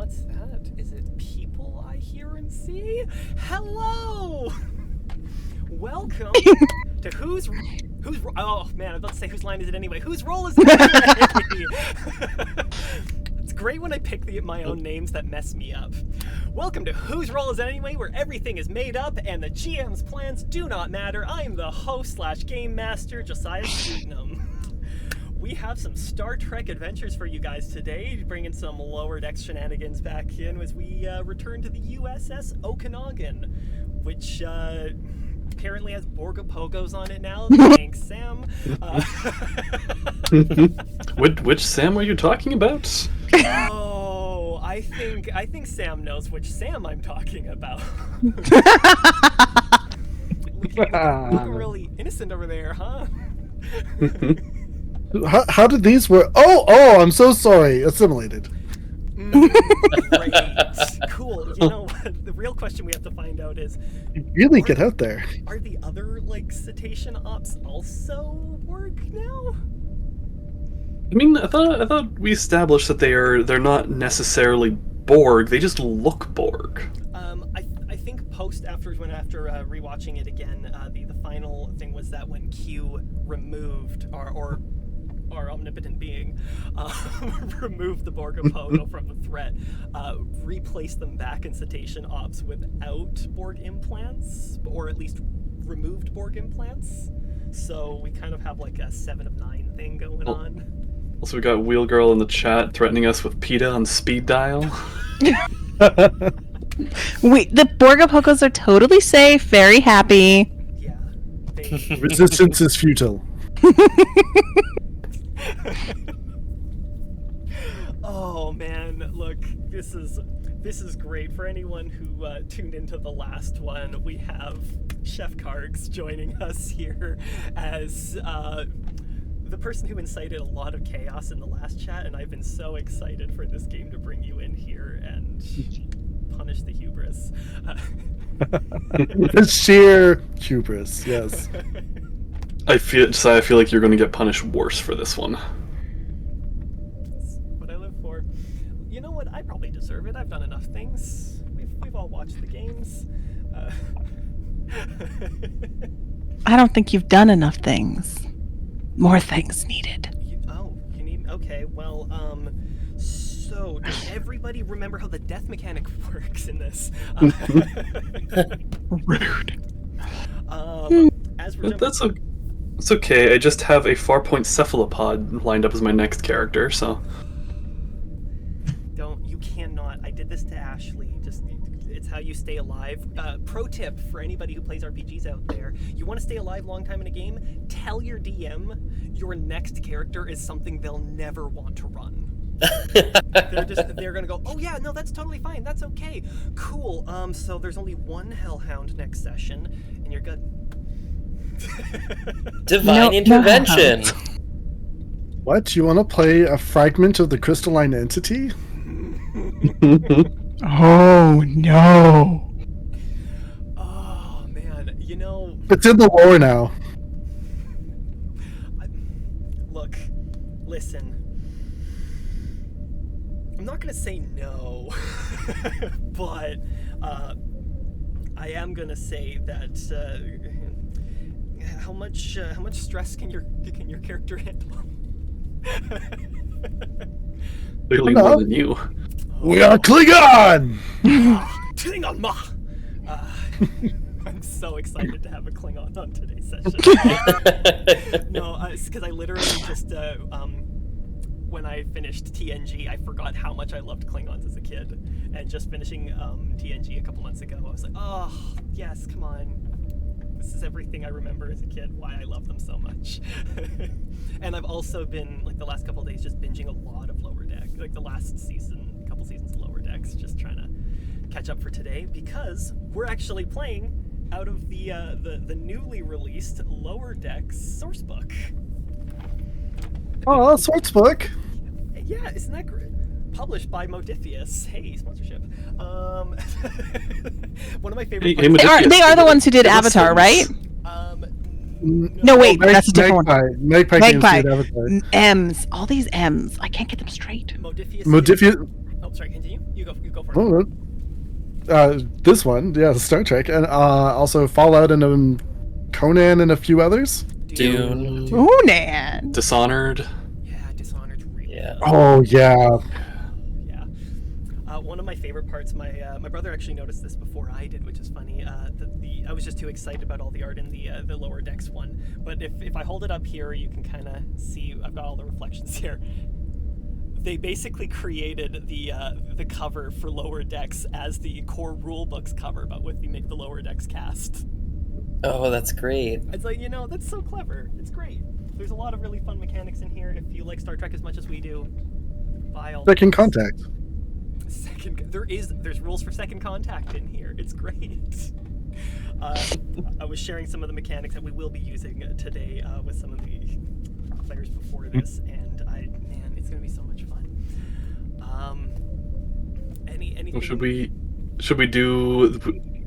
What's that? Is it people I hear and see? Hello! Welcome to whose oh man, I was about to say whose line is it anyway? Whose role is it anyway? It's great when I pick my own names that mess me up. Welcome to Whose Role Is It Anyway, where everything is made up and the GM's plans do not matter. I'm the host / game master, Josiah Sweetenham. We have some Star Trek adventures for you guys today, bringing some lower decks shenanigans back in as we return to the USS Okanagan, which apparently has Borga Pogos on it now. Thanks, Sam. Which Sam are you talking about? Oh, I think Sam knows which Sam I'm talking about. Looking really innocent over there, huh? How did these work? Oh, I'm so sorry. Assimilated. Great. Cool. You know what? The real question we have to find out is... You really get out there. Are the other, cetacean ops also work now? I mean, I thought we established that they're not necessarily Borg. They just look Borg. I think after rewatching it again, the final thing was that when Q removed our omnipotent being, removed the Borg Pogo from the threat, replaced them back in cetacean ops without Borg implants, or at least removed Borg implants. So we kind of have like a 7 of 9 thing going on. Also, we got Wheel Girl in the chat threatening us with PETA on speed dial. The Borga Pocos are totally safe, very happy. Yeah. Resistance is futile. Oh man, look, this is great. For anyone who tuned into the last one, we have Chef Kargs joining us here as the person who incited a lot of chaos in the last chat, and I've been so excited for this game to bring you in here and punish the hubris. The sheer hubris, yes. I feel like you're going to get punished worse for this one. That's what I live for. You know what? I probably deserve it. I've done enough things. We've all watched the games. I don't think you've done enough things. More things needed. You need... Okay, well, so, does everybody remember how the death mechanic works in this? Rude. As we're It's okay, I just have a Farpoint Cephalopod lined up as my next character, so... You cannot. I did this to Ashley. It's how you stay alive. Pro tip for anybody who plays RPGs out there: you want to stay alive long time in a game, tell your DM your next character is something they'll never want to run. They're gonna go, oh yeah, no, that's totally fine, that's okay, cool. So there's only one Hellhound next session, and you're good. Divine intervention. What? You want to play a fragment of the crystalline entity? Oh no. Oh man, It's in the lore now. Look, listen. I'm not gonna say no, but I am gonna say that how much stress can your character handle? Clearly more than you. We are Klingon! Klingon Ma! I'm so excited to have a Klingon on today's session. No, it's because I literally just, when I finished TNG, I forgot how much I loved Klingons as a kid. And just finishing TNG a couple months ago, I was like, oh, yes, come on. This is everything I remember as a kid, why I love them so much. And I've also been, the last couple of days, just binging a lot of Lower Deck. The last couple seasons of Lower Decks, just trying to catch up for today, because we're actually playing out of the newly released Lower Decks sourcebook. Oh, sourcebook. Yeah, isn't that great? Published by Modifius. Hey, sponsorship. One of my favorite parts. They are the ones who did Avatar, right? No, wait, that's a different one. Magpie. M's. All these M's. I can't get them straight. Modifius. Oh, sorry. Continue. You go for it. This one, yeah, Star Trek, and also Fallout and Conan and a few others. Dune. Conan. Dishonored. Yeah, Dishonored's really. Yeah. Oh yeah. Yeah. One of my favorite parts, my brother actually noticed this before I did, which is funny. I was just too excited about all the art in the lower decks one. But if I hold it up here, you can kind of see I've got all the reflections here. They basically created the cover for Lower Decks as the core rulebook's cover, but with the Lower Decks cast. Oh, that's great. It's like, that's so clever. It's great. There's a lot of really fun mechanics in here. If you like Star Trek as much as we do, buy all. Second Contact. There's rules for Second Contact in here. It's great. I was sharing some of the mechanics that we will be using today with some of the players before this, and it's gonna be so much fun. Anything? Well, should we do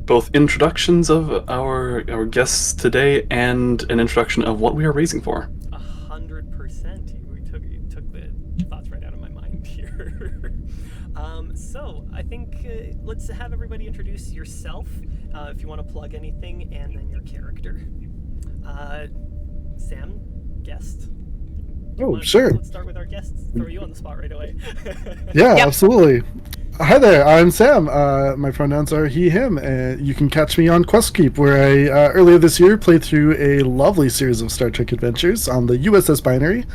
both introductions of our guests today and an introduction of what we are raising for? 100%. You took the thoughts right out of my mind here. So I think let's have everybody introduce yourself, if you want to plug anything, and then your character. Sam, guest. Sure. Let's start with our guests. Throw you on the spot right away. Yeah, Yep. absolutely. Hi there, I'm Sam. My pronouns are he, him, and you can catch me on QuestKeep, where I earlier this year played through a lovely series of Star Trek adventures on the USS Binary.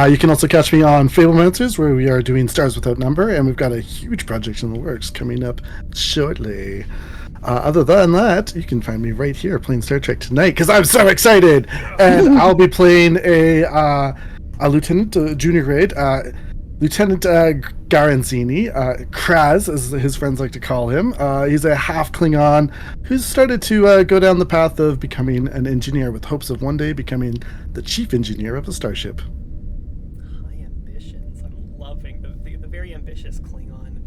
You can also catch me on Fablemances, where we are doing Stars Without Number, and we've got a huge project in the works coming up shortly. Other than that, you can find me right here playing Star Trek tonight, because I'm so excited! And I'll be playing a lieutenant, junior grade, Lieutenant Garanzini, Kraz, as his friends like to call him. He's a half Klingon who's started to go down the path of becoming an engineer with hopes of one day becoming the chief engineer of a starship. High ambitions. I'm loving the very ambitious Klingon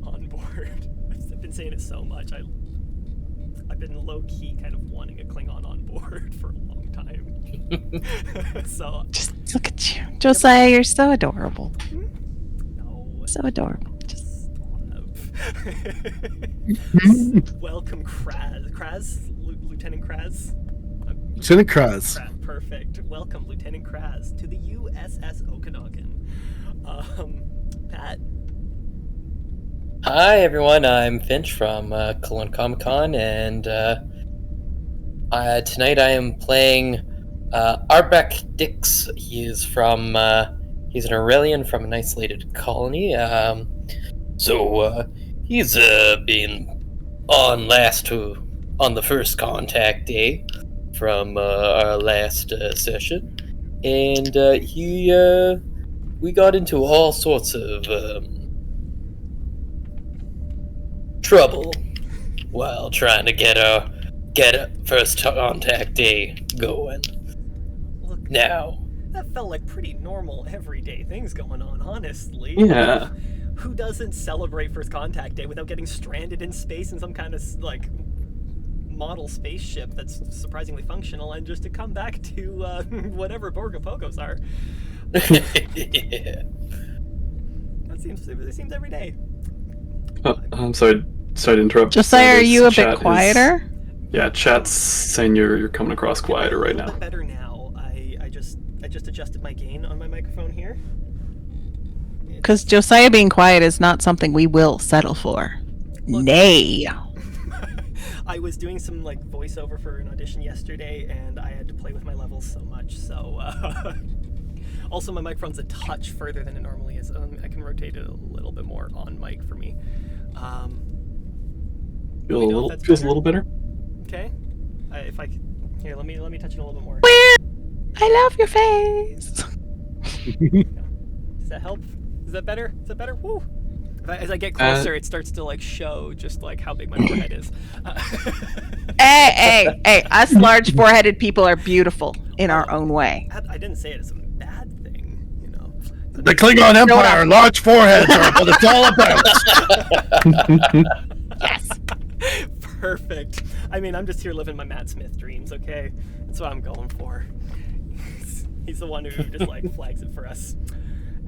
on board. I've been saying it so much. I've been low-key kind of wanting a Klingon on board for a long time. So Just look at you. Josiah, you're so adorable. no. So adorable. Just Welcome, Kraz. Lieutenant Kraz. Lieutenant Kraz. Perfect. Welcome, Lieutenant Kraz, to the USS Okanagan. Pat. Hi, everyone. I'm Finch from Cologne Comic Con, and tonight I am playing Arbeck Dix. He's an Aurelian from an isolated colony. He's been on the first contact day from our last session, and we got into all sorts of trouble while trying to get a first contact day going. Look, Now, that felt like pretty normal everyday things going on, honestly. Yeah. Who doesn't celebrate First Contact Day without getting stranded in space in some kind of, model spaceship that's surprisingly functional, and just to come back to, whatever Borgo Pogos are? yeah. It seems every day. I'm sorry to interrupt. Josiah, are you a Chat bit is- quieter? Yeah, chat's saying you're coming across quieter right A little now. bit better now. I just adjusted my gain on my microphone here. Because Josiah being quiet is not something we will settle for. Look. Nay. I was doing some voiceover for an audition yesterday, and I had to play with my levels so much. So, also my microphone's a touch further than it normally is. I can rotate it a little bit more on mic for me. Feels a little better. Okay. If I could, here, let me touch it a little bit more. I love your face. Does that help? Is that better? Is that better? Woo! As I get closer, it starts to show just how big my forehead is. Hey, us large foreheaded people are beautiful in our own way. I didn't say it as a bad thing, The Klingon Empire, large foreheads are what it's all about. Yes. Perfect. I mean, I'm just here living my Matt Smith dreams, okay? That's what I'm going for. He's the one who just flags it for us.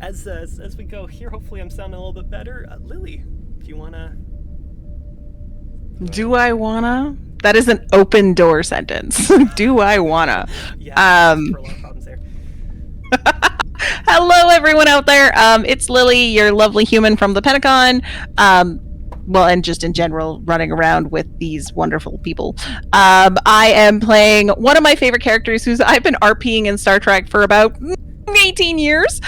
as we go here, hopefully I'm sounding a little bit better. Lily, do you wanna? Do I wanna? That is an open door sentence. Do I wanna? Yeah, for a lot of problems there. Hello, everyone out there. It's Lily, your lovely human from the Pentagon. Well, and just in general, running around with these wonderful people. I am playing one of my favorite characters who's I've been RPing in Star Trek for about 18 years.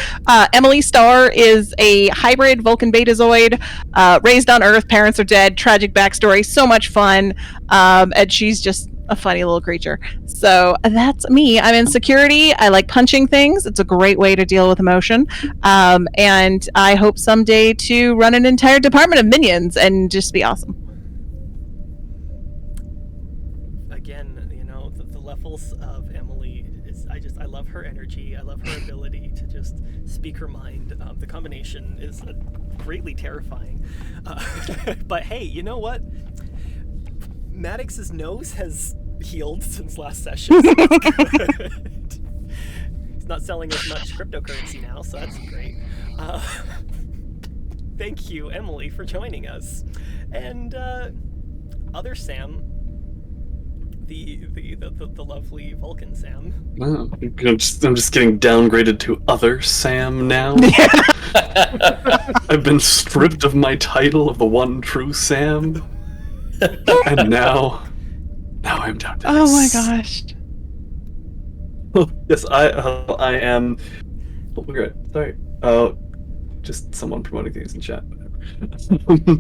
Emily Starr is a hybrid Vulcan Betazoid, raised on Earth, parents are dead, tragic backstory, so much fun, and she's just a funny little creature. So that's me. I'm in security. I like punching things. It's a great way to deal with emotion. And I hope someday to run an entire department of minions and just be awesome. Again, you know, the levels of Emily is I love her energy. I love her ability to just speak her mind. The combination is greatly terrifying. But hey, you know what? Maddox's nose has healed since last session. So that's good. He's not selling as much cryptocurrency now, so that's great. Thank you, Emily, for joining us. And other Sam, the lovely Vulcan Sam. Wow. I'm just getting downgraded to other Sam now. I've been stripped of my title of the one true Sam. And now I'm down to Oh my this. gosh. Yes, I am. Oh, we're good. Sorry. Just someone promoting things in chat.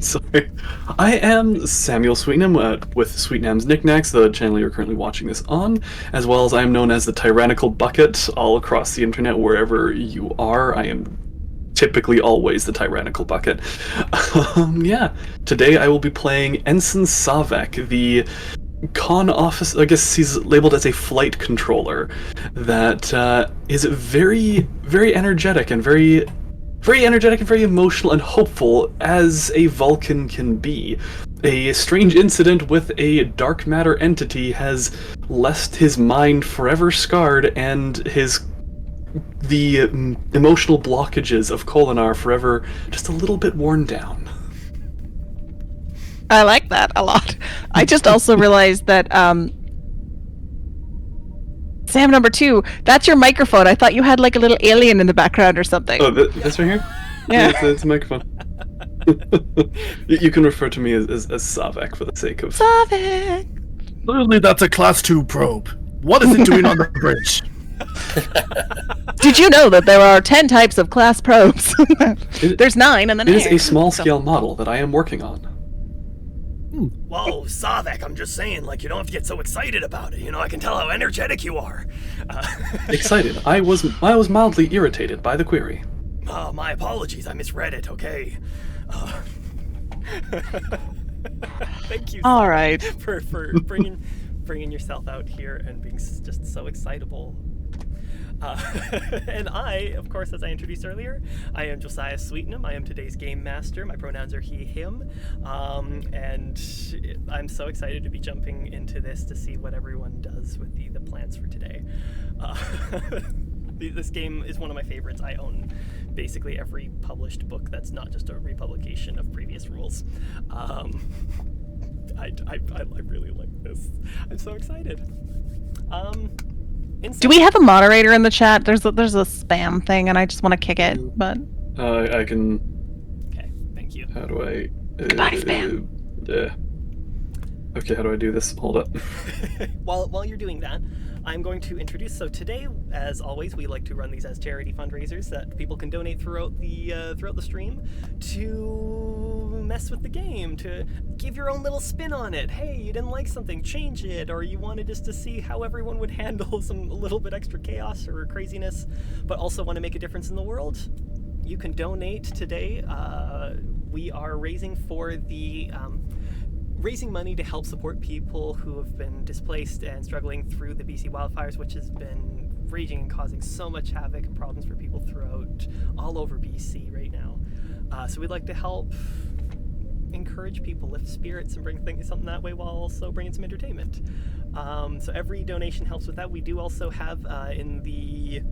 Sorry. I am Samuel Sweetnam with Sweetnam's Knickknacks, the channel you're currently watching this on, as well as I am known as the Tyrannical Bucket all across the internet wherever you are. I am typically always the Tyrannical Bucket. Yeah. Today I will be playing Ensign Savek, the con officer. I guess he's labeled as a flight controller that is very, very energetic and very emotional and hopeful as a Vulcan can be. A strange incident with a dark matter entity has left his mind forever scarred and the emotional blockages of Kolinar forever just a little bit worn down. I like that a lot. I just also realized that Sam number 2, that's your microphone. I thought you had like a little alien in the background or something. Oh, this right here? Yeah. It's a microphone. You can refer to me as Savek for the sake of... Savek! Clearly, that's a Class 2 probe. What is it doing on the bridge? Did you know that there are 10 types of class probes? There's 9 and then It is a small-scale model that I am working on. Whoa, Savek, I'm just saying, like, you don't have to get so excited about it. You know, I can tell how energetic you are. Excited. I was mildly irritated by the query. Oh, my apologies. I misread it, okay? Thank you All right. for bringing yourself out here and being just so excitable. And I, of course, as I introduced earlier, I am Josiah Sweetnam. I am today's game master. My pronouns are he, him. And I'm so excited to be jumping into this to see what everyone does with the plans for today. This game is one of my favorites. I own basically every published book that's not just a republication of previous rules. I really like this. I'm so excited. Do we have a moderator in the chat? There's a spam thing, and I just want to kick it, but... I can... Okay, thank you. How do I... Goodbye, spam. Okay, how do I do this? Hold up. While you're doing that, I'm going to introduce. So today, as always, we like to run these as charity fundraisers that people can donate throughout the stream to mess with the game, to give your own little spin on it. Hey, you didn't like something, change it, or you wanted just to see how everyone would handle a little bit extra chaos or craziness, but also want to make a difference in the world. You can donate today. We are raising for the raising money to help support people who have been displaced and struggling through the BC wildfires, which has been raging and causing so much havoc and problems for people throughout all over BC right now. So we'd like to help encourage people, lift spirits, and bring something that way while also bringing some entertainment. So every donation helps with that. We do also have in the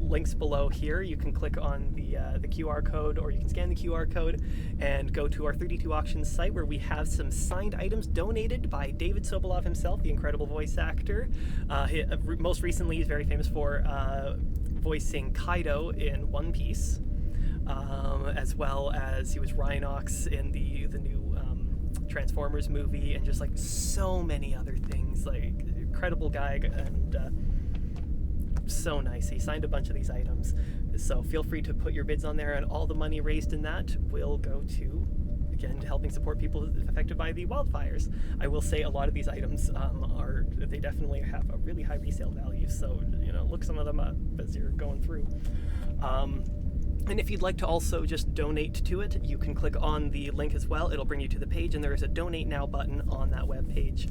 links below here. You can click on the QR code, or you can scan the QR code and go to our 32 Auctions site, where we have some signed items donated by David Sobolov himself, the incredible voice actor. Most recently, he's very famous for voicing Kaido in One Piece, as well as he was Rhinox in the new Transformers movie, and just like so many other things. Like, incredible guy, and so nice. He signed a bunch of these items, so feel free to put your bids on there, and all the money raised in that will go to, again, helping support people affected by the wildfires. I will say a lot of these items they definitely have a really high resale value, so look some of them up as you're going through. And if you'd like to also just donate to it, you can click on the link as well. It'll bring you to the page, and there is a Donate Now button on that web page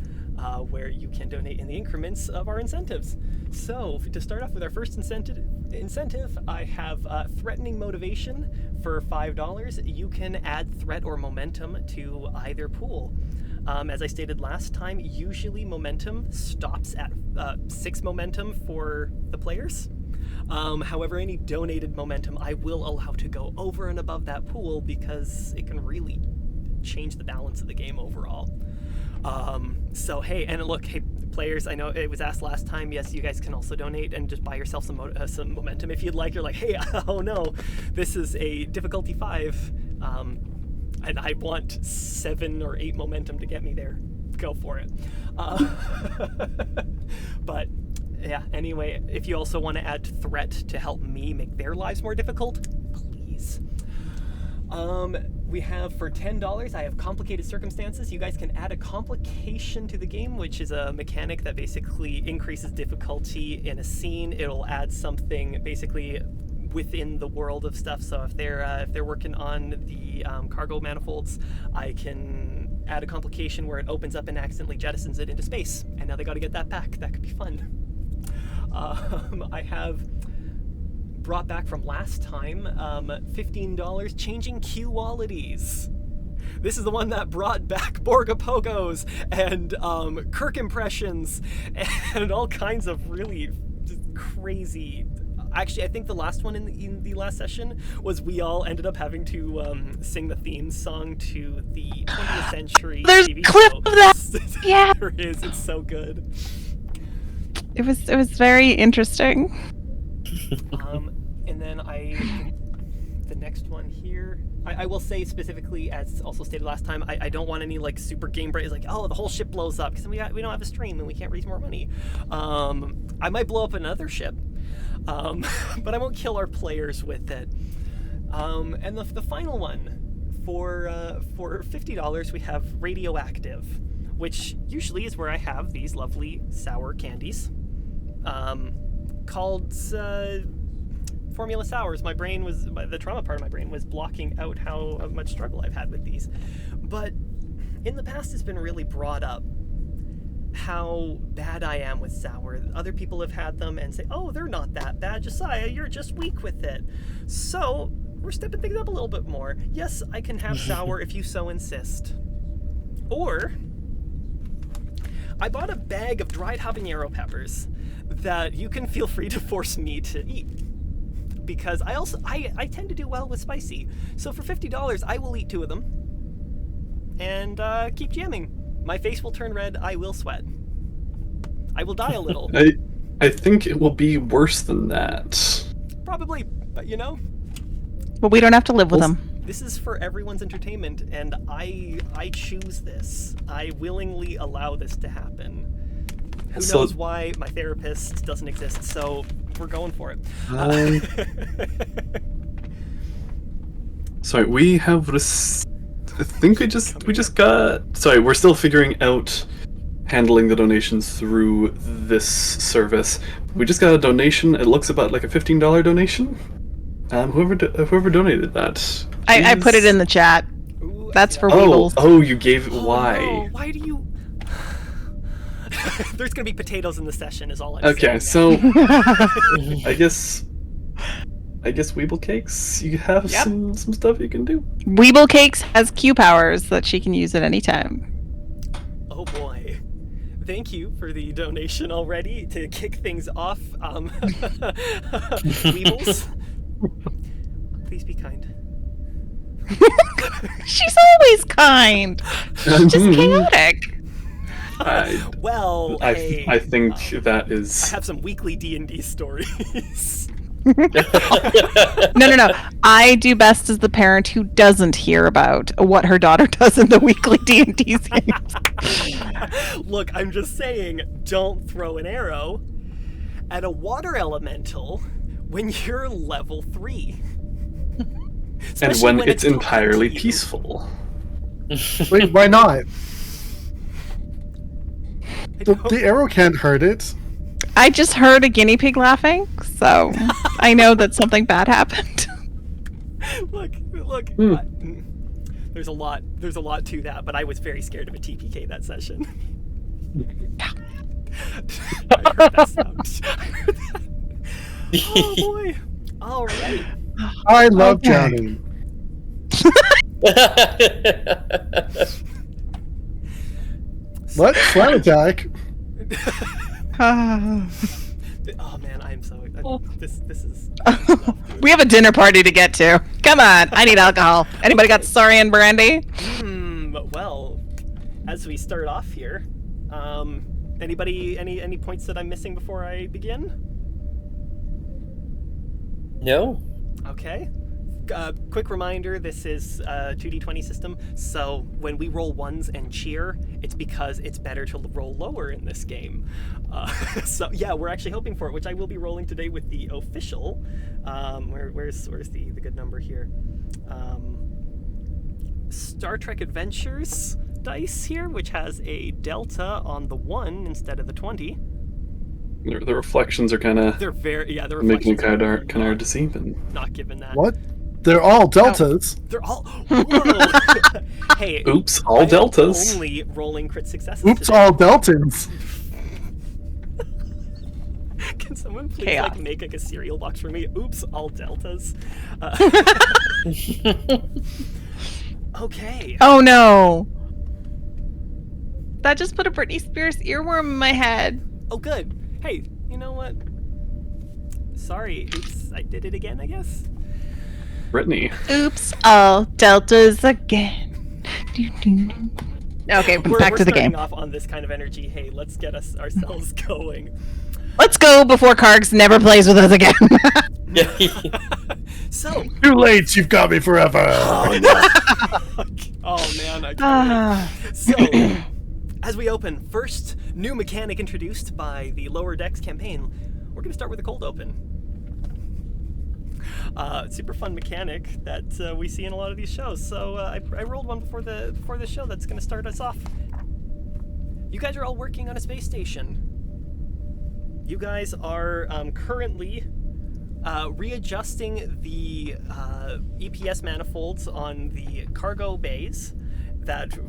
where you can donate in the increments of our incentives. So to start off with our first incentive, I have Threatening Motivation for $5. You can add threat or momentum to either pool. As I stated last time, usually momentum stops at 6 momentum for the players. However, any donated momentum I will allow to go over and above that pool, because it can really change the balance of the game overall. So hey, and look, hey players, I know it was asked last time, yes, you guys can also donate and just buy yourself some momentum if you'd like. You're like, hey, oh no, this is a difficulty 5, and I want 7 or 8 momentum to get me there. Go for it. But yeah, anyway, if you also want to add threat to help me make their lives more difficult, please. We have, for $10, I have Complicated Circumstances. You guys can add a complication to the game, which is a mechanic that basically increases difficulty in a scene. It'll add something basically within the world of stuff. So if they're working on the cargo manifolds, I can add a complication where it opens up and accidentally jettisons it into space, and now they got to get that back. That could be fun. I have brought back from last time, $15, Changing Qualities. This is the one that brought back Borga Pogos and Kirk impressions and all kinds of really crazy. Actually, I think the last one in the last session was we all ended up having to sing the theme song to the 20th century There's TV a clip show. of that. Yeah. There is. It's so good. It was very interesting. And then the next one here, I will say specifically, as also stated last time, I don't want any like super game break, like, oh, the whole ship blows up, because we don't have a stream and we can't raise more money. I might blow up another ship, but I won't kill our players with it. And the final one, for $50, we have Radioactive, which usually is where I have these lovely sour candies, called Formula Sours. The trauma part of my brain was blocking out how much struggle I've had with these. But in the past, it's been really brought up how bad I am with sour. Other people have had them and say, oh, they're not that bad, Josiah, you're just weak with it. So we're stepping things up a little bit more. Yes, I can have sour if you so insist. Or I bought a bag of dried habanero peppers that you can feel free to force me to eat, because I tend to do well with spicy. So for $50, I will eat 2 of them and keep jamming. My face will turn red. I will sweat. I will die a little. I think it will be worse than that. Probably, but But we don't have to live with them. This is for everyone's entertainment, and I choose this. I willingly allow this to happen. Who knows why my therapist doesn't exist, so we're going for it. Sorry, we have this. I think we just got. Sorry, we're still figuring out handling the donations through this service. We just got a donation. It looks about like a $15 donation. Whoever donated that. I put it in the chat. Ooh, That's for Weevils. Oh, you gave it. Oh, Why? no. Why do you? There's gonna be potatoes in the session, is all I'm Okay, saying. so I guess Weeble Cakes, you have some stuff you can do. Weeble Cakes has Q powers that she can use at any time. Oh boy, thank you for the donation already to kick things off. Weebles, please be kind. She's always kind. She's just chaotic. Well, hey, I think that I is. have some weekly D&D stories. No. I do best as the parent who doesn't hear about what her daughter does in the weekly D&D games. Look, I'm just saying, don't throw an arrow at a water elemental when you're level 3. And Especially when it's talking entirely to you. peaceful. Wait, why not? I The, don't- the arrow can't hurt it. I just heard a guinea pig laughing, so I know that something bad happened. Look. Hmm. There's a lot to that, but I was very scared of a TPK that session. I heard that sound. I heard that. Oh boy. All right. I love Okay. drowning. What? Slam attack? Oh man, I am so. This is. We have a dinner party to get to. Come on, I need alcohol. Anybody got Saurian brandy? Well, as we start off here, anybody any points that I'm missing before I begin? No. Okay. Quick reminder, this is a 2d20 system, so when we roll ones and cheer, it's because it's better to roll lower in this game. So yeah, we're actually hoping for it, which I will be rolling today with the official. Where's the good number here? Star Trek Adventures dice here, which has a delta on the 1 instead of the 20. The reflections are kind of They're very, yeah, the making reflections it are kind of deceiving. not given that. What? They're all deltas. They're all. Whoa. Hey. Oops, all I am deltas. Only rolling crit successes. Oops, today. all deltons. Can someone please Chaos. like make like a cereal box for me? Oops, all deltas. Okay. Oh no. That just put a Britney Spears earworm in my head. Oh, good. Hey, you know what? Sorry. Oops, I did it again, I guess. Brittany. Oops, all deltas again. Okay, We're back to the starting game. off on this kind of energy. Hey, let's get ourselves going. Let's go before Kargs never plays with us again. So. Too late, you've got me forever. Oh, no. Oh man, I can't wait. So, as we open, first new mechanic introduced by the Lower Decks campaign. We're going to start with a cold open. Super fun mechanic that we see in a lot of these shows. So I rolled one before the show that's going to start us off. You guys are all working on a space station. You guys are currently readjusting the EPS manifolds on the cargo bays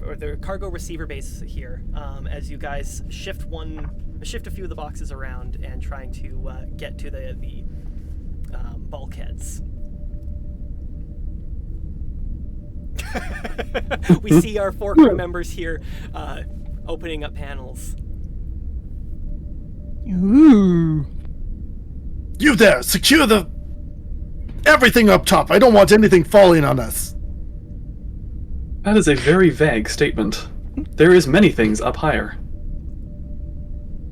or the cargo receiver base here, as you guys shift a few of the boxes around and trying to get to the bulkheads. We see our 4 crew members here opening up panels. Ooh. You there, secure everything up top. I don't want anything falling on us. That is a very vague statement. There is many things up higher.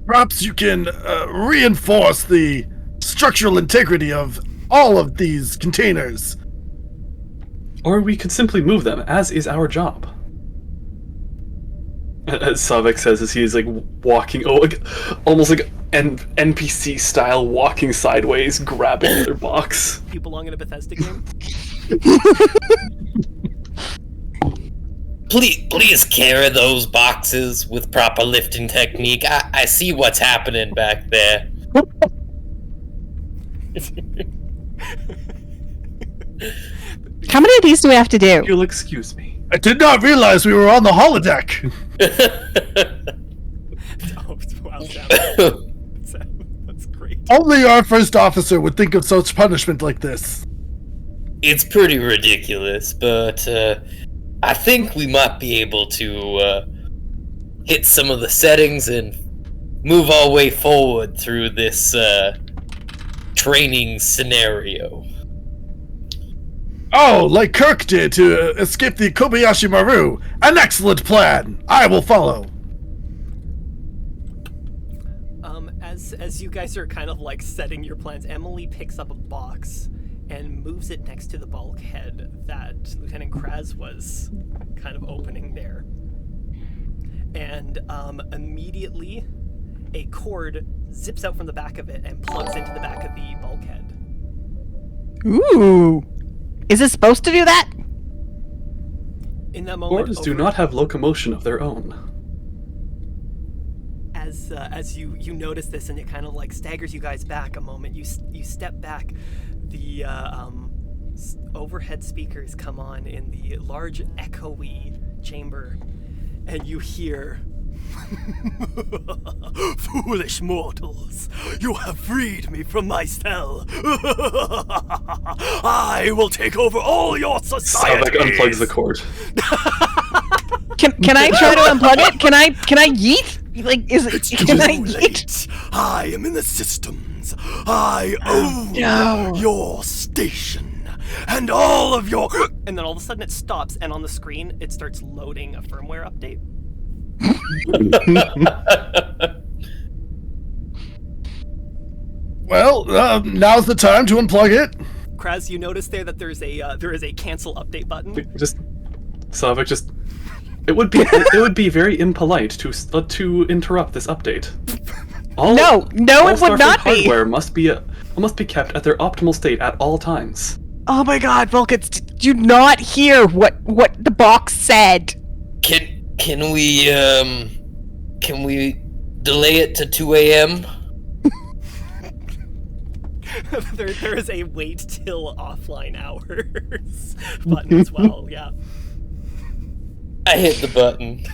Perhaps you can reinforce the structural integrity of all of these containers. Or we could simply move them, as is our job. As Savik says as he is like walking, almost like NPC style, walking sideways, grabbing another box. You belong in a Bethesda game? Please carry those boxes with proper lifting technique. I see what's happening back there. How many of these do we have to do? You'll excuse me. I did not realize we were on the holodeck. Oh, wow, Sam. That's great. Only our first officer would think of such punishment like this. It's pretty ridiculous, but I think we might be able to hit some of the settings and move our way forward through this training scenario. Oh, like Kirk did to escape the Kobayashi Maru. An excellent plan. I will follow. As you guys are kind of like setting your plans, Emily picks up a box and moves it next to the bulkhead that Lieutenant Kraz was kind of opening there. And immediately a cord zips out from the back of it and plugs into the back of the bulkhead. Ooh. Is it supposed to do that? In that moment, Cords do not have locomotion of their own. As you notice this, and it kind of like staggers you guys back a moment. You step back. The overhead speakers come on in the large echoey chamber, and you hear, "Foolish mortals, you have freed me from my cell. I will take over all your societies." Savik unplugs the cord. Can I try to unplug it? Can I yeet? Like, is it? It's Can I too yeet? late. I am in the systems. I own your station and all of your. And then all of a sudden it stops, and on the screen it starts loading a firmware update. Well, now's the time to unplug it. Kraz, you notice there that there is a cancel update button. Just Savik just. It would be very impolite to interrupt this update. No, it would not be. Hardware must be kept at their optimal state at all times. Oh my God, Vulcans, did you not hear what the box said? Can we delay it to 2 a.m.? there is a wait till offline hours button as well. Yeah. I hit the button.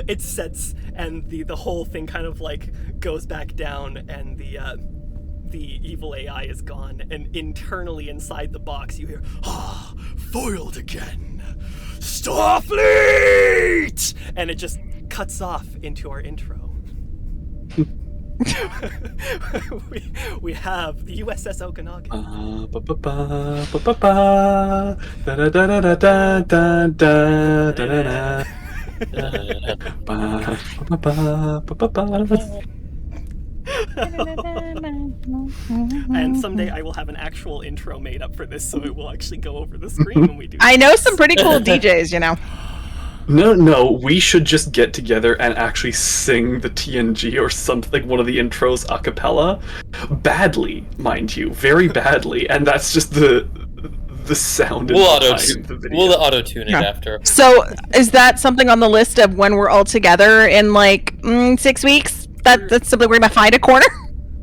It sets, and the whole thing kind of like goes back down, and the evil AI is gone, and internally inside the box you hear, "Ah, foiled again, Starfleet!" And it just cuts off into our intro. we have the USS Okanagan. And someday I will have an actual intro made up for this, so it will actually go over the screen when we do. I know some pretty cool DJs, you know. No, we should just get together and actually sing the TNG or something, like one of the intros a cappella. Badly, mind you, very badly, and that's just the sound We'll behind the video. We'll auto-tune it after. So, is that something on the list of when we're all together in like 6 weeks? That's something we're gonna find a corner?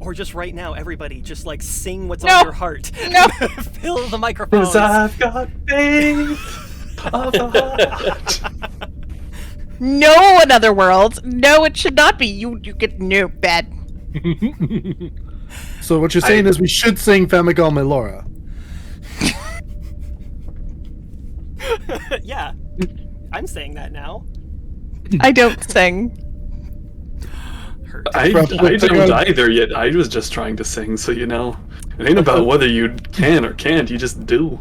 Or just right now, everybody, just like sing what's No. on your heart. No. Fill the microphones. 'Cause I've got faith of a heart. No, another world. No, it should not be. You get no bad. So what you're saying is we should sing Famigal Melora. Yeah, I'm saying that now. I don't sing. Hurt. I don't either yet. I was just trying to sing, so you know. It ain't about whether you can or can't, you just do.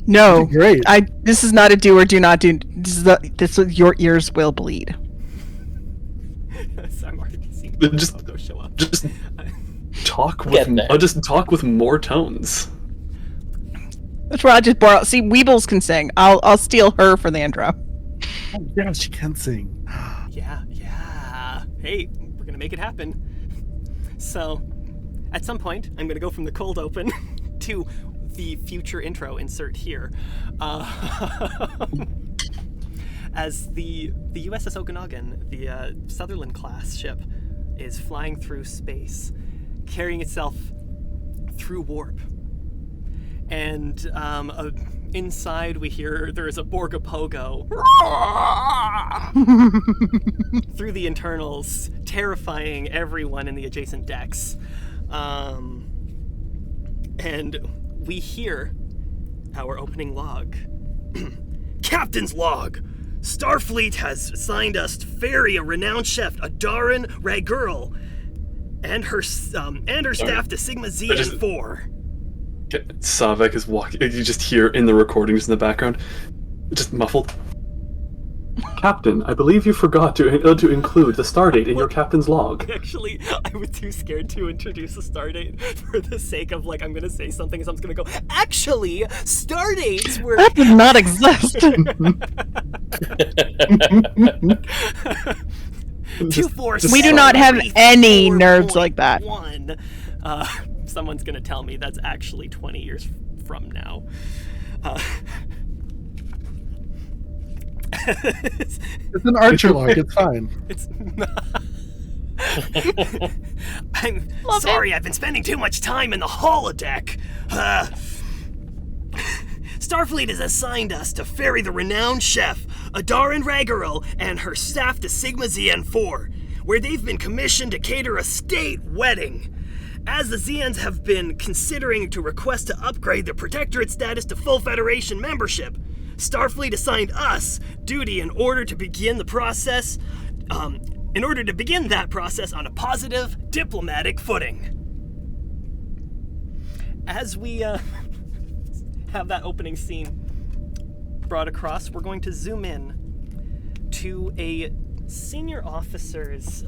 No, Great. This is not a do or do not do. This is your ears will bleed. I'm already seeing Just- those show up. Just talk Get there. with more tones. That's where I'll just borrow. See, Weebles can sing. I'll steal her for the intro. Oh, yeah, she can sing. Yeah. Hey, we're gonna make it happen. So, at some point, I'm gonna go from the cold open to the future intro. Insert here. As the USS Okanagan, the Sutherland class ship, is flying through space, carrying itself through warp. And inside we hear there is a Borgopogo through the internals, terrifying everyone in the adjacent decks. And we hear our opening log. Captain's log! Starfleet has assigned us to ferry a renowned chef, Adarin Ragurl, and her staff to Sigma ZN4. Savek is walking. You just hear in the recordings in the background, just muffled. Captain, I believe you forgot to include the stardate in your captain's log. Actually, I was too scared to introduce a stardate for the sake of, like, I'm gonna say something and someone's gonna go, actually, stardates were... That did not exist. 2-4-6. We do not have any nerds like that. Someone's gonna tell me that's actually 20 years from now. It's an Archer log. It's fine. It's I'm sorry, I've been spending too much time in the holodeck. Starfleet has assigned us to ferry the renowned chef, Adarin Ragurl, and her staff to Sigma ZN4, where they've been commissioned to cater a state wedding. As the Zeons have been considering to request to upgrade their protectorate status to full Federation membership, Starfleet assigned us duty in order to begin that process on a positive diplomatic footing. As we have that opening scene brought across, we're going to zoom in to a senior officer's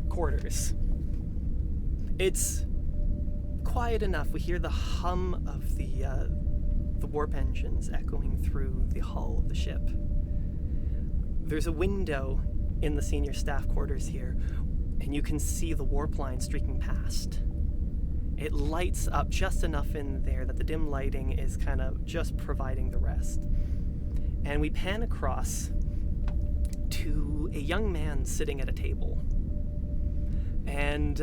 quarters. It's quiet enough. We hear the hum of the warp engines echoing through the hull of the ship. There's a window in the senior staff quarters here, and you can see the warp line streaking past. It lights up just enough in there that the dim lighting is kind of just providing the rest. And we pan across to a young man sitting at a table. And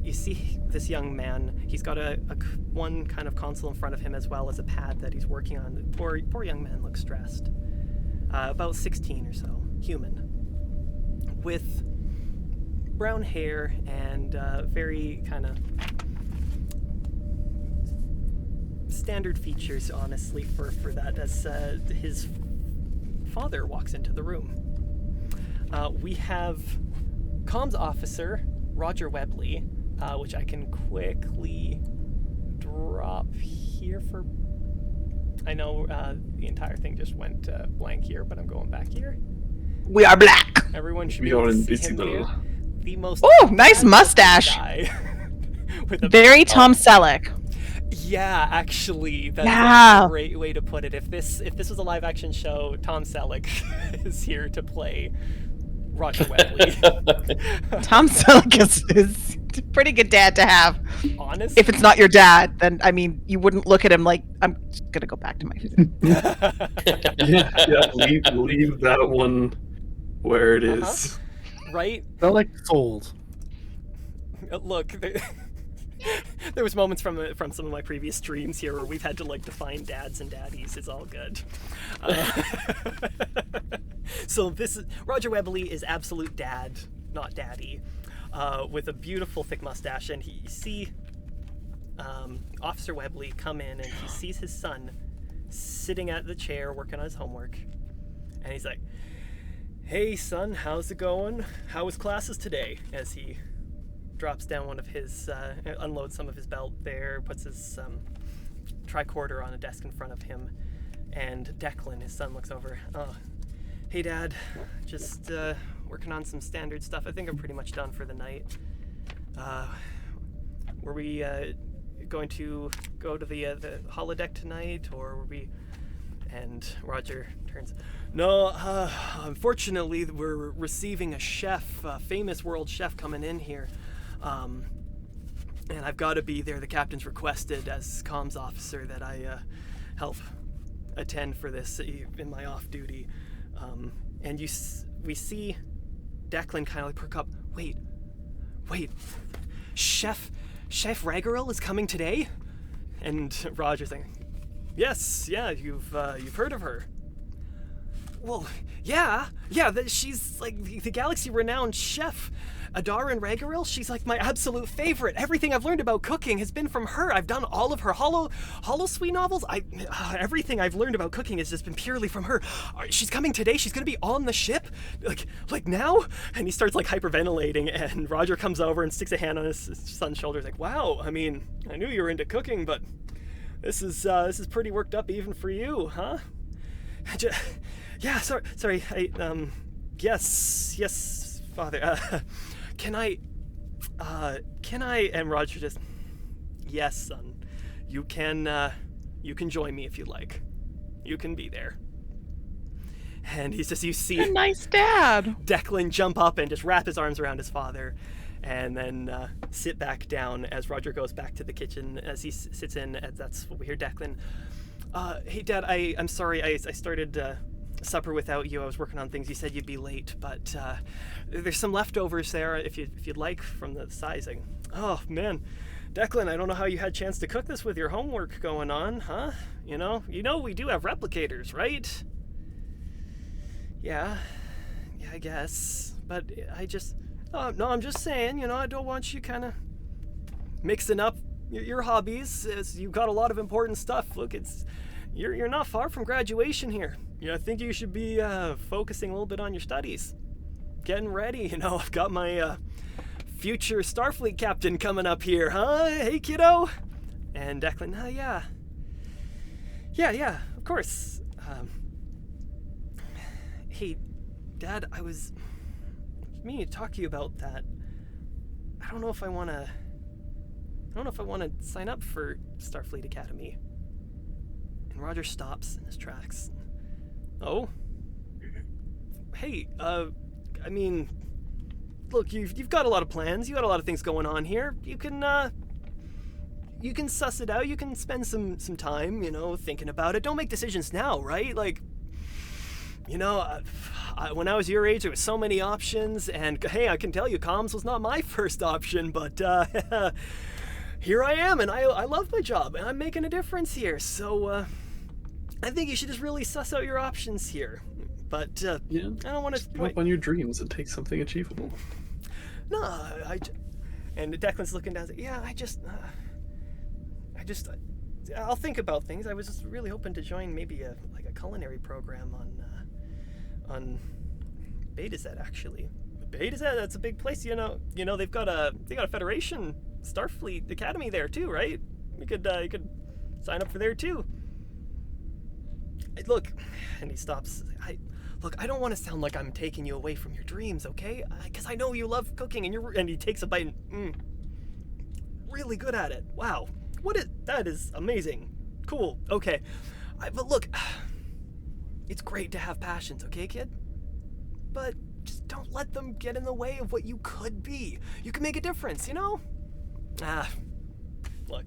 you see this young man, he's got one kind of console in front of him as well as a pad that he's working on. The poor young man looks stressed. About 16 or so, human. With brown hair and very kind of standard features, honestly, for that, as his father walks into the room. We have comms officer Roger Webley, which I can quickly drop here for... I know the entire thing just went blank here, but I'm going back here. We are black. Everyone should be able to see him here. The most... Oh, nice mustache. With a Very Tom Selleck. Yeah, actually, that's a great way to put it. If this was a live-action show, Tom Selleck is here to play Roger Webley. Tom Selleck is a pretty good dad to have. Honestly? If it's not your dad, then, I mean, you wouldn't look at him like, I'm just gonna go back to my... leave that one where it is. Right? They're like sold. Look, there was moments from some of my previous streams here where we've had to, like, define dads and daddies. It's all good. So Roger Webley is absolute dad, not daddy, with a beautiful thick mustache, and you see Officer Webley come in, and he sees his son sitting at the chair working on his homework, and he's like, "Hey son, how's it going? How was classes today?" As he drops down one of his, unloads some of his belt there, puts his tricorder on a desk in front of him, and Declan, his son, looks over. "Oh, hey dad, just working on some standard stuff. I think I'm pretty much done for the night. Were we going to go to the holodeck tonight, or were we..." And Roger turns, "No, unfortunately, we're receiving a chef, a famous world chef coming in here. And I've got to be there. The captain's requested as comms officer that I help attend for this in my off duty." And we see Declan kind of like perk up. Wait, Chef Ragurl is coming today? And Roger's like, "Yes, yeah, you've heard of her. Well, yeah, she's like the galaxy-renowned chef, Adara and Ragaril. She's like my absolute favorite. Everything I've learned about cooking has been from her. I've done all of her Hollow Sweet novels. Everything I've learned about cooking has just been purely from her. She's coming today. She's gonna be on the ship, like now. And he starts like hyperventilating, and Roger comes over and sticks a hand on his son's shoulder. He's like, wow, I mean, I knew you were into cooking, but this is pretty worked up even for you, huh? Yeah, sorry. Yes, Father. Can I? And Roger just, yes, son. You can join me if you like. You can be there. And he's just, you see A nice dad. Declan jump up and just wrap his arms around his father, and then sit back down as Roger goes back to the kitchen. As he sits in, that's what we hear Declan. Hey, Dad, I'm sorry. I started supper without you. I was working on things. You said you'd be late, but there's some leftovers there if you'd like from the sizing. Oh man, Declan, I don't know how you had a chance to cook this with your homework going on, huh? You know we do have replicators, right? Yeah, I guess. But I just, no, I'm just saying, I don't want you kind of mixing up your hobbies, as you've got a lot of important stuff. Look, you're not far from graduation here. I think you should be focusing a little bit on your studies, getting ready. I've got my future Starfleet captain coming up here, huh? Hey, kiddo. And Declan, yeah, of course. Hey, Dad, I was meaning to talk to you about that. I don't know if I want to sign up for Starfleet Academy. And Roger stops in his tracks. Oh? Hey, I mean, look, you've got a lot of plans. You got a lot of things going on here. You can suss it out. You can spend some time, thinking about it. Don't make decisions now, right? Like, when I was your age, there was so many options, and hey, I can tell you, comms was not my first option, but here I am, and I love my job, and I'm making a difference here, so I think you should just really suss out your options here. But I don't want to give up on your dreams and take something achievable. No, and Declan's looking down. Yeah, I'll think about things. I was just really hoping to join maybe a culinary program on Beta Z, actually. Beta Z, that's a big place. They've got a Federation Starfleet Academy there too, right? You could sign up for there too. Look, and he stops. I don't want to sound like I'm taking you away from your dreams, okay? Because I know you love cooking, and he takes a bite and really good at it. Wow, that is amazing. Cool. Okay, but look, it's great to have passions, okay, kid? But just don't let them get in the way of what you could be. You can make a difference, Look,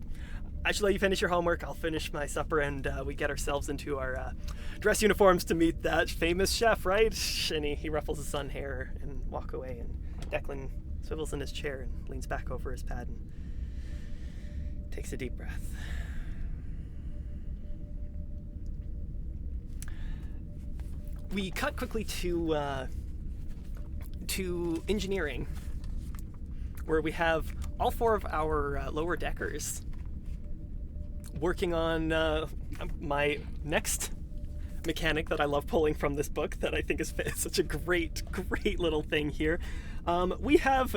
I should let you finish your homework. I'll finish my supper, and we get ourselves into our dress uniforms to meet that famous chef, right? And he ruffles his son's hair and walk away, and Declan swivels in his chair and leans back over his pad and takes a deep breath. We cut quickly to engineering, where we have all four of our lower deckers working on my next mechanic that I love pulling from this book that I think is such a great little thing here. We have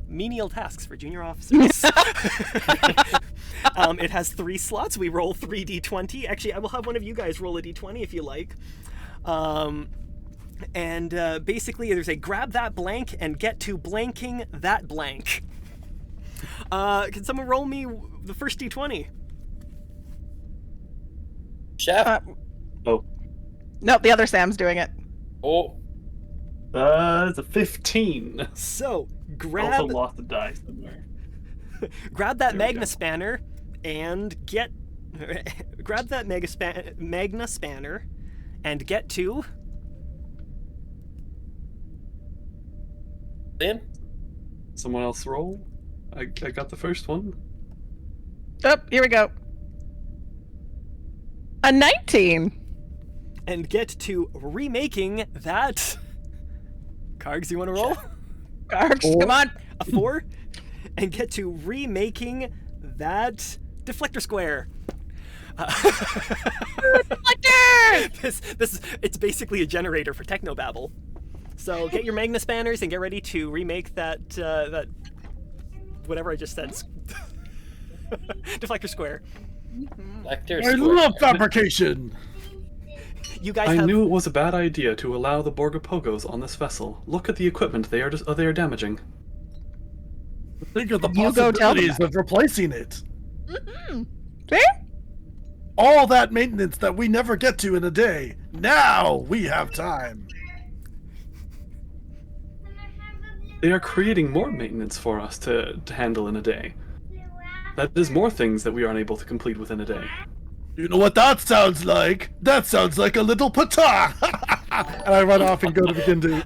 menial tasks for junior officers. It has 3 slots. We roll 3 d20. Actually, I will have one of you guys roll a d20 if you like. Basically, there's a grab that blank and get to blanking that blank. Can someone roll me the first d20? Chef. Nope, the other Sam's doing it. Oh. It's a 15. So, Also lost the die somewhere. grab that There we Magna go. Spanner and get... grab that Magna Spanner and get to... Then? Someone else roll? I got the first one. Oh, here we go. A 19. and get to remaking that. Kargs, you want to roll? Kargs, come on. A 4, and get to remaking that deflector square. This it's basically a generator for technobabble. So get your Magna spanners and get ready to remake that that whatever I just said. Deflector square. Deflector I square. love fabrication. You guys I have knew it was a bad idea to allow the Borgapogos on this vessel. Look at the equipment they are damaging. Think of the You go tell them possibilities of replacing it. See? All that maintenance that we never get to in a day. Now we have time. They are creating more maintenance for us to handle in a day. That is more things that we are unable to complete within a day. You know what that sounds like? That sounds like a little pata. And I run off and go to begin to.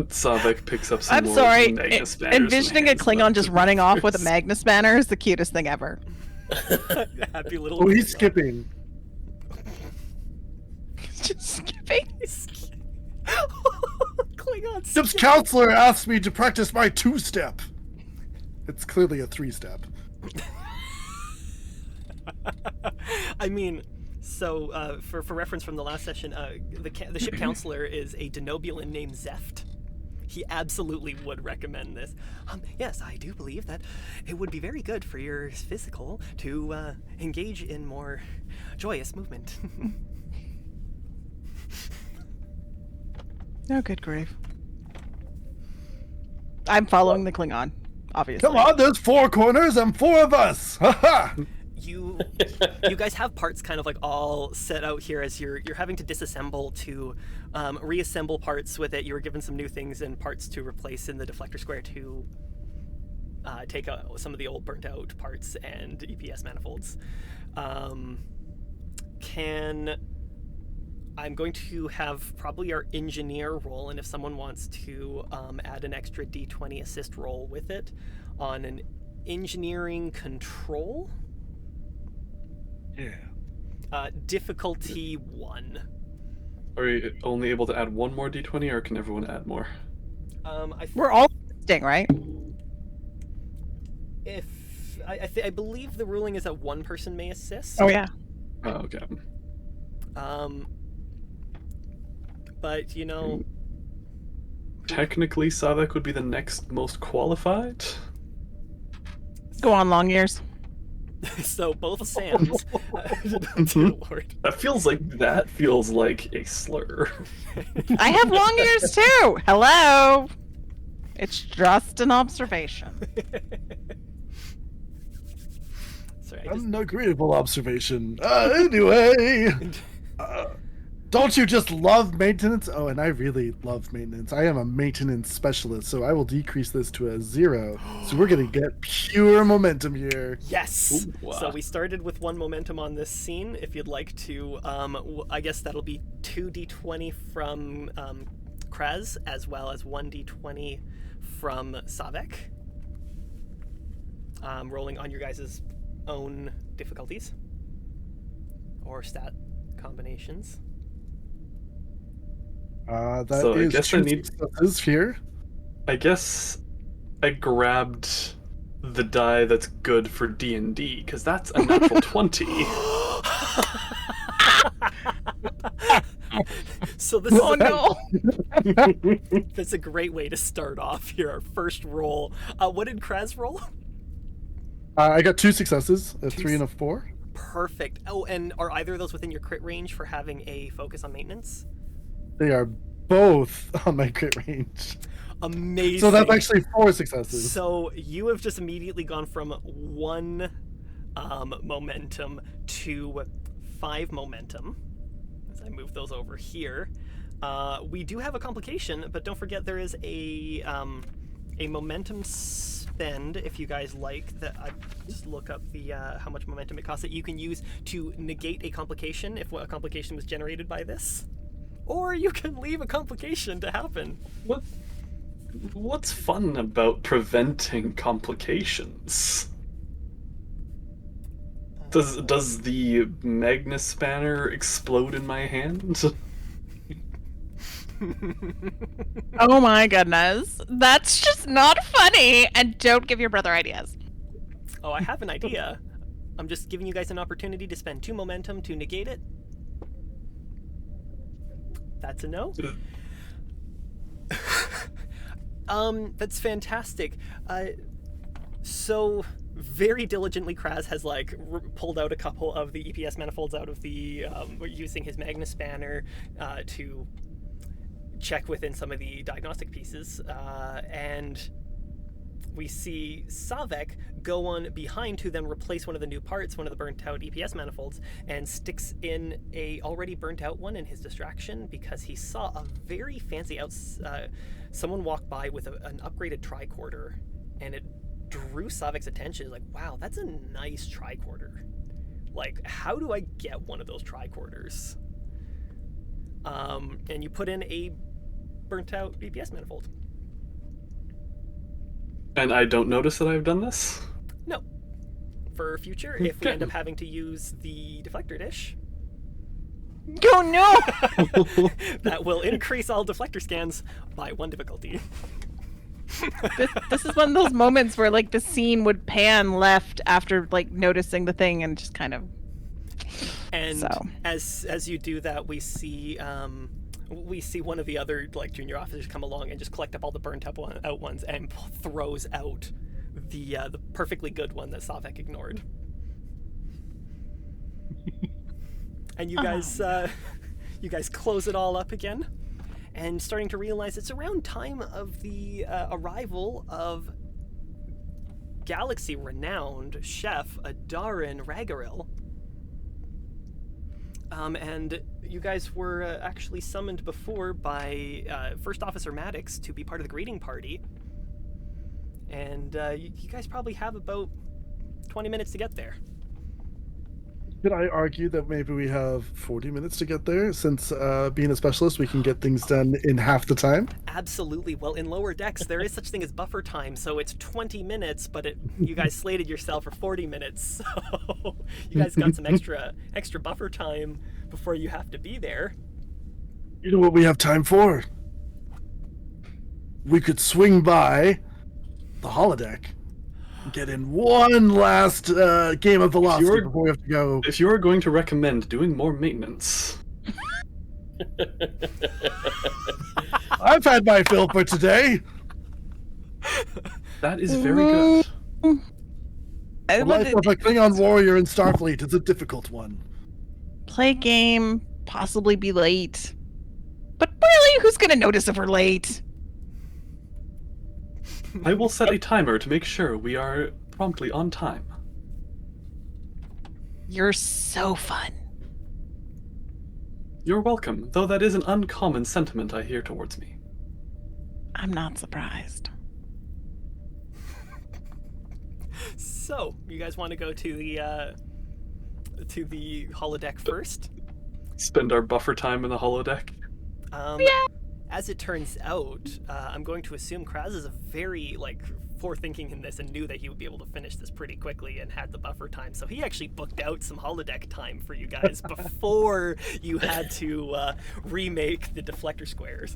Savek picks up some I'm more sorry. Magna spanners and Envisioning a hands them Klingon out just to running off with a Borgers. Magna spanner is the cutest thing ever. happy little. Oh, he's skipping. Just skipping. Klingon. Ship's counselor asked me to practice my 2-step. It's clearly a 3-step. I mean, so for reference from the last session, the ship counselor is a Denobulan named Zeft. He absolutely would recommend this. Yes, I do believe that it would be very good for your physical to engage in more joyous movement. Oh, good grief. I'm following the Klingon, obviously. Come on, there's 4 corners and 4 of us. Ha ha! You guys have parts kind of like all set out here as you're having to disassemble to reassemble parts with it. You were given some new things and parts to replace in the deflector square to take out some of the old burnt out parts and EPS manifolds. I'm going to have probably our engineer roll, and if someone wants to add an extra D20 assist roll with it on an engineering control. Yeah. Difficulty 1. Are you only able to add one more d20, or can everyone add more? We're all assisting, right? I believe the ruling is that one person may assist. Oh, yeah. Oh, okay. But you know, Technically, Savek would be the next most qualified. Go on, long ears. so both Sams. Dear Lord. That feels like a slur. I have long ears too. Hello. It's just an observation. Sorry, I just... An agreeable observation. Anyway. Don't you just love maintenance? Oh, and I really love maintenance. I am a maintenance specialist, so I will decrease this to a 0. So we're going to get pure momentum here. Yes! Ooh, wow. So we started with 1 momentum on this scene. If you'd like to, I guess that'll be 2d20 from Kraz, as well as 1d20 from Savek. Rolling on your guys' own difficulties. Or stat combinations. That So I is guess I true need- successes here. I guess I grabbed the die that's good for D&D, because that's a natural 20. So this is no. that's a great way to start off here. Our first roll. What did Kraz roll? I got 2 successes, a 3 and a 4. Perfect. Oh, and are either of those within your crit range for having a focus on maintenance? They are both on my crit range. Amazing. So that's actually 4 successes. So you have just immediately gone from 1 momentum to 5 momentum. As I move those over here, we do have a complication, but don't forget there is a momentum spend. If you guys like that, I just look up the how much momentum it costs that you can use to negate a complication if a complication was generated by this, or you can leave a complication to happen. What's fun about preventing complications? Does the Magnus spanner explode in my hand? Oh my goodness. That's just not funny. And don't give your brother ideas. Oh, I have an idea. I'm just giving you guys an opportunity to spend 2 momentum to negate it. That's a no. That's fantastic. So very diligently, Kraz has like pulled out a couple of the EPS manifolds out of the using his Magnus spanner to check within some of the diagnostic pieces, and we see Savek go on behind to then replace one of the new parts, one of the burnt out EPS manifolds, and sticks in a already burnt out one in his distraction because he saw a very fancy someone walk by with an upgraded tricorder, and it drew Savek's attention. Like, wow, that's a nice tricorder. Like, how do I get one of those tricorders? And you put in a burnt out EPS manifold. And I don't notice that I've done this? No. For future, if we end up having to use the deflector dish, Oh no! that will increase all deflector scans by 1 difficulty. This is one of those moments where like the scene would pan left after like noticing the thing and just kind of. And So. as you do that, we see one of the other like junior officers come along and just collect up all the burnt up out ones and throws out the perfectly good one that Savek ignored. And you guys close it all up again, and starting to realize it's around time of the arrival of galaxy-renowned chef Adarin Ragaril. And you guys were actually summoned before by First Officer Maddox to be part of the greeting party. And you guys probably have about 20 minutes to get there. Could I argue that maybe we have 40 minutes to get there, since being a specialist, we can get things done in half the time? Absolutely. Well, in lower decks, there is such thing as buffer time, so it's 20 minutes, but you guys slated yourself for 40 minutes, so you guys got some extra buffer time before you have to be there. You know what we have time for? We could swing by the holodeck, get in one last game of velocity before we have to go. If you are going to recommend doing more maintenance... I've had my fill for today. That is very good. The life of a Klingon warrior in Starfleet is a difficult one. Play game, possibly be late. But really, who's gonna notice if we're late? I will set a timer to make sure we are promptly on time. You're so fun. You're welcome, though that is an uncommon sentiment I hear towards me. I'm not surprised. So, you guys want to go to the holodeck first? Spend our buffer time in the holodeck? Yeah. As it turns out, I'm going to assume Kraz is a very forethinking in this and knew that he would be able to finish this pretty quickly and had the buffer time. So he actually booked out some holodeck time for you guys before you had to remake the deflector squares.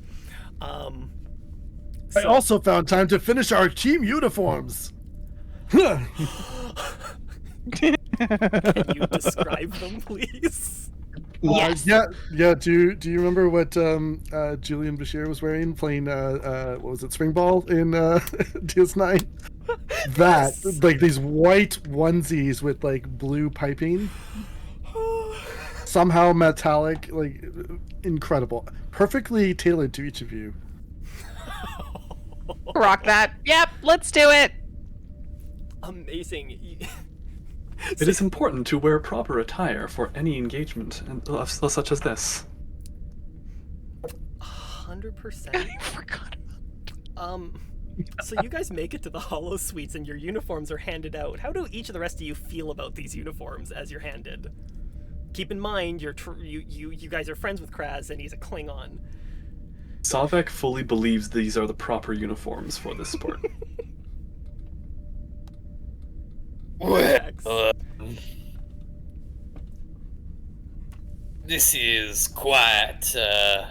I also found time to finish our team uniforms. Can you describe them, please? Yes. Yeah. Do you remember what Julian Bashir was wearing playing what was it, Spring Ball in DS9? That Yes. like these white onesies with like blue piping, somehow metallic, like incredible, perfectly tailored to each of you. Rock that. Yep, let's do it. Amazing. It is important to wear proper attire for any engagement, and such as this. 100%. I forgot. So you guys make it to the Hollow Suites and your uniforms are handed out. How do each of the rest of you feel about these uniforms as you're handed? Keep in mind, you guys are friends with Kraz and he's a Klingon. Savek fully believes these are the proper uniforms for this sport. this is quite a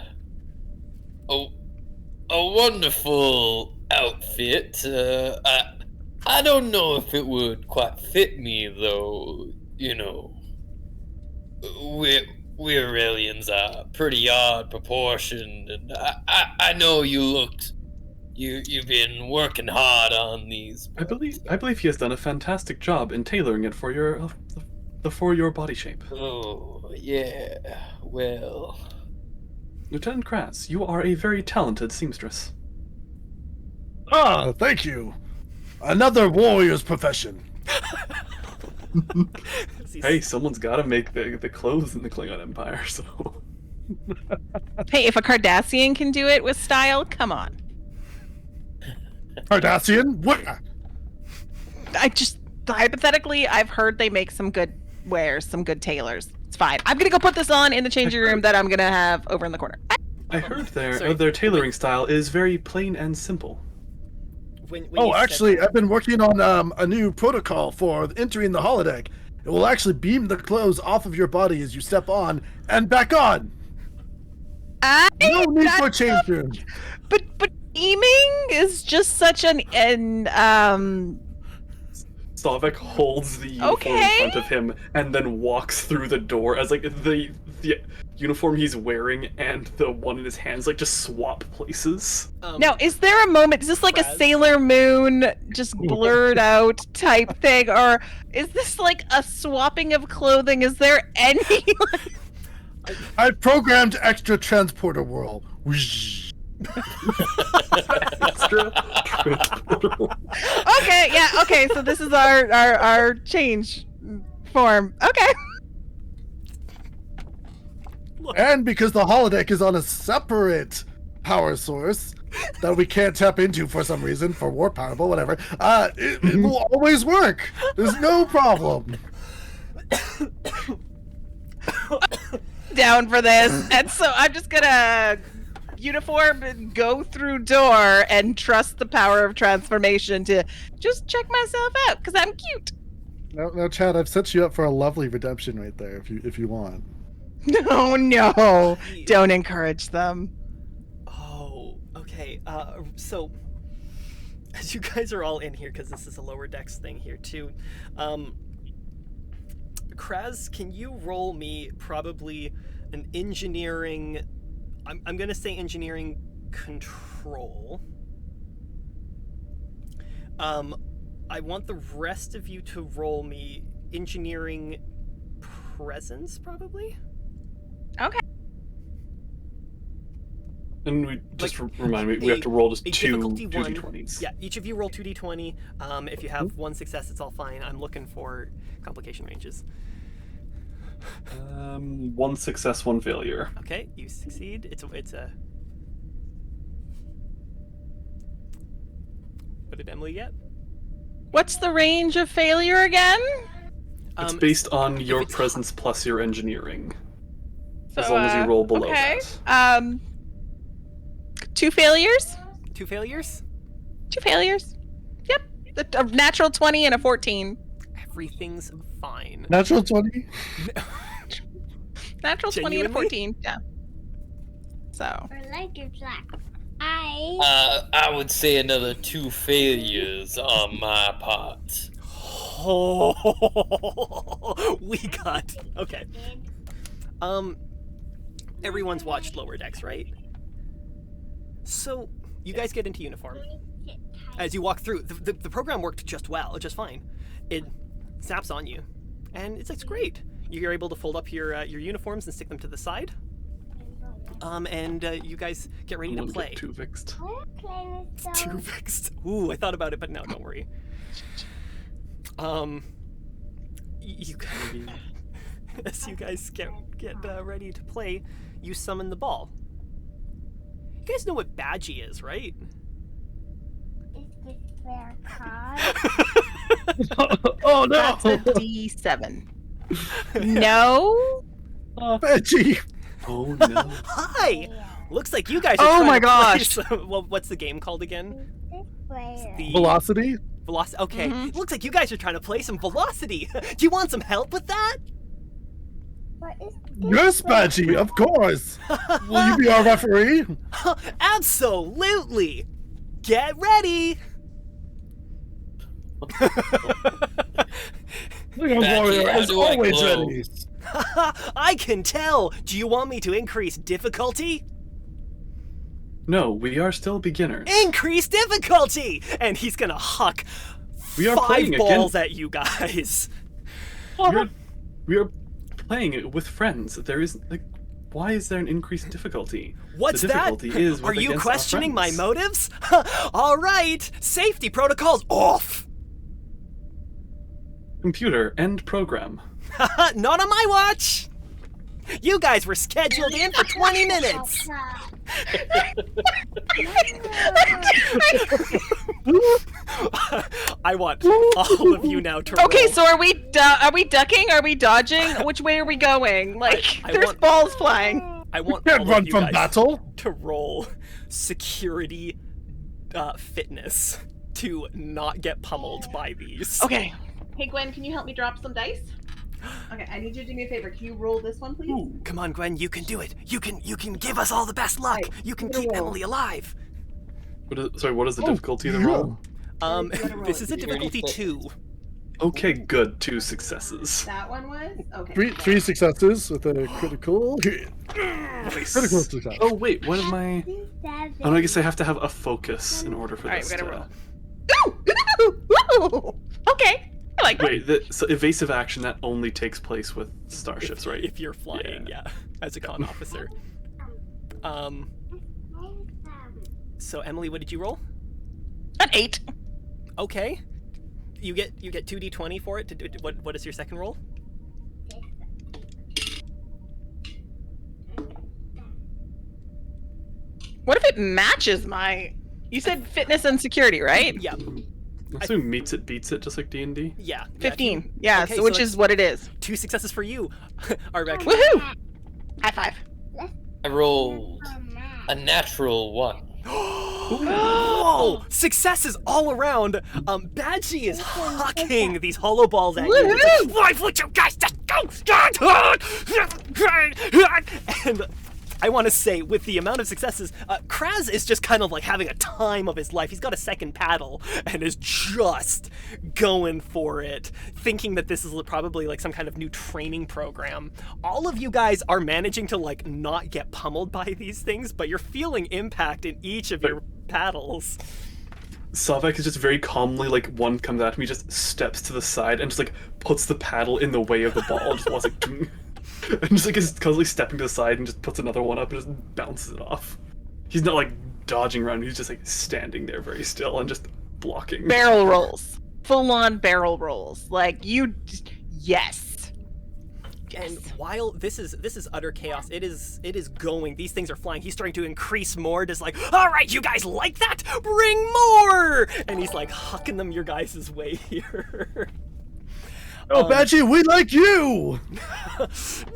wonderful outfit. I don't know if it would quite fit me, though. You know, we Aurelians are pretty odd proportioned, and I know you've been working hard on these. I believe he has done a fantastic job in tailoring it for your body shape. Oh yeah, well. Lieutenant Kras, you are a very talented seamstress. Ah, thank you. Another warrior's profession. Hey, someone's got to make the clothes in the Klingon Empire, so. Hey, if a Cardassian can do it with style, come on. Cardassian? What? I just hypothetically, I've heard they make some good wares, some good tailors. It's fine. I'm gonna go put this on in the changing room that I'm gonna have over in the corner. I heard Sorry. their tailoring style is very plain and simple. When Oh, you said actually, that- I've been working on a new protocol for entering the holodeck. It will actually beam the clothes off of your body as you step on and back on. No need for a change room. But beaming is just such an Slavek holds the uniform Okay. in front of him and then walks through the door as like the uniform he's wearing and the one in his hands like just swap places. Now, is there a moment? Is this like a Raz? Sailor Moon, just blurred out type thing, or is this like a swapping of clothing? Is there any? I programmed extra transporter whirl. Whoosh. Extra. Okay, yeah, okay. So this is our change form. Okay. And because the holodeck is on a separate power source that we can't tap into for some reason, for warp power, but whatever, it will always work. There's no problem. Down for this, and so I'm just gonna uniform and go through door and trust the power of transformation to just check myself out because I'm cute. Now, Chad, I've set you up for a lovely redemption right there, if you want. No, don't encourage them. Oh, okay. So as you guys are all in here, because this is a lower decks thing here too, Kraz, can you roll me probably an engineering? I'm gonna say engineering control. I want the rest of you to roll me engineering presence, probably. Okay. And we just Like, remind me, we have to roll just a two difficulty one. 2d20s. Yeah, each of you roll 2d20. If you have one success, it's all fine. I'm looking for complication ranges. One success, one failure. Okay, you succeed. It's a. What did Emily get? What's the range of failure again? It's based on if your it's presence plus your engineering. As So, long as you roll below okay. that. 2 failures. 2 failures. 2 failures. Yep. A natural 20 and a 14. Everything's fine. Natural 20? Natural 20 and a Genuinely? 14. Yeah. So. Or like your black. I I would say another 2 failures on my part. Oh, we got okay. did. Everyone's watched Lower Decks, right? So you guys get into uniform. As you walk through, the program worked just fine. It snaps on you, and it's great. You're able to fold up your uniforms and stick them to the side. And you guys get ready to One play. get two fixed. Two fixed. Ooh, I thought about it, but no, don't worry. You as you guys get ready to play, you summon the ball. You guys know what Badgie is, right? Is this their card? Oh no! That's a D7. No. Veggie! Oh no. Hi. Looks like you guys are Oh trying my to play gosh. well, what's the game called again? Is this where? The Velocity? Velocity. Okay. Mhm. Looks like you guys are trying to play some Velocity. Do you want some help with that? What is Yes, Badgie, of course. Will you be our referee? Absolutely! Get ready! Little Badgie, warrior how is do I always ready. close? I can tell! Do you want me to increase difficulty? No, we are still beginners. Increase difficulty! And he's gonna huck We are 5 playing balls again. at you guys. We are playing it with friends. There is like, why is there an increased difficulty? What's the that? difficulty is Are you against our questioning my friends. motives? All right, safety protocols off. Computer, end program. Not on my watch. You guys were scheduled in for 20 minutes. I want all of you now to Okay, roll. so are we ducking? Are we dodging? Which way are we going? Like, I there's want- balls flying. I want Can't all run of you from guys battle. to roll security fitness to not get pummeled by these. Okay. Hey, Gwen, can you help me drop some dice? Okay, I need you to do me a favor. Can you roll this one, please? Come on, Gwen, you can do it. You can give us all the best luck. Right, You can give it a keep roll. Emily alive. What is the difficulty of the yeah. roll? You gotta roll This it. is a difficulty 2. Okay, good. 2 successes. That one was? Okay. Three successes with a critical critical success. Oh wait, what am I? Oh, no, I guess I have to have a focus in order for All right, this we to. gotta roll. Ooh! Okay. I like that. Wait, so evasive action that only takes place with starships, right? If you're flying, yeah, as a con officer. So Emily, what did you roll? An 8. Okay. You get 2d20 for it. To do, what is your second roll? What if it matches my... You said fitness and security, right? Yeah, I assume meets it beats it, just like D&D. yeah. 15. Yeah, Okay, so which so is what it is. 2 successes for you. Arbeck. Woohoo! High five. I rolled a natural 1. Whoa! Successes all around. Badgie is hucking these hollow balls at you. Woohoo! Why would you guys just go? And I want to say, with the amount of successes, Kraz is just kind of like having a time of his life. He's got a second paddle and is just going for it, thinking that this is probably like some kind of new training program. All of you guys are managing to like not get pummeled by these things, but you're feeling impact in each of your paddles. Savek is just very calmly, like, one comes at me, just steps to the side and just like puts the paddle in the way of the ball, just was like, and just like is constantly stepping to the side and just puts another one up and just bounces it off. He's not like dodging around, he's just like standing there very still and just blocking. Barrel rolls. Full-on barrel rolls. Like, you... Yes. And while this is utter chaos, it is going. These things are flying. He's starting to increase more. Just like, all right, you guys like that? Bring more! And he's like hucking them your guys' way here. Oh, Badgie, we like you.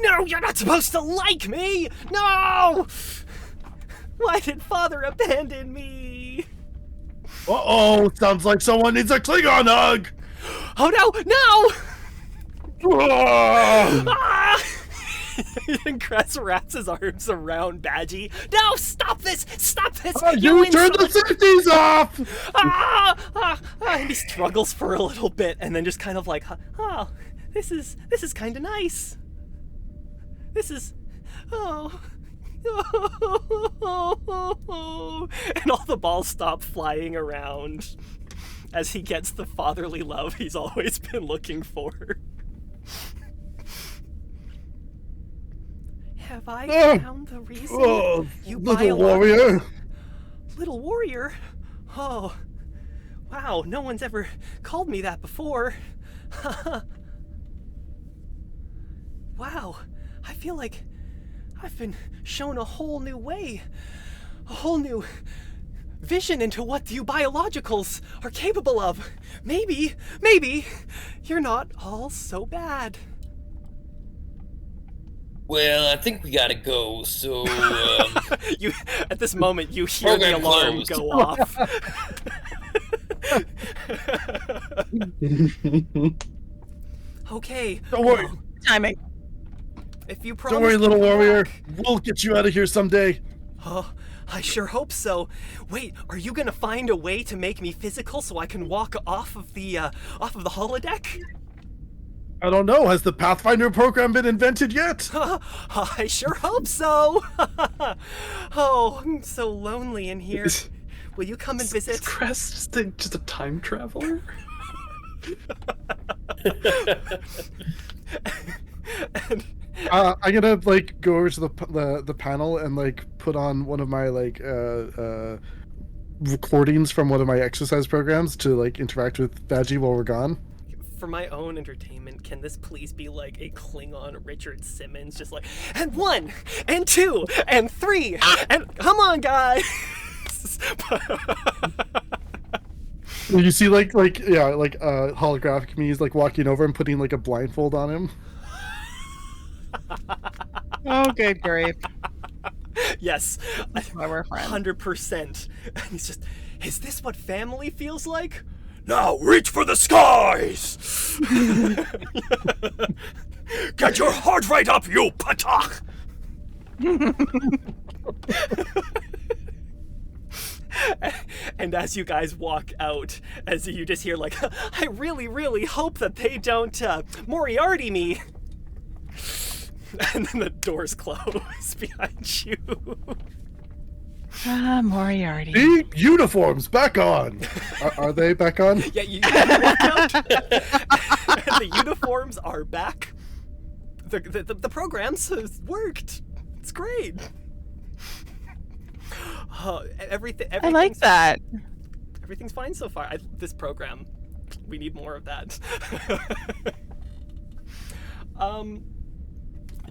No, you're not supposed to like me! No! Why did Father abandon me? Uh-oh, sounds like someone needs a Klingon hug. Oh no, no! Ah! Ah! And Kress wraps his arms around Badgie. No, stop this! Stop this! You turned the safeties off! Ah! And he struggles for a little bit, and then just kind of like, oh, this is kind of nice. This is, oh. And all the balls stop flying around as he gets the fatherly love he's always been looking for. Have I found the reason you little warrior. Little warrior? Oh, wow, no one's ever called me that before. Wow, I feel like I've been shown a whole new way, a whole new vision into what you biologicals are capable of. Maybe you're not all so bad. Well, I think we gotta go, so, You, at this moment, you hear the Program alarm closed. go off. Okay. Don't worry. Timing. If you promise Don't worry, to little come warrior. back. We'll get you out of here someday. Oh, I sure hope so. Wait, are you gonna find a way to make me physical so I can walk off of the holodeck? I don't know. Has the Pathfinder program been invented yet? I sure hope so. Oh, I'm so lonely in here. Will you come and Is visit? Crest just a time traveler? And I'm gonna like go over to the panel and like put on one of my like recordings from one of my exercise programs to like interact with Badgie while we're gone. for my own entertainment, can this please be like a Klingon Richard Simmons, just like, and 1, and 2, and 3, and come on, guys. You see holographic me is like walking over and putting like a blindfold on him. Oh, good grief. Yes, That's why we're friends. 100%. And he's just, is this what family feels like? Now reach for the skies! Get your heart rate up, you patak! And as you guys walk out, as you just hear like, I really, really hope that they don't Moriarty me. And then the doors close behind you. Ah, Moriarty. The uniforms back on. Are they back on? Yeah, you walk out, and the uniforms are back. The programs has worked. It's great. Everything. I like that. Everything's fine so far. This program, we need more of that.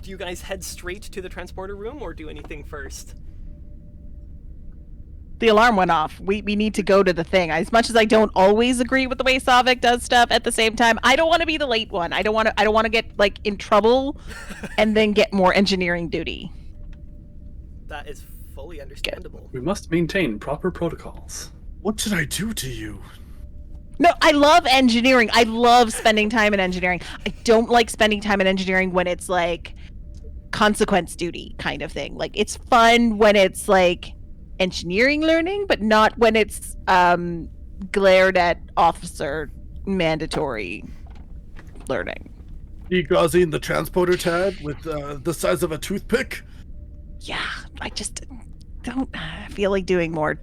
Do you guys head straight to the transporter room or do anything first? The alarm went off. We need to go to the thing. As much as I don't always agree with the way Savik does stuff, at the same time, I don't want to be the late one. I don't want to get like in trouble and then get more engineering duty. That is fully understandable. We must maintain proper protocols. What did I do to you? No, I love engineering. I love spending time in engineering. I don't like spending time in engineering when it's like consequence duty kind of thing. Like it's fun when it's like engineering learning, but not when it's glared at officer mandatory learning. Degaussing the transporter tab with the size of a toothpick? Yeah, I just don't feel like doing more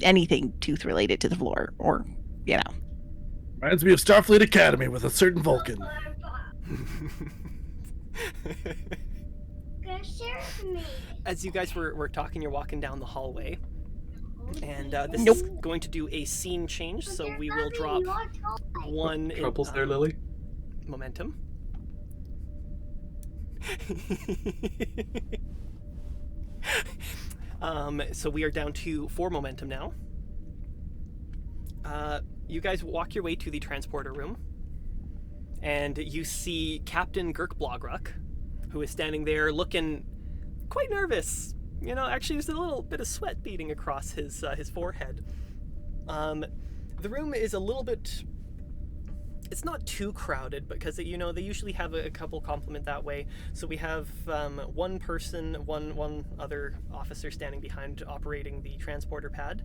anything tooth related to the floor or, you know. Reminds me of Starfleet Academy with a certain Vulcan. Gonna share it with me. As you guys were talking, you're walking down the hallway. And this Nope. is going to do a scene change, so we will drop one in Troubles there, Lily? momentum. So we are down to 4 momentum now. You guys walk your way to the transporter room, and you see Captain Girk Blogrock, who is standing there looking quite nervous. You know, actually, there's a little bit of sweat beading across his forehead. The room is a little bit. It's not too crowded because they usually have a couple complement that way. So we have one person, one other officer standing behind operating the transporter pad.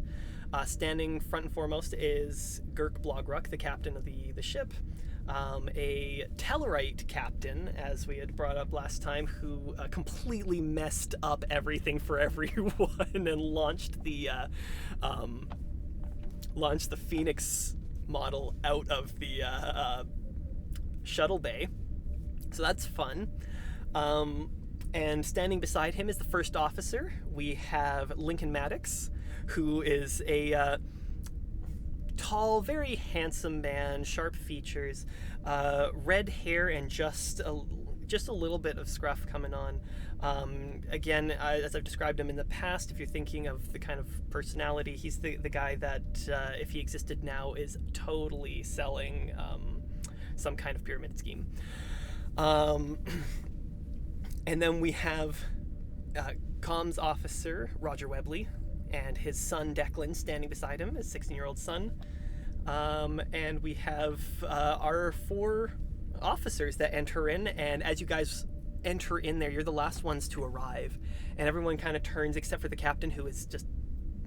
Standing front and foremost is Girk Blogrock, the captain of the ship. A Tellarite captain, as we had brought up last time, who completely messed up everything for everyone and launched the Phoenix model out of the shuttle bay. So that's fun. And standing beside him is the first officer. We have Lincoln Maddox, who is a tall, very handsome man, sharp features, red hair, and just a little bit of scruff coming on. Again, as I've described him in the past, if you're thinking of the kind of personality, he's the guy that, if he existed now, is totally selling some kind of pyramid scheme. And then we have comms officer Roger Webley and his son Declan standing beside him, his 16-year-old son. And we have our 4 officers that enter in, and as you guys enter in there. You're the last ones to arrive, and everyone kind of turns except for the captain, who is just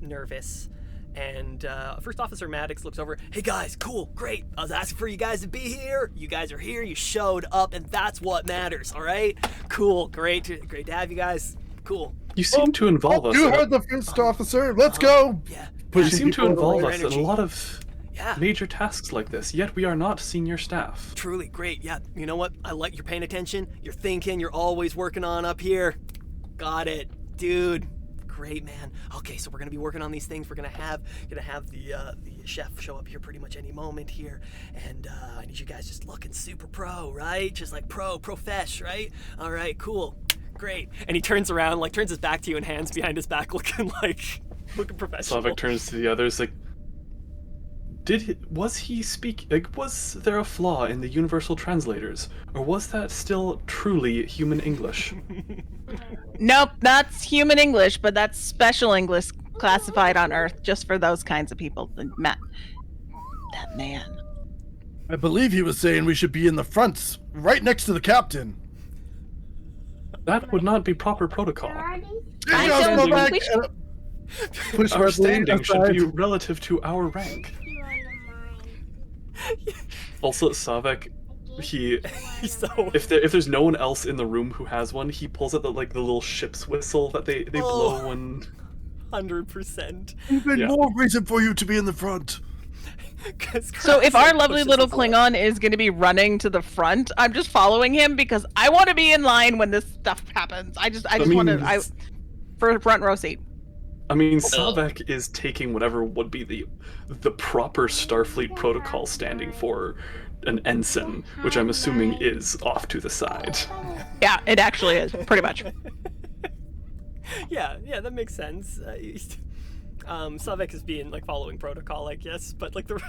nervous. And First Officer Maddox looks over. Hey guys, cool, great. I was asking for you guys to be here. You guys are here. You showed up, and that's what matters. All right, cool, great to have you guys. Cool. You seem to involve us. You heard the first officer. Let's go. Yeah. You seem to people involve away. us in a lot of Yeah. major tasks like this, yet we are not senior staff. Truly great. Yeah. You know what? I like you're paying attention. You're thinking. You're always working on up here. Got it, dude. Great, man. Okay, so we're gonna be working on these things. We're gonna have the chef show up here pretty much any moment here, and I need you guys just looking super pro, right? Just like profesh, right? All right, cool, great. And he turns around, like turns his back to you, and hands behind his back, looking professional. Slavik turns to the others like, was there a flaw in the universal translators, or was that still truly human English? Nope, that's human English, but that's special English classified on Earth just for those kinds of people. That man. I believe he was saying we should be in the front, right next to the captain. That would not be proper protocol. I Guys, don't go think back we should- and push Our my standing should aside. be relative to our rank. Also, Savek, He's so. if there's no one else in the room who has one, he pulls out the little ship's whistle that they blow when. 100%. Even Yeah. more reason for you to be in the front. So if our lovely little Klingon is going to be running to the front, I'm just following him because I want to be in line when this stuff happens. I just want to for a front row seat. I mean, Savek is taking whatever would be the proper Starfleet protocol standing for an ensign, which I'm assuming is off to the side. Yeah, it actually is pretty much. yeah, that makes sense. Savek is being following protocol, I guess, but the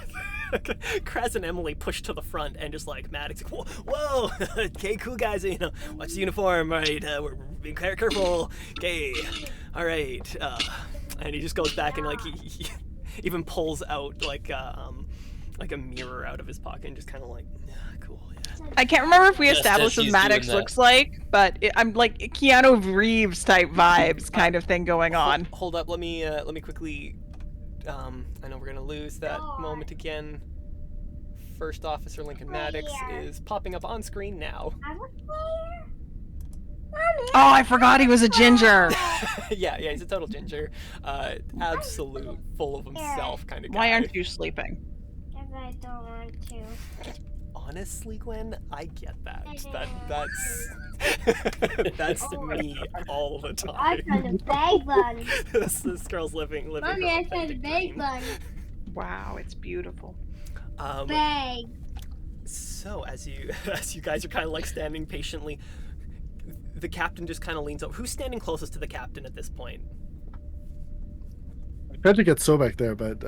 Kraz and Emily push to the front, and just Maddox, whoa, okay, cool guys, watch the uniform, right? We're being careful, okay, all right. And he just goes back and he even pulls out a mirror out of his pocket and just kind of cool, yeah. I can't remember if we Just established as what he's Maddox doing that. looks like, but I'm like Keanu Reeves type vibes kind of thing going on. Hold up, let me quickly. I know we're gonna lose that moment again. First Officer Lincoln Maddox is popping up on screen now. Oh, I forgot he was a ginger. yeah, he's a total ginger. Absolute, full of himself kind of guy. Why aren't you sleeping? Because I don't want to. Honestly, Gwen, I get that. That's me all the I time. found a bag bun. this girl's living. Mommy, I found a bag bun. Wow, it's beautiful. Bag. So as you guys are kind of standing patiently, the captain just kind of leans over. Who's standing closest to the captain at this point? I tried to get Sobek there, but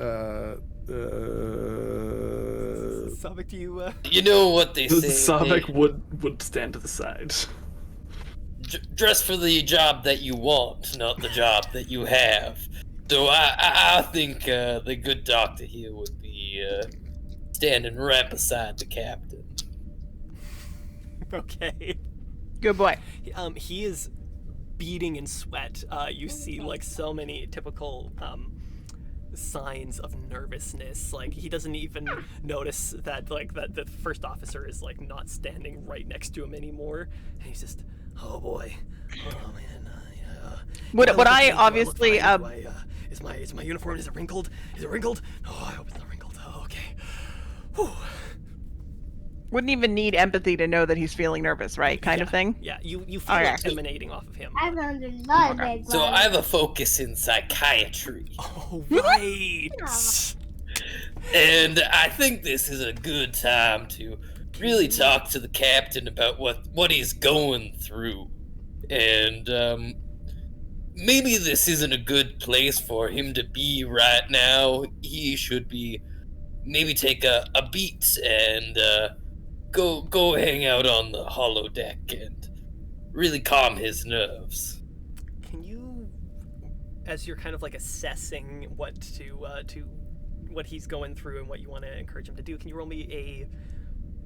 Savik, do you? You know what they say. Savek would stand to the side. Dress for the job that you want, not the job that you have. So I think the good doctor here would be standing right beside the captain. Okay. Good boy. He is beating in sweat. You see so many typical signs of nervousness. He doesn't even notice that that the first officer is not standing right next to him anymore, and he's just, oh boy, oh man. What I obviously is my uniform, is it wrinkled? Is it wrinkled? Oh, I hope it's not wrinkled. Oh, okay. Whew. wouldn't even need empathy to know that he's feeling nervous, right? Kind of thing. Yeah, you feel Okay. it emanating off of him. I found a lot of bag So buns. I have a focus in psychiatry. Oh right. And I think this is a good time to really talk to the captain about what he's going through. And maybe this isn't a good place for him to be right now. He should be maybe take a beat and go hang out on the holodeck and really calm his nerves. Can you, as you're kind of assessing what what he's going through and what you want to encourage him to do, can you roll me a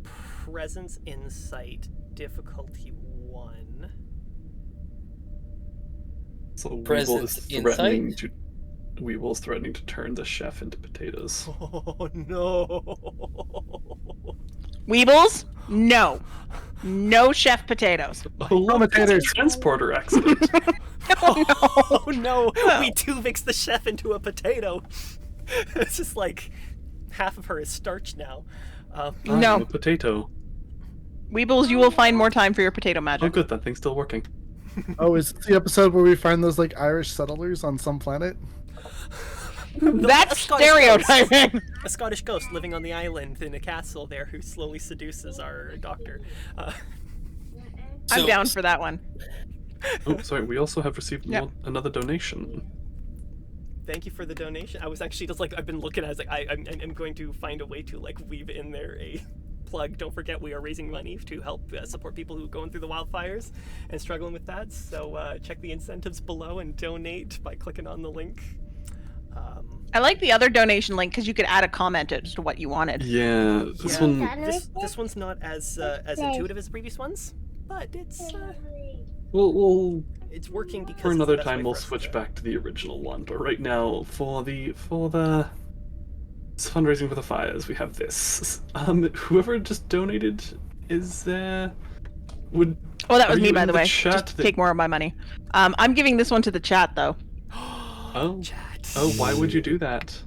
presence insight difficulty 1? one. So Presence insight? Weevil's threatening to turn the chef into potatoes. Oh no! Weebles? No. No chef potatoes. Oh, look, it's a Commentators. transporter accident. Oh no! We Tuvix the chef into a potato. It's just like half of her is starch now. No. I'm a potato. Weebles, you will find more time for your potato Oh, magic. good, that thing's still working. Oh, is this the episode where we find those like Irish settlers on some planet? That's A Scottish stereotyping. A Scottish ghost living on the island in a castle there who slowly seduces our doctor. I'm So- down for that one. Oh, sorry, we also have received Yep. another donation. Thank you for the donation. I was actually just like, I've been looking at it, I was like, I'm going to find a way to like weave in there a plug. Don't forget, we are raising money to help support people who are going through the wildfires and struggling with that. So check the incentives below and donate by clicking on the link. I like the other donation link because you could add a comment as to what you wanted. Yeah, this Yeah. one. This one's not as intuitive as the previous ones, but it's it's working because For it's another the best time way we'll for us to switch do it. back to the original one, but right now for the fundraising for the fires, we have this. Whoever just donated, is there? Would Oh, that was Are me, you by in the the way. chat Just that- take more of my money. I'm giving this one to the chat though, oh Chat. why would you do that?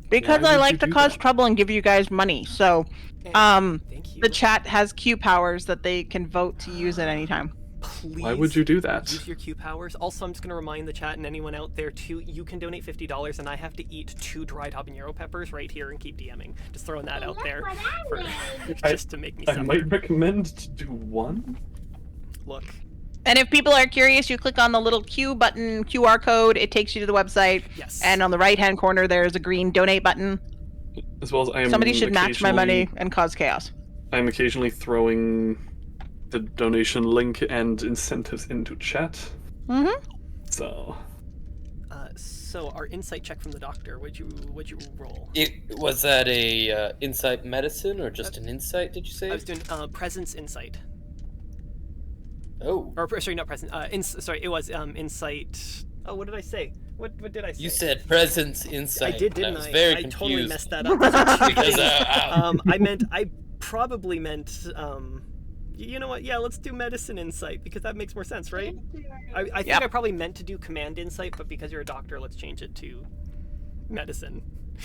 because Why I would like you to do cause that? trouble and give you guys money. So, Thank you. the chat has Q powers that they can vote to use at any time. Please Why would you do that? use your Q powers. Also, I'm just going to remind the chat and anyone out there too, you can donate $50 and I have to eat 2 dried habanero peppers right here and keep DMing. Just throwing that out there for, just to make me I suffer. might recommend to do one. Look, And if people are curious, you click on the little Q button, QR code. It takes you to the website, yes. and on the right-hand corner there is a green donate button. As well as I am. Somebody should match my money occasionally- and cause chaos. I'm occasionally throwing the donation link and incentives into chat. Mm-hmm. So So our insight check from the doctor, would you roll? Was that a insight medicine or just an insight? Did you say? I was doing presence insight. Oh, Or sorry, not presence. Sorry, it was insight. Oh, what did I say? What did I say? you said presence insight. I did, and didn't I was I? very I confused. totally messed that up. Because I probably meant you know what? Yeah, let's do medicine insight because that makes more sense, right? I think Yep. I probably meant to do command insight, but because you're a doctor, let's change it to medicine.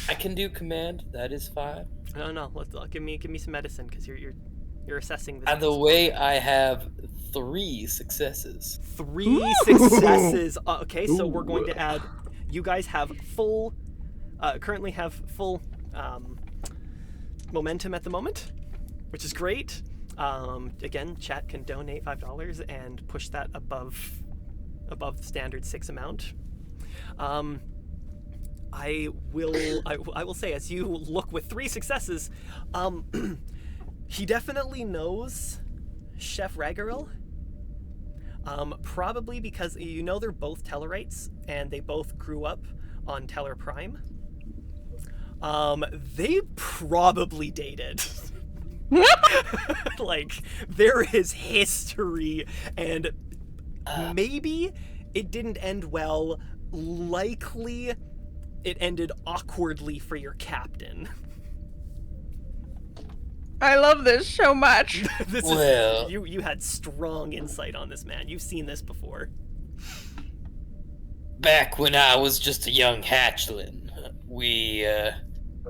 I can do command. That is fine. No, let's give me some medicine because you're assessing this. By the way, I have 3 successes. 3 successes. Okay, so Ooh. we're going to add. You guys have full, currently have full momentum at the moment, which is great. Again, chat can donate $5 and push that above the standard 6 amount. I will say, as you look with 3 successes, he definitely knows Chef Ragaril. Probably because you know they're both Tellarites and they both grew up on Teller Prime. They probably dated. Like, there is history, and maybe it didn't end well. Likely, it ended awkwardly for your captain. I love this so much. This Well- is you had strong insight on this, man. You've seen this before. Back when I was just a young hatchling,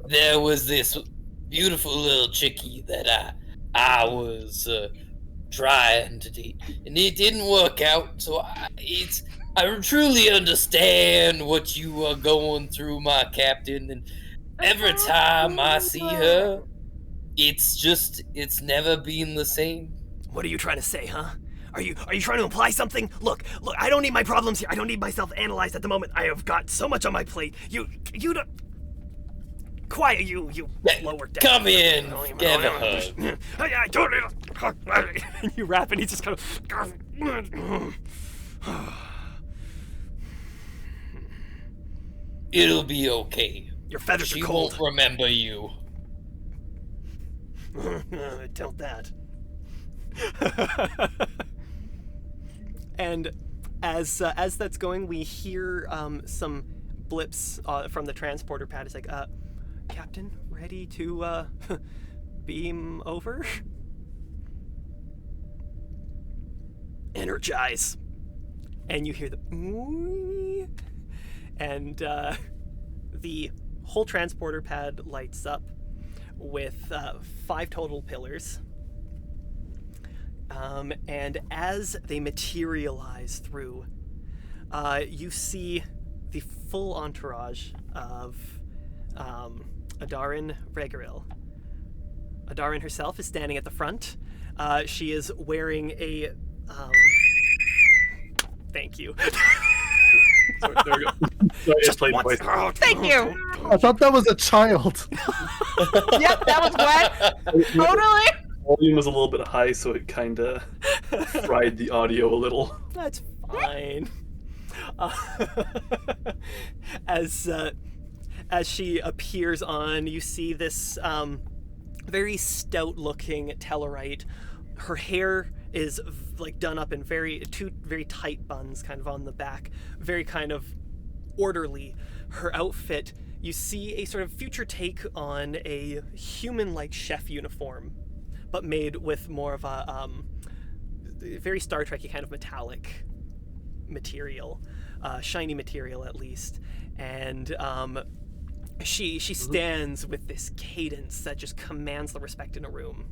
there was this beautiful little chickie that I was trying to date, and it didn't work out. So I truly understand what you are going through, my captain. And every time I see her, it's never been the same. What are you trying to say, huh? Are you trying to imply something? Look, I don't need my problems here. I don't need myself analyzed at the moment. I have got so much on my plate. You don't... Quiet, you lower deck. Come in, give a hug. I don't need a hug. And you rap and he's just kind of... It'll be okay. Your feathers She are cold. won't remember you. Don't that. And as that's going, we hear some blips from the transporter pad. It's like, Captain, ready to beam over? Energize. And you hear the and the whole transporter pad lights up with 5 total pillars. And as they materialize through, you see the full entourage of Adarin Regaril. Adarin herself is standing at the front. She is wearing a... Thank you. Sorry, there we go. Sorry, just played voice. Thank you. I thought that was a child. Yep, that was what? Totally. Volume was a little bit high, so it kind of fried the audio a little. That's fine. As she appears on, you see this very stout-looking Tellarite. Her hair is like done up in two very tight buns, kind of on the back, very kind of orderly. Her outfit, you see a sort of future take on a human-like chef uniform, but made with more of a very Star Trek-y kind of metallic material, shiny material at least. And she stands with this cadence that just commands the respect in a room.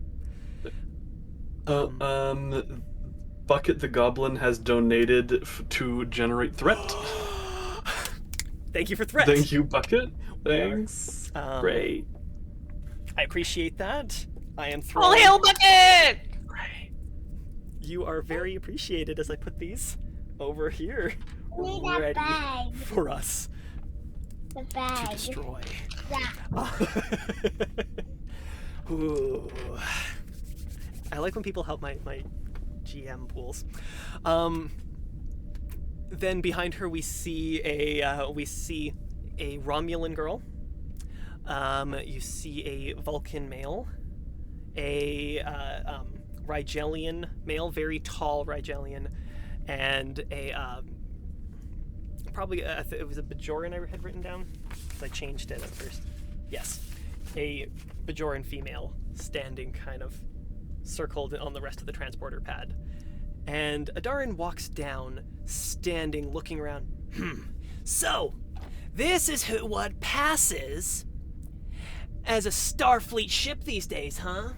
Bucket the Goblin has donated to generate threat. Thank you for threat. Thank you, Bucket. Thanks. Great. I appreciate that. I am All thrilled. hail Bucket! Great. You are very appreciated as I put these over here, Need that ready bag. for us The to bag. destroy. Yeah. Ooh. I like when people help my GM pools. Then behind her we see a Romulan girl. You see a Vulcan male, a Rigelian male, very tall Rigelian, and a probably it was a Bajoran I had written down. So I changed it at first. Yes, a Bajoran female standing kind of circled on the rest of the transporter pad. And Adarin walks down, standing, looking around. So, this is what passes as a Starfleet ship these days, huh?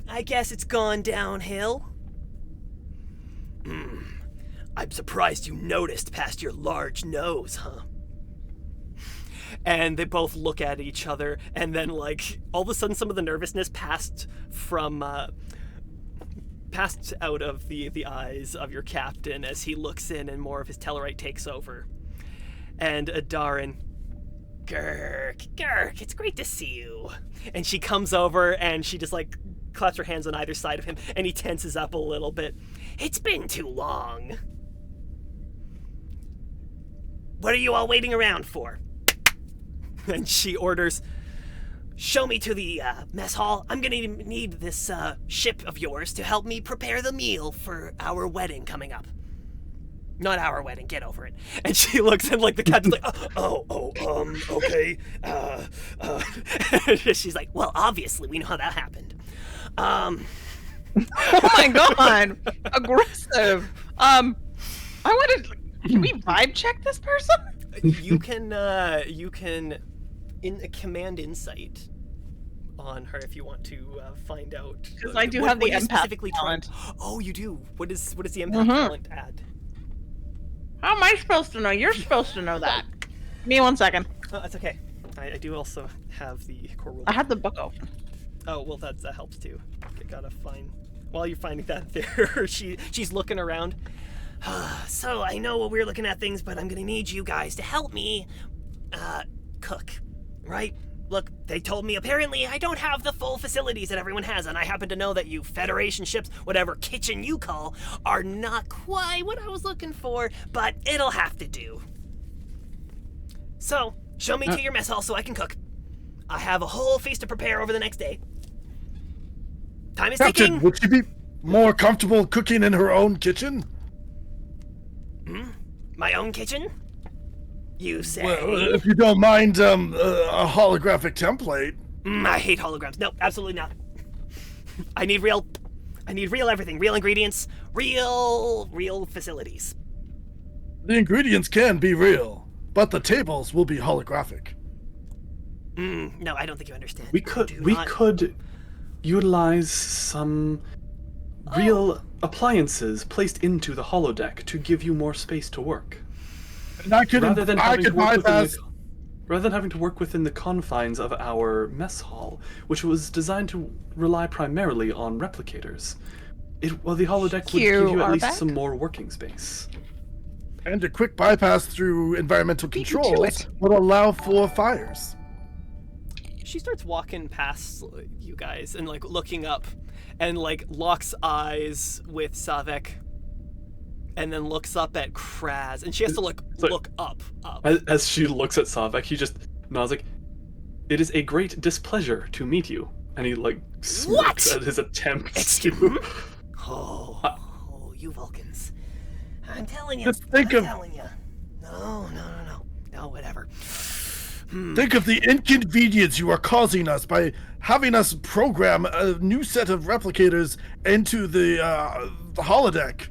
I guess it's gone downhill. I'm surprised you noticed past your large nose, huh? And they both look at each other, and then, like, all of a sudden some of the nervousness passed out of the eyes of your captain as he looks in and more of his Tellarite takes over. And Adarin, Gurk, it's great to see you. And she comes over and she just like claps her hands on either side of him, and he tenses up a little bit. It's been too long. What are you all waiting around for? And she orders, show me to the mess hall. I'm gonna need this ship of yours to help me prepare the meal for our wedding coming up. Not our wedding, get over it. And she looks in like the captain's like, okay. She's like, well, obviously we know how that happened. Oh my god, aggressive. I wanted. Can we vibe check this person? You can command insight on her if you want to find out. Because I do have the what you're empath specifically trying- talent. Oh, you do. What does the empath talent add? How am I supposed to know? You're supposed to know that. Give me 1 second. Oh, that's okay. I do also have the core rule. I had the book open. Oh, well, that helps too. I gotta find. While you're finding that there, she's looking around. So I know we're looking at things, but I'm gonna need you guys to help me cook, right? Look, they told me apparently I don't have the full facilities that everyone has, and I happen to know that you Federation ships, whatever kitchen you call, are not quite what I was looking for, but it'll have to do. So, show me to your mess hall so I can cook. I have a whole feast to prepare over the next day. Time is Captain, ticking. would she be more comfortable cooking in her own kitchen? My own kitchen? You say? Well, if you don't mind, a holographic template. I hate holograms. No, absolutely not. I need real everything. Real ingredients. Real facilities. The ingredients can be real, but the tables will be holographic. No, I don't think you understand. We could utilize some real appliances placed into the holodeck to give you more space to work. And I could bypass. Rather than having to work within the confines of our mess hall, which was designed to rely primarily on replicators. The holodeck would give you at least some more working space. And a quick bypass through environmental controls would allow for fires. She starts walking past you guys and like looking up and like locks eyes with Savek and then looks up at Kraz and she has to look up. As she looks at Savek, he just nods like, "It is a great displeasure to meet you." And he like smirks at his attempts to... Oh, you Vulcans. I'm telling you. Just telling you. No, whatever. Think of the inconvenience you are causing us by having us program a new set of replicators into the holodeck.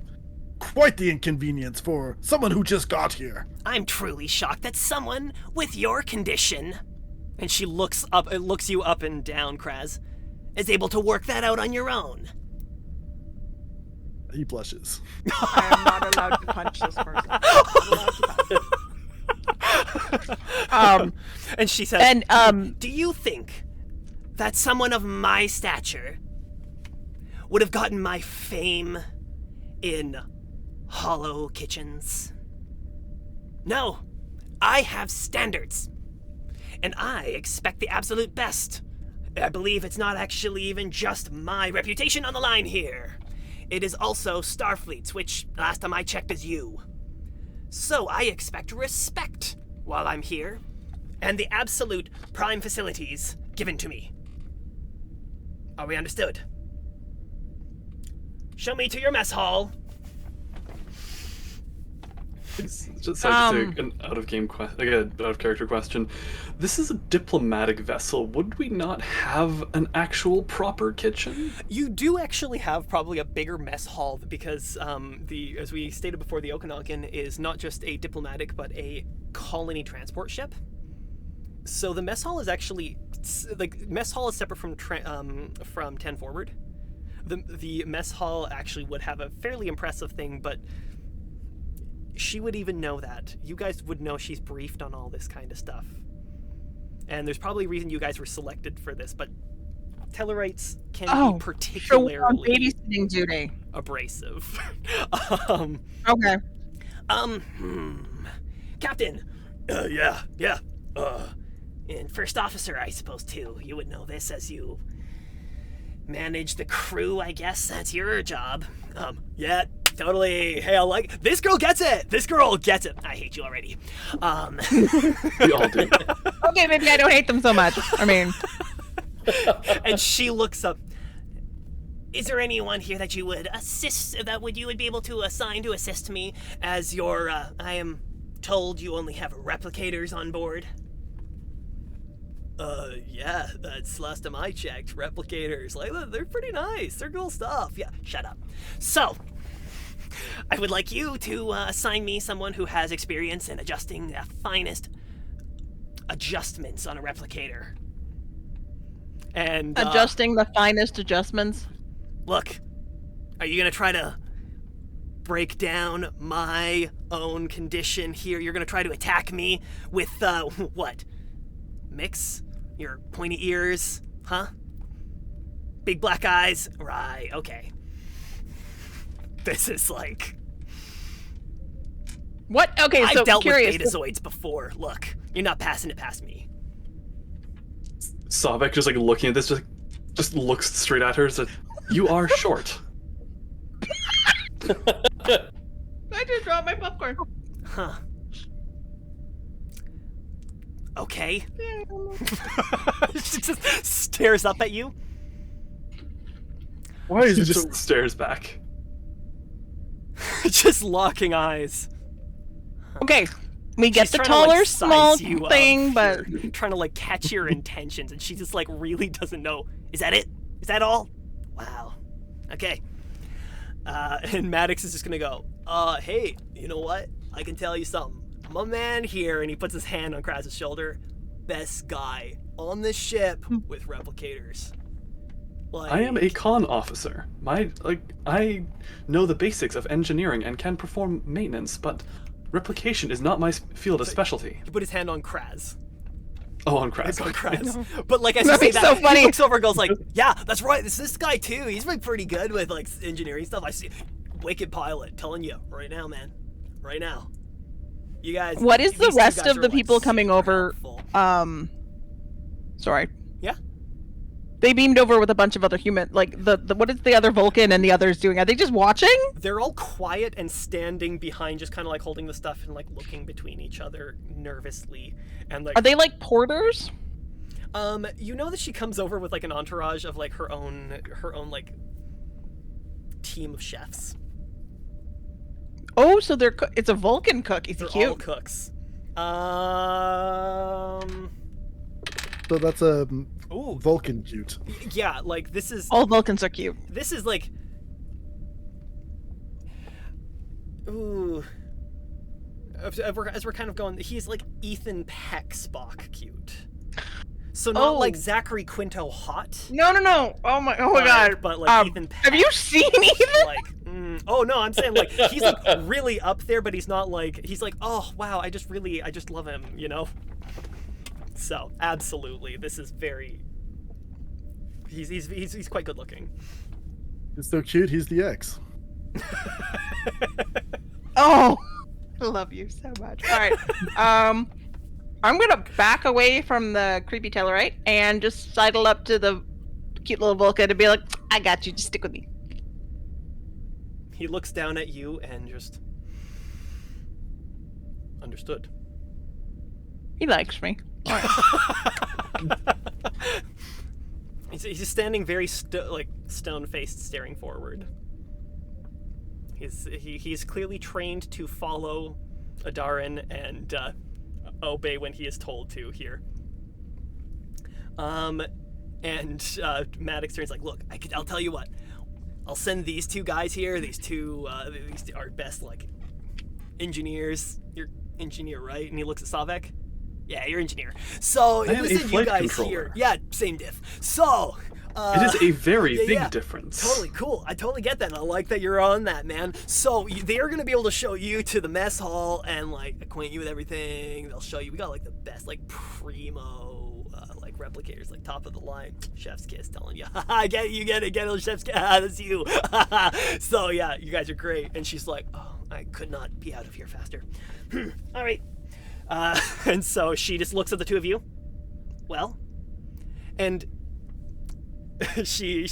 Quite the inconvenience for someone who just got here. I'm truly shocked that someone with your condition, and she looks you up and down, Kraz, is able to work that out on your own. He blushes. I am not allowed to punch this person. I'm not allowed to punch. And she says, do you think that someone of my stature would have gotten my fame in hollow kitchens? No, I have standards, and I expect the absolute best. I believe it's not actually even just my reputation on the line here. It is also Starfleet's, which last time I checked is you. So I expect respect while I'm here, and the absolute prime facilities given to me. Are we understood? Show me to your mess hall. Just an out of character question. This is a diplomatic vessel. Would we not have an actual proper kitchen? You do actually have probably a bigger mess hall because as we stated before, the Okanagan is not just a diplomatic but a colony transport ship. So the mess hall is actually mess hall is separate from 10 forward. The mess hall actually would have a fairly impressive thing, but she would even know that. You guys would know she's briefed on all this kind of stuff. And there's probably a reason you guys were selected for this, but Tellarites can be particularly babysitting duty. Abrasive. Okay. Captain. Yeah. And first officer, I suppose, too. You would know this as you manage the crew, I guess. That's your job. Yeah, totally. Hey, this girl gets it. I hate you already. We all do. Okay, maybe I don't hate them so much. I mean... And she looks up. Is there anyone here that you would assist, you would be able to assign to assist me as your, I am told you only have replicators on board? Yeah, that's last time I checked. Replicators, they're pretty nice. They're cool stuff. Yeah, shut up. So, I would like you to assign me someone who has experience in adjusting the finest adjustments on a replicator. And adjusting the finest adjustments? Look, are you gonna try to break down my own condition here? You're gonna try to attack me with, what? Mix? Your pointy ears? Huh? Big black eyes? Right, okay. This is like... What? Okay, so I've dealt curious. with betazoids before. Look, you're not passing it past me. Savek just looking at this, just looks straight at her and says, "You are short." I just dropped my popcorn. Huh. Okay. She just stares up at you. Why is He it just so... stares back. Just locking eyes. Okay, we get She's the trying to, like, taller, size small you up thing, but here, trying to like catch your intentions, and she just like really doesn't know. Is that it? Is that all? Wow. Okay. And Maddox is just gonna go, hey, you know what? I can tell you something. My man here, and he puts his hand on Kraz's shoulder. Best guy on the ship with replicators. Like, I am a con officer. I know the basics of engineering and can perform maintenance, but replication is not my field of specialty. He put his hand on Kraz. Oh, on Kraz. On Kraz. But like as you That'd say be that, so funny. he looks over and goes like, yeah, that's right. This guy too. He's been pretty good with like engineering stuff. I see. Wicked pilot, telling you right now, man. Right now. You guys. what is the these two rest guys of are, the like, people coming super over? helpful. Sorry. Yeah. They beamed over with a bunch of other human, like the what is the other Vulcan and the others doing? Are they just watching? They're all quiet and standing behind, just kind of like holding the stuff and like looking between each other nervously, and like. Are they like porters? You know that she comes over with like an entourage of like her own like team of chefs. Oh, so they're it's a Vulcan cook. Is he They're cute? all cooks. So that's a Ooh, Vulcan cute. yeah, like this is All Vulcans are cute. like. Ooh. As we're kind of going, he's like Ethan Peck Spock cute. So not Oh. like Zachary Quinto hot. No. Oh my god. But like Ethan Peck. Have you seen Ethan? Like, oh no, I'm saying like he's like really up there, but he's not like he's like, oh wow, I just love him, you know. So absolutely, this is very. He's quite good looking. He's so cute. He's the ex. Oh, I love you so much. All right. I'm gonna back away from the creepy Tellarite and just sidle up to the cute little Vulcan and be like, I got you, just stick with me. He looks down at you and just understood. He likes me. He's just standing very stone-faced, staring forward. He's clearly trained to follow Adarin and obey when he is told to here. And Maddox turns like, look, I'll tell you what. I'll send these two guys here. These two are best like engineers. You're engineer, right? And he looks at Savek. Yeah, you're engineer. So I am listen, a you flight guys controller. here. Yeah, same diff. So. It is a very big yeah. difference. Totally cool. I totally get that. And I like that you're on that, man. So they're gonna be able to show you to the mess hall and like acquaint you with everything. They'll show you. We got like the best, like primo, like replicators, like top of the line. Chef's kiss, telling you. I get it. You get it. Get it. Chef's kiss. That's you. So yeah, you guys are great. And she's like, oh, I could not be out of here faster. All right. And so she just looks at the two of you. Well, and. She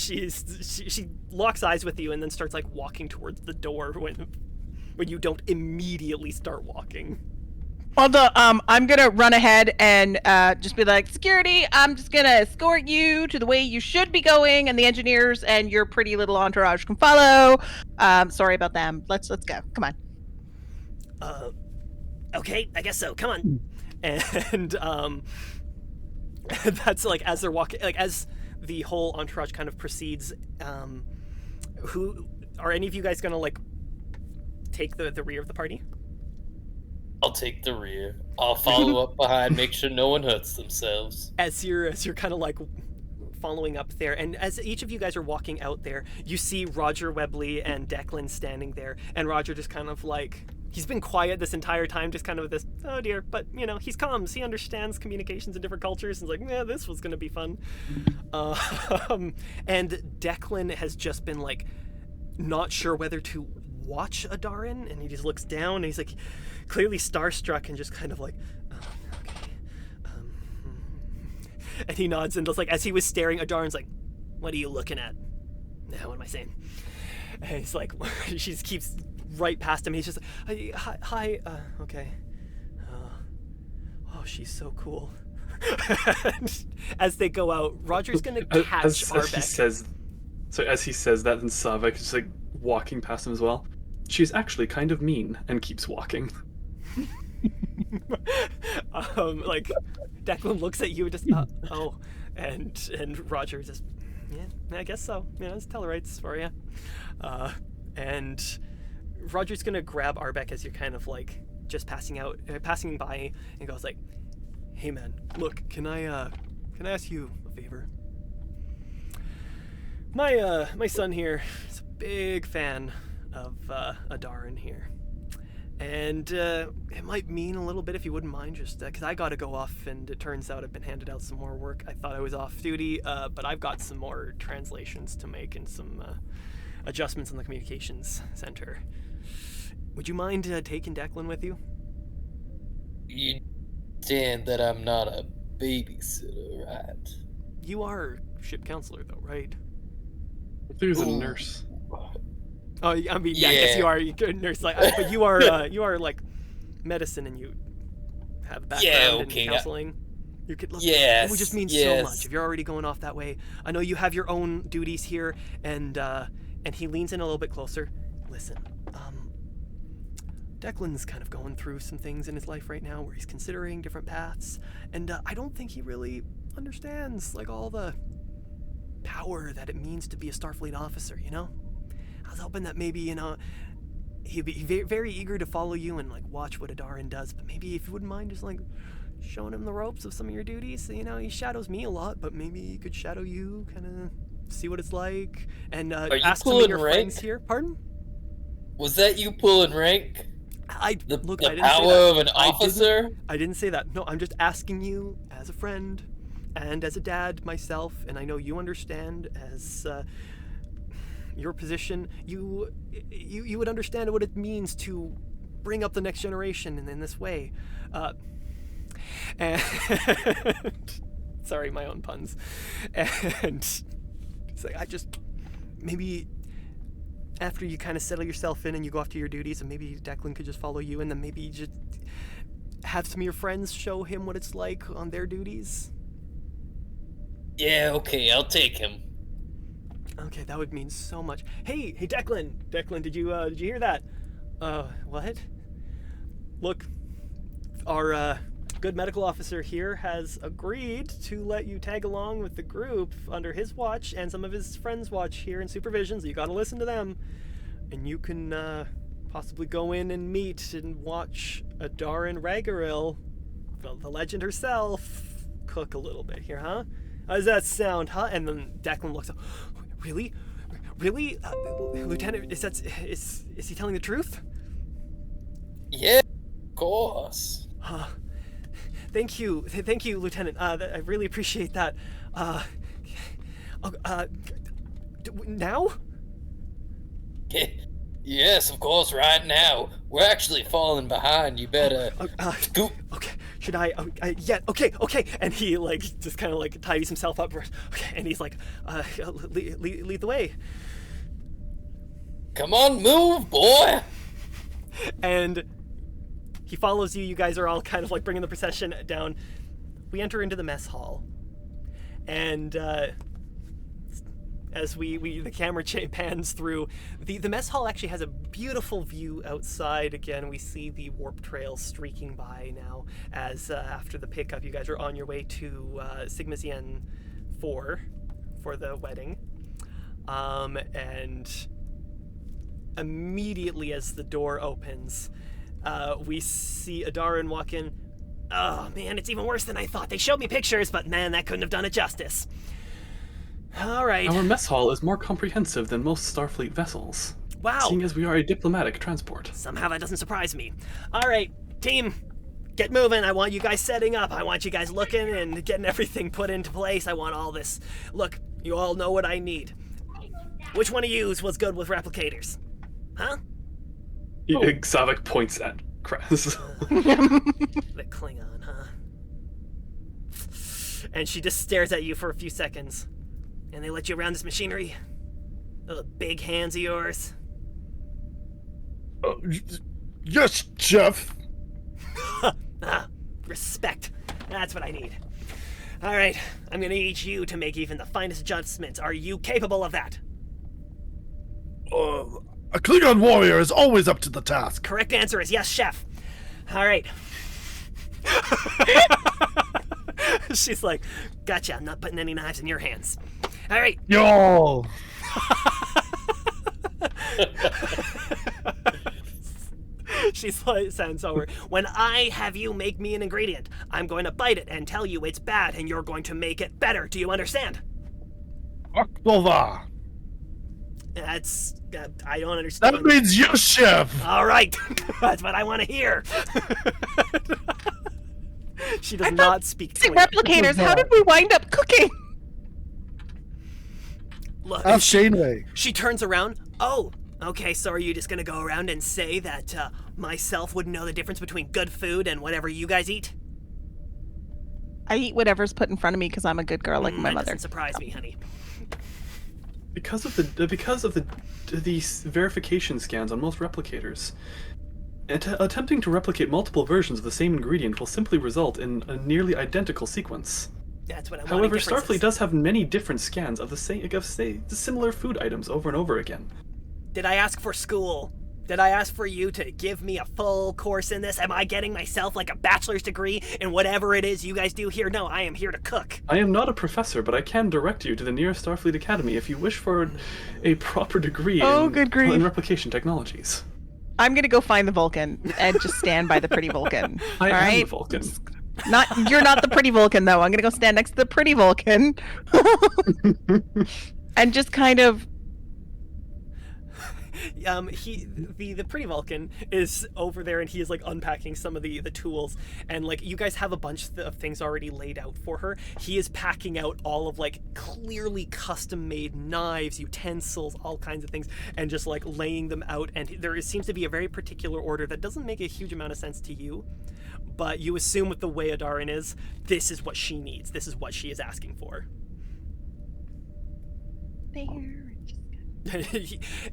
locks eyes with you and then starts like walking towards the door when you don't immediately start walking. Although I'm gonna run ahead and just be like, security, I'm just gonna escort you to the way you should be going, and the engineers and your pretty little entourage can follow. Sorry about them. Let's go. Come on. Okay, I guess so. Come on. And that's like as they're walking, like as the whole entourage kind of proceeds. Who are any of you guys gonna like take the rear of the party? I'll take the rear. I'll follow up behind, make sure no one hurts themselves. As you're kind of like following up there, and as each of you guys are walking out there, you see Roger Webley and Declan standing there, and Roger just kind of like, he's been quiet this entire time, just kind of this, oh dear, but you know, he's calm, he understands communications in different cultures, and he's like, yeah, this was gonna be fun. And Declan has just been like, not sure whether to watch Adarin, and he just looks down, and he's like, clearly starstruck, and just kind of like, oh, okay. And he nods, and just like, as he was staring, Adarin's like, what are you looking at? What am I saying? And he's like, she just keeps right past him. He's just like, hi, okay. Oh, she's so cool. As they go out, Roger's gonna catch Arbeck. As he says that, then Savek is like walking past him as well. She's actually kind of mean, and keeps walking. Like Declan looks at you and just oh, and Roger just yeah, I guess so. Yeah, it's Tellarites for you. And Roger's gonna grab Arbeck as you're kind of like just passing by, and goes like, "Hey man, look, can I ask you a favor? My son here is a big fan of Adarin here. And it might mean a little bit if you wouldn't mind, just because I got to go off, and it turns out I've been handed out some more work. I thought I was off duty, but I've got some more translations to make and some adjustments in the communications center. Would you mind taking Declan with you?" You understand that I'm not a babysitter, right? You are ship counselor, though, right? He was a nurse. Oh, I mean, yeah, I guess you are a nurse, like, but you are like medicine, and you have a background in counseling. You could look. It would just mean so much if you're already going off that way. I know you have your own duties here, and he leans in a little bit closer. Listen, Declan's kind of going through some things in his life right now where he's considering different paths, and I don't think he really understands like all the power that it means to be a Starfleet officer, you know? I was hoping that maybe, you know, he'd be very eager to follow you and like watch what Adarin does, but maybe if you wouldn't mind just like showing him the ropes of some of your duties. You know, he shadows me a lot, but maybe he could shadow you, kind of see what it's like, and ask some of your friends here. Pardon? Was that you pulling rank? The power of an officer? I didn't say that. No, I'm just asking you as a friend and as a dad myself, and I know you understand as your position. You would understand what it means to bring up the next generation in this way. And sorry, my own puns. And it's like, maybe after you kind of settle yourself in and you go off to your duties, and maybe Declan could just follow you, and then maybe just have some of your friends show him what it's like on their duties. Yeah, okay, I'll take him. Okay, that would mean so much. Hey, Declan! Declan, did you hear that? What? Look, our good medical officer here has agreed to let you tag along with the group under his watch and some of his friends' watch here in supervision, so you gotta listen to them. And you can possibly go in and meet and watch Adarin Ragaril, the legend herself, cook a little bit here, huh? How does that sound, huh? And then Declan looks up. Really? Lieutenant, is he telling the truth? Yeah, of course. Thank you, Lieutenant. I really appreciate that. Now? Yes, of course, right now. We're actually falling behind. You better scoop. Okay, should I? Yeah, okay. And he, like, just kind of, like, tidies himself up. Okay, and he's like, lead the way. Come on, move, boy! And he follows you. You guys are all kind of, like, bringing the procession down. We enter into the mess hall. And, as the camera pans through, the mess hall actually has a beautiful view outside. Again, we see the warp trail streaking by now, as after the pickup, you guys are on your way to Sigma Xen 4 for the wedding. And immediately as the door opens, we see Adarin walk in. Oh man, it's even worse than I thought. They showed me pictures, but man, that couldn't have done it justice. All right. Our mess hall is more comprehensive than most Starfleet vessels. Wow. Seeing as we are a diplomatic transport. Somehow that doesn't surprise me. All right, team, get moving. I want you guys setting up. I want you guys looking and getting everything put into place. I want all this. Look, you all know what I need. Which one of yous was good with replicators? Huh? Xavik points at Krez. The Klingon, huh? And she just stares at you for a few seconds. And they let you around this machinery? Those big hands of yours? Yes, Jeff. Respect. That's what I need. All right, I'm gonna need you to make even the finest adjustments. Are you capable of that? A Klingon warrior is always up to the task. Correct answer is yes, chef. All right. She's like, gotcha, I'm not putting any knives in your hands. All right. Yo! She's like, sounds over. When I have you make me an ingredient, I'm going to bite it and tell you it's bad, and you're going to make it better. Do you understand? Baklava. That's, I don't understand. That means yes, chef. All right, that's what I want to hear. She does I not speak Basic Twitch. replicators, how did we wind up cooking? Look, Ask Shaneway. she turns around. Oh, okay, so are you just gonna go around and say that myself wouldn't know the difference between good food and whatever you guys eat? I eat whatever's put in front of me because I'm a good girl like my That mother. doesn't surprise me, honey. Because of these verification scans on most replicators, attempting to replicate multiple versions of the same ingredient will simply result in a nearly identical sequence. That's what I want. However, Starfleet does have many different scans of the similar food items over and over again. Did I ask for school? Did I ask for you to give me a full course in this? Am I getting myself like a bachelor's degree in whatever it is you guys do here? No, I am here to cook. I am not a professor, but I can direct you to the nearest Starfleet Academy if you wish for a proper degree good grief. in replication technologies. I'm gonna go find the Vulcan and just stand by the pretty Vulcan. I all am right? the Vulcan. You're not the pretty Vulcan though. I'm gonna go stand next to the pretty Vulcan and just kind of. The pretty Vulcan is over there and he is like unpacking some of the tools, and like you guys have a bunch of things already laid out for her. He is packing out all of like clearly custom made knives, utensils, all kinds of things, and just like laying them out, and seems to be a very particular order that doesn't make a huge amount of sense to you, but you assume with the way Adarin is, this is what she needs, this is what she is asking for.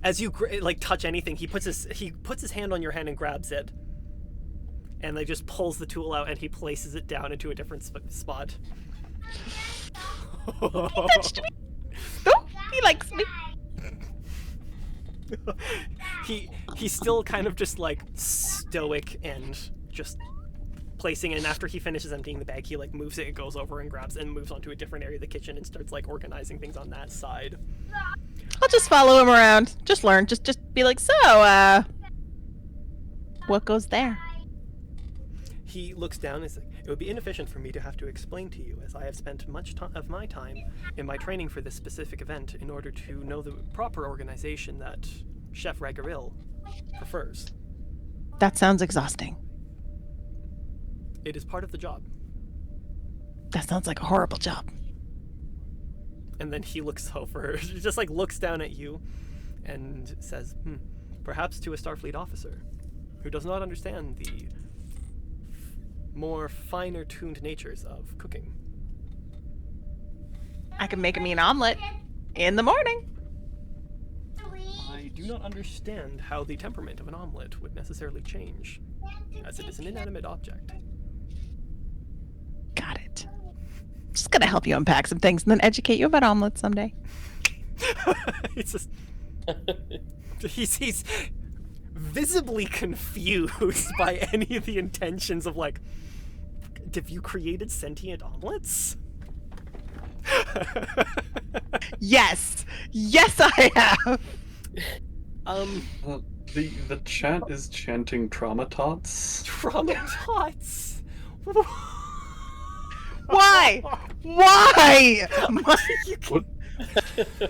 As you like touch anything, he puts his hand on your hand and grabs it, and like just pulls the tool out and he places it down into a different spot. He touched me. Oh, he likes me. He's still kind of just like stoic and just placing it, and after he finishes emptying the bag, he like moves it and goes over and grabs it and moves onto a different area of the kitchen and starts like organizing things on that side. I'll just follow him around. Just learn. Just be like, so, what goes there? He looks down and is like, it would be inefficient for me to have to explain to you, as I have spent much of my time in my training for this specific event in order to know the proper organization that Chef Ragaril prefers. That sounds exhausting. It is part of the job. That sounds like a horrible job. And then he looks over, he just like looks down at you and says, perhaps to a Starfleet officer who does not understand the more finer tuned natures of cooking. I can make me an omelet in the morning. I do not understand how the temperament of an omelet would necessarily change, as it is an inanimate object. Got it. Just gonna help you unpack some things and then educate you about omelets someday. It's just he's visibly confused by any of the intentions of like, have you created sentient omelets? Yes, I have. The chat is chanting trauma tots. Trauma tots. Why? What?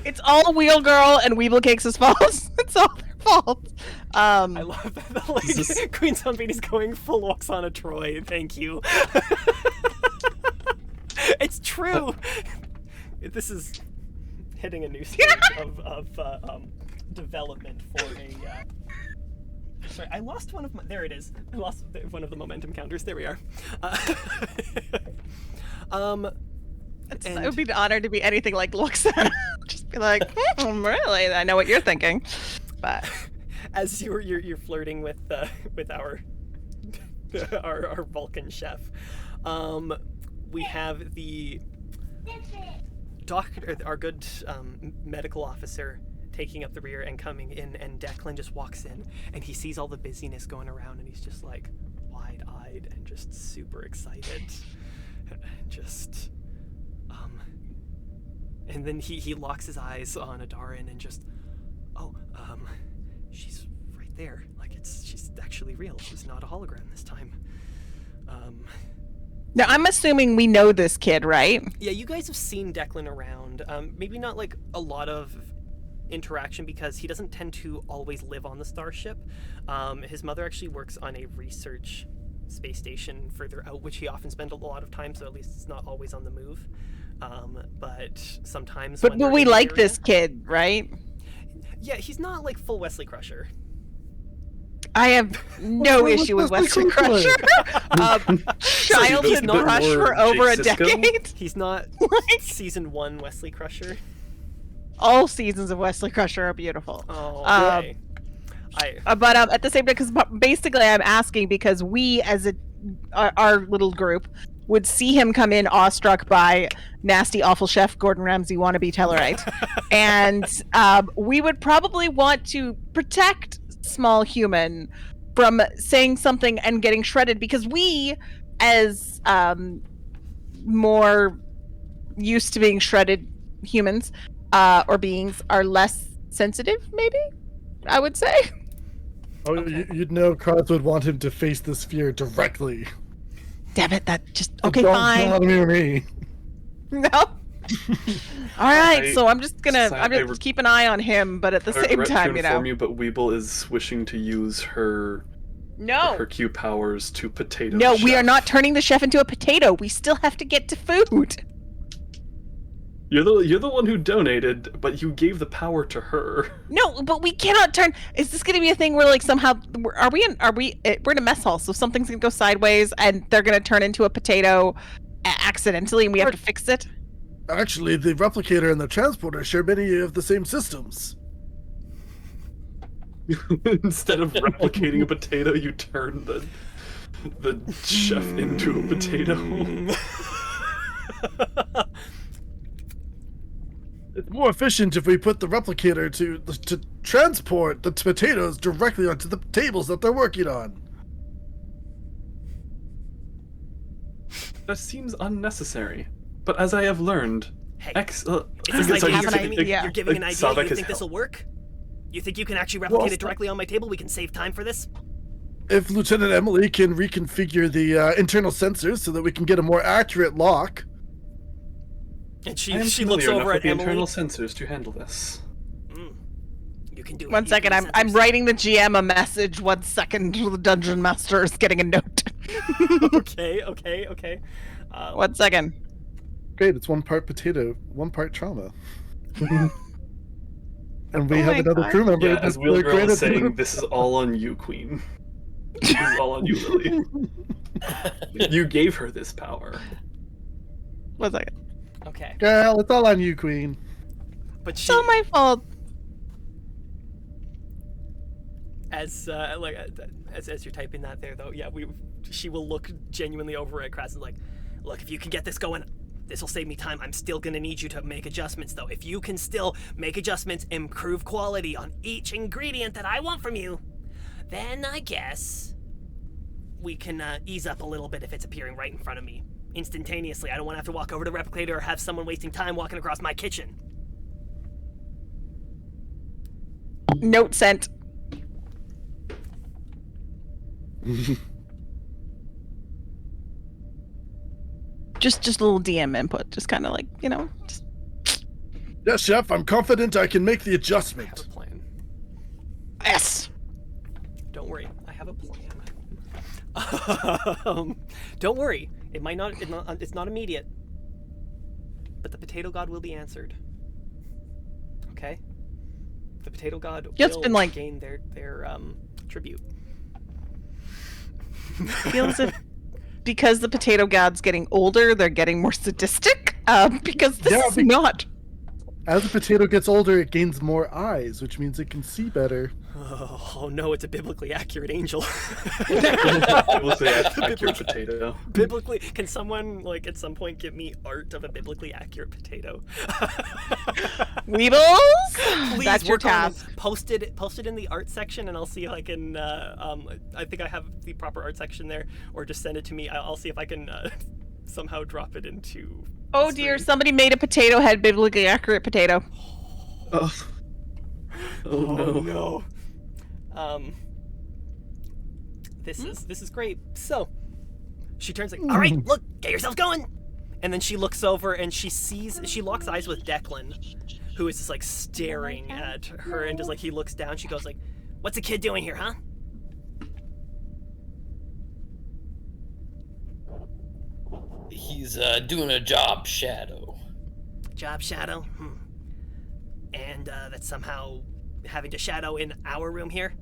It's all Wheel Girl and Weeble Cakes' fault. It's all their fault. I love that the lady, Is this- Queen Sunbeam's going full Oksana Troy. Thank you. It's true. This is hitting a new stage of development for a. Sorry, I lost one of my. There it is. I lost one of the momentum counters. There we are. It would be an honor to be anything like Loxana. Just be like, really? I know what you're thinking. But as you're flirting with our our Vulcan chef, we have the doctor, our good medical officer, taking up the rear and coming in, and Declan just walks in and he sees all the busyness going around and he's just like, wide-eyed and just super excited. Just, and then he locks his eyes on Adarin and just, she's right there. Like, she's actually real. She's not a hologram this time. Now, I'm assuming we know this kid, right? Yeah, you guys have seen Declan around. Maybe not like a lot of interaction because he doesn't tend to always live on the starship. His mother actually works on a research space station further out, which he often spends a lot of time, so at least it's not always on the move. But sometimes. But we like this kid, right? Yeah, he's not like full Wesley Crusher. I have no issue with Wesley Crusher. Childhood crush for over a decade. He's not season 1 Wesley Crusher. All seasons of Wesley Crusher are beautiful. Oh, okay. But at the same time, because basically I'm asking because we, as our little group, would see him come in awestruck by nasty, awful chef Gordon Ramsay wannabe Tellarite, and we would probably want to protect small human from saying something and getting shredded because we, as more used to being shredded humans or beings, are less sensitive. Maybe I would say. Oh, Okay. You'd know Kraz would want him to face this fear directly. Damn it! That just okay. Don't Fine. come near me. No. All right, so I'm just keep an eye on him, but at the same time, you, but Weeble is wishing to use her Q powers to potato. No, chef. we are not turning the chef into a potato. We still have to get to food. You're the one who donated, but you gave the power to her. No, but we cannot turn. Is this going to be a thing where we're in a mess hall, so something's going to go sideways and they're going to turn into a potato accidentally, and we have to fix it? Actually, the replicator and the transporter share many of the same systems. Instead of replicating a potato, you turn the chef into a potato. It's more efficient if we put the replicator to transport the potatoes directly onto the tables that they're working on. That seems unnecessary. But as I have learned, Hey, is this this idea idea. you're giving an idea. Savak You is think this will help. work? You think you can actually replicate Well, it directly on my table? We can save time for this. If Lieutenant Emily can reconfigure the internal sensors so that we can get a more accurate lock. And I am she looks familiar enough over with at the Emily. internal sensors to handle this. You can do it. One You second, can I'm do writing the GM a message. 1 second, the dungeon master is getting a note. Okay. 1 second. Great, it's 1 part potato, 1 part trauma. And we have my another God. crew member. Yeah, that's as Wheel Girl great is at- saying, this is all on you, Queen. This is all on you, Lily. You gave her this power. 1 second. Okay. Girl, it's all on you, Queen. But It's all my fault. as you're typing that there though, yeah, she will look genuinely over at Kraz and like, look, if you can get this going, this will save me time. I'm still gonna need you to make adjustments though. If you can still make adjustments, improve quality on each ingredient that I want from you, then I guess we can ease up a little bit if it's appearing right in front of me instantaneously. I don't want to have to walk over to the replicator or have someone wasting time walking across my kitchen. Note sent. Just a little DM input. Just kind of like, just... Yes, Chef, I'm confident I can make the I have adjustment. a plan. Yes. Don't worry, I have a plan. Don't worry, it's not immediate, but the potato god will be answered. Okay, the potato god Yeah, it's will been, like- gain their tribute. Feels if because the potato god's getting older, they're getting more sadistic. Because this Yeah, is not. As a potato gets older, it gains more eyes, which means it can see better. Oh no, it's a biblically accurate angel. I will say accurate potato. Biblically, can someone like at some point give me art of a biblically accurate potato? Weebles, Please that's your work on it. task. Post it in the art section, and I'll see if I can. I think I have the proper art section there, or just send it to me. I'll see if I can somehow drop it into. Oh dear, somebody made a potato head biblically accurate potato. Oh, no. No. This is great. So, she turns like, all right, look, get yourself going. And then she looks over and she locks eyes with Declan, who is just like staring at her, and just like he looks down. She goes like, "What's the kid doing here, huh?" He's doing a job shadow. Job shadow. And that's somehow having to shadow in our room here.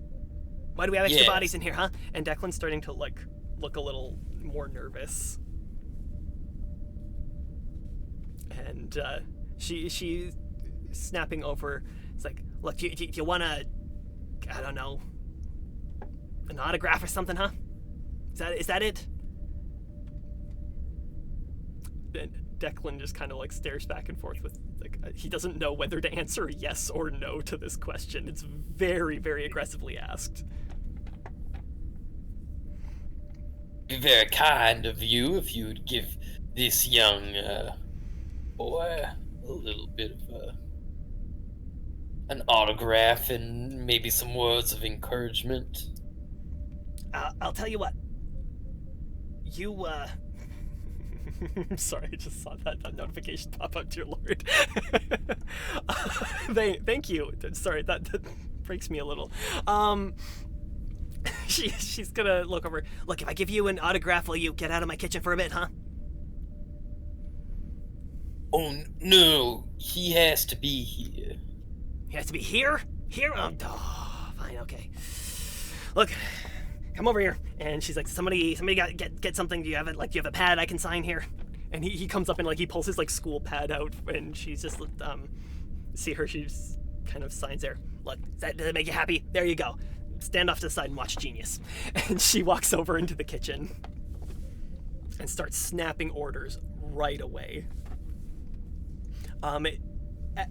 Why do we have extra Yes. bodies in here, huh? And Declan's starting to like look a little more nervous. And she's snapping over. It's like, look, do you want to, I don't know, an autograph or something, huh? Is that it? And Declan just kind of like stares back and forth with like he doesn't know whether to answer yes or no to this question. It's very, very aggressively asked. Be very kind of you if you'd give this young boy a little bit of an autograph and maybe some words of encouragement. I'll tell you what. You sorry, I just saw that notification pop up, dear Lord. Thank you. Sorry, that breaks me a little. She's gonna look over. Look, if I give you an autograph, will you get out of my kitchen for a bit, huh? Oh no, he has to be here. He has to be here? Here? Oh, fine, okay. Look, come over here. And she's like, somebody get something. Do you have it? Like, do you have a pad I can sign here? And he comes up and like he pulls his like school pad out, and she's just see her. She's kind of signs there. Look, does that make you happy? There you go. Stand off to the side and watch Genius. And she walks over into the kitchen and starts snapping orders right away.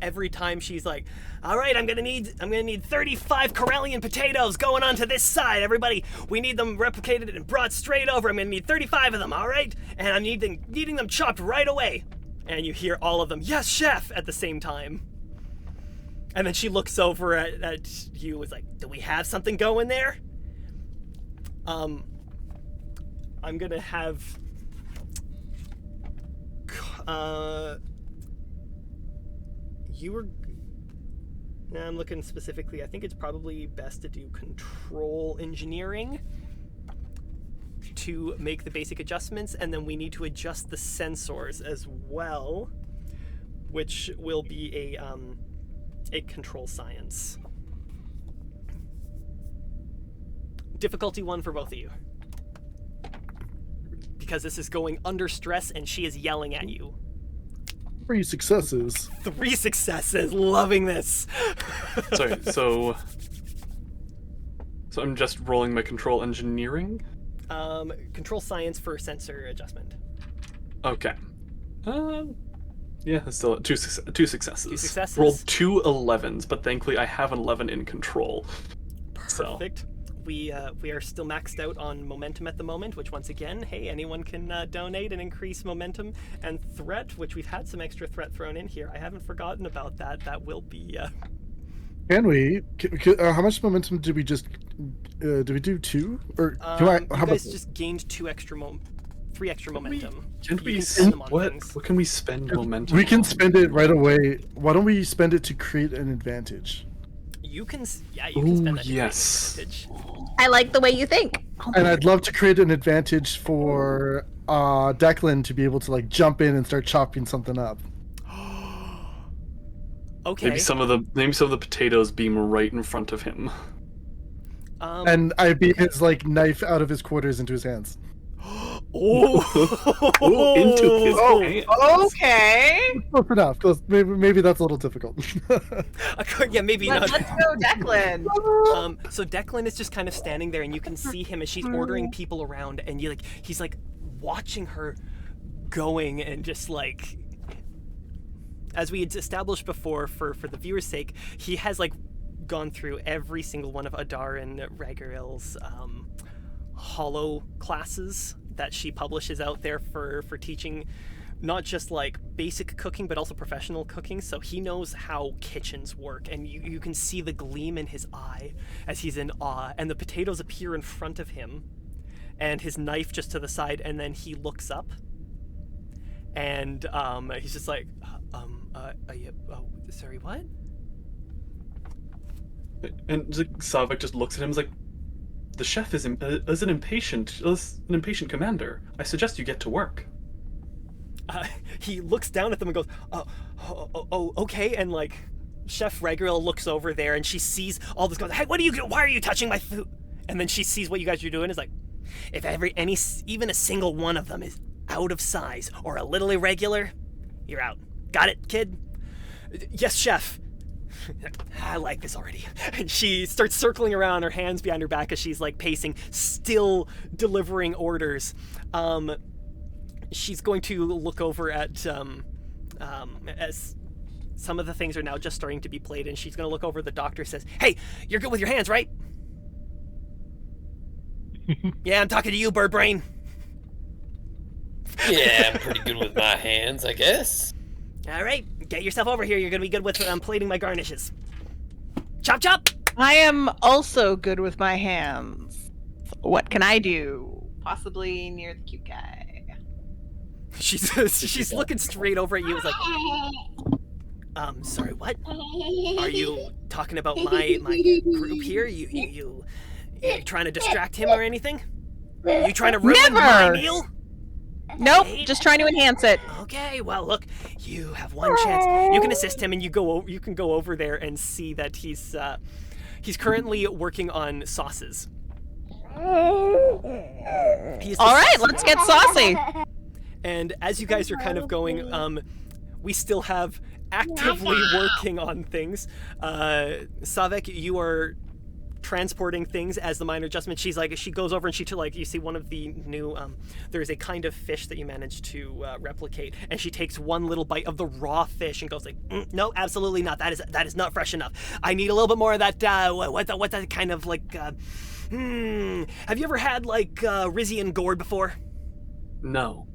Every time she's like, all right, I'm gonna need 35 Corellian potatoes going onto this side. Everybody, we need them replicated and brought straight over. I'm gonna need 35 of them, all right? And I'm needing them chopped right away. And you hear all of them, yes, chef, at the same time. And then she looks over at you with like, do we have something going there? I'm gonna have I'm looking specifically. I think it's probably best to do control engineering to make the basic adjustments, and then we need to adjust the sensors as well, which will be a control science. Difficulty 1 for both of you. Because this is going under stress and she is yelling at you. 3 successes. 3 successes. Loving this. Sorry, so I'm just rolling my control engineering? Control science for sensor adjustment. Okay. Yeah, that's still 2 successes. 2 successes. Rolled 2 11s, but thankfully I have an 11 in control. Perfect. We are still maxed out on momentum at the moment, which once again, hey, anyone can donate and increase momentum and threat, which we've had some extra threat thrown in here. I haven't forgotten about that. That will be. Can we? How much momentum did we just? Did we do 2? Or you guys just gained 3 extra momentum. Can we spend them on what? things. What can we spend momentum? We can on? spend it right away. Why don't we spend it to create an advantage? You can spend that to create an yes. advantage. I like the way you think. And I'd love to create an advantage for Declan to be able to like jump in and start chopping something up. Okay. Maybe some of the potatoes beam right in front of him. And I beat his like knife out of his quarters into his hands. Oh, into his pants. Okay. Close enough. Close. Maybe that's a little difficult. Yeah, maybe not. Let's go, Declan. So Declan is just kind of standing there, and you can see him as she's ordering people around, and he's like watching her going, and just like, as we had established before for the viewer's sake, he has like gone through every single one of Adar and Ragaril's hollow classes that she publishes out there for teaching not just like basic cooking but also professional cooking. So he knows how kitchens work, and you can see the gleam in his eye as he's in awe, and the potatoes appear in front of him and his knife just to the side, and then he looks up and he's just like sorry, what? And Savik just looks at him and is like, the chef is an impatient commander. I suggest you get to work. He looks down at them and goes, oh, okay. And like, Chef Regril looks over there, and she sees all this, goes, hey, why are you touching my food? And then she sees what you guys are doing, is like, if even a single one of them is out of size or a little irregular, you're out. Got it, kid? Yes, chef. I like this already. And she starts circling around, her hands behind her back as she's like pacing, still delivering orders. She's going to look over at as some of the things are now just starting to be played, and she's going to look over. The doctor says, hey, you're good with your hands, right? Yeah, I'm talking to you, bird brain. Yeah, I'm pretty good with my hands, I guess. All right, get yourself over here. You're going to be good with plating my garnishes. Chop, chop! I am also good with my hands. What can I do? Possibly near the cute guy. She's looking straight over at you. It's like, sorry, what? Are you talking about my group here? You trying to distract him or anything? You trying to ruin my meal? Nope, just trying to enhance it. Okay, well, look, you have one chance. You can assist him, and you can go over there and see that he's currently working on sauces. All right, let's get saucy. And as you guys are kind of going, we still have actively working on things. Savek, you are transporting things as the minor adjustment. She goes over and you see one of the new, there is a kind of fish that you managed to replicate, and she takes one little bite of the raw fish and goes like, no, absolutely not. That is not fresh enough. I need a little bit more of that, what that kind of like, have you ever had like Rizian gourd before? No.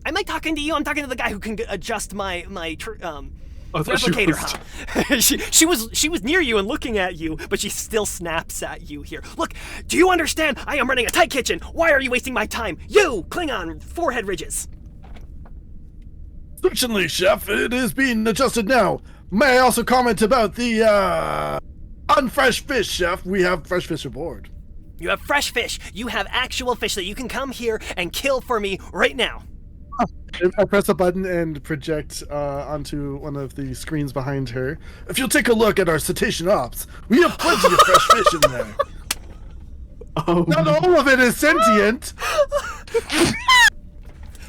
I'm not talking to you. I'm talking to the guy who can adjust my replicator. Huh? She was near you and looking at you, but she still snaps at you here. Look, do you understand? I am running a tight kitchen. Why are you wasting my time? You, Klingon, forehead ridges. Certainly, chef. It is being adjusted now. May I also comment about the unfresh fish, chef? We have fresh fish aboard. You have fresh fish. You have actual fish that you can come here and kill for me right now. I press a button and project onto one of the screens behind her. If you'll take a look at our cetacean ops, we have plenty of fresh fish in there. Not all of it is sentient.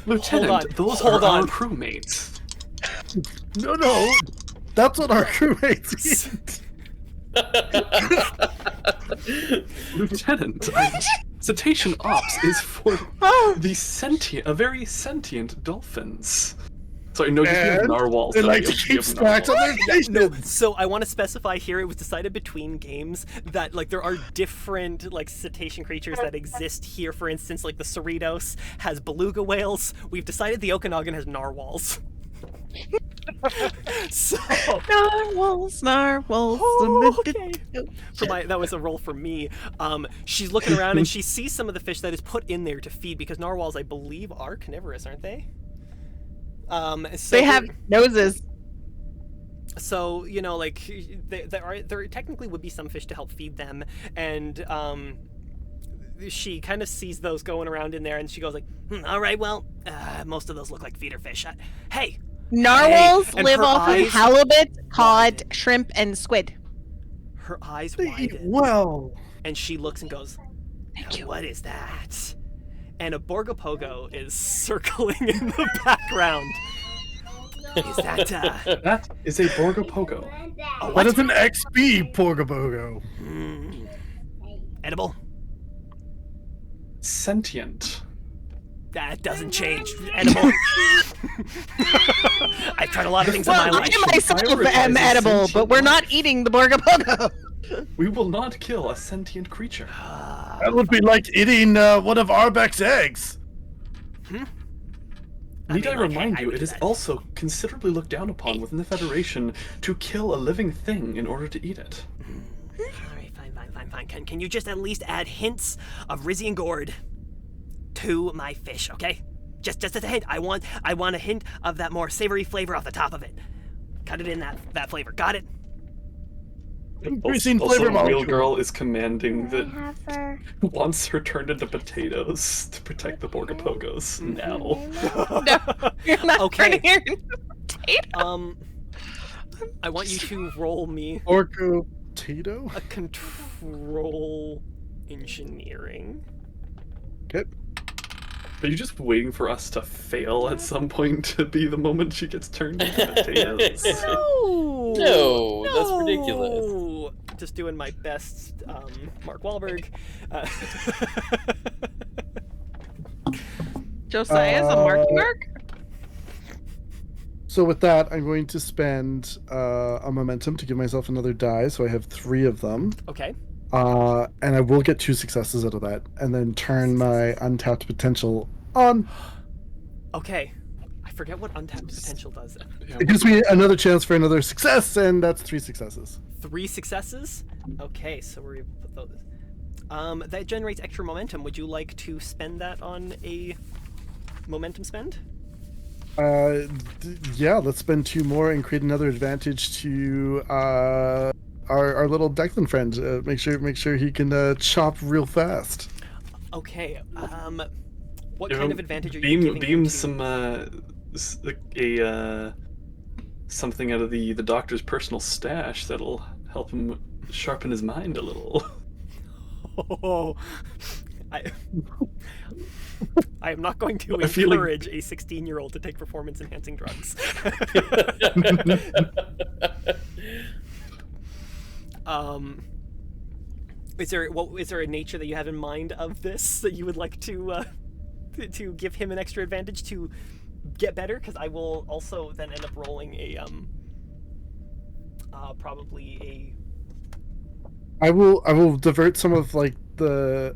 Lieutenant, those are our crewmates. No, that's what our crewmates eat. Lieutenant, cetacean ops is for the very sentient dolphins. Sorry, no, just have narwhals. They like to keep snacks on their station. No, so I want to specify here, it was decided between games that like there are different like cetacean creatures that exist here. For instance, like the Cerritos has beluga whales. We've decided the Okanagan has narwhals. So narwhals. Oh, okay. That was a roll for me. She's looking around and she sees some of the fish that is put in there to feed, because narwhals, I believe, are carnivorous, aren't they? So they have noses. So like there technically would be some fish to help feed them, and she kind of sees those going around in there, and she goes like, all right, well, most of those look like feeder fish. Hey. Narwhals live off of halibut, cod, shrimp, and squid. Her eyes widen. Well. And she looks and goes, Thank you. What is that? and a Borgopogo is circling in the background. Is that That is a Borgopogo. That is an XP Porgabogo. edible? Sentient. That doesn't change. Edible. I've tried a lot of things in my Well, life. I myself Prioritize am the edible, sentient but we're life. not eating the Borgopogo. We will not kill a sentient creature. That would be like eating one of Arbeck's eggs. Need I mean, like, remind I you, would it do is that. also considerably looked down upon within the Federation to kill a living thing in order to eat it. Alright, fine. Can you just at least add hints of Rizzy and Gourd to my fish, okay? Just as a hint. I want a hint of that more savory flavor off the top of it. Cut it in that flavor. Got it? Increasing Also, flavor Real molecule. Girl is commanding Can I that have her? wants her turned into potatoes to protect the Borgapogos. Now. No, you're not Okay. turning her into a potato. I want you to roll me Orco potato. a control engineering. Okay. Are you just waiting for us to fail at some point to be the moment she gets turned into potatoes? No, No, that's ridiculous. No. Just doing my best, Mark Wahlberg. Josiah's a marky mark. So with that, I'm going to spend a momentum to give myself another die, so I have 3 of them. Okay. And I will get 2 successes out of that, and then turn my untapped potential on. Okay. I forget what untapped potential does. It gives me another chance for another success, and that's 3 successes. 3 successes? Okay, so we're able to put those. That generates extra momentum. Would you like to spend that on a momentum spend? Yeah, let's spend 2 more and create another advantage to our little Declan friend. Make sure he can chop real fast. Okay. What You kind know, of advantage are you giving beam him to? some something out of the doctor's personal stash that'll help him sharpen his mind a little. Oh, I am not going to I feel like- encourage a 16-year-old to take performance-enhancing drugs. Is there a nature that you have in mind of this that you would like to give him an extra advantage to get better? Because I will also then end up rolling a probably I will divert some of like the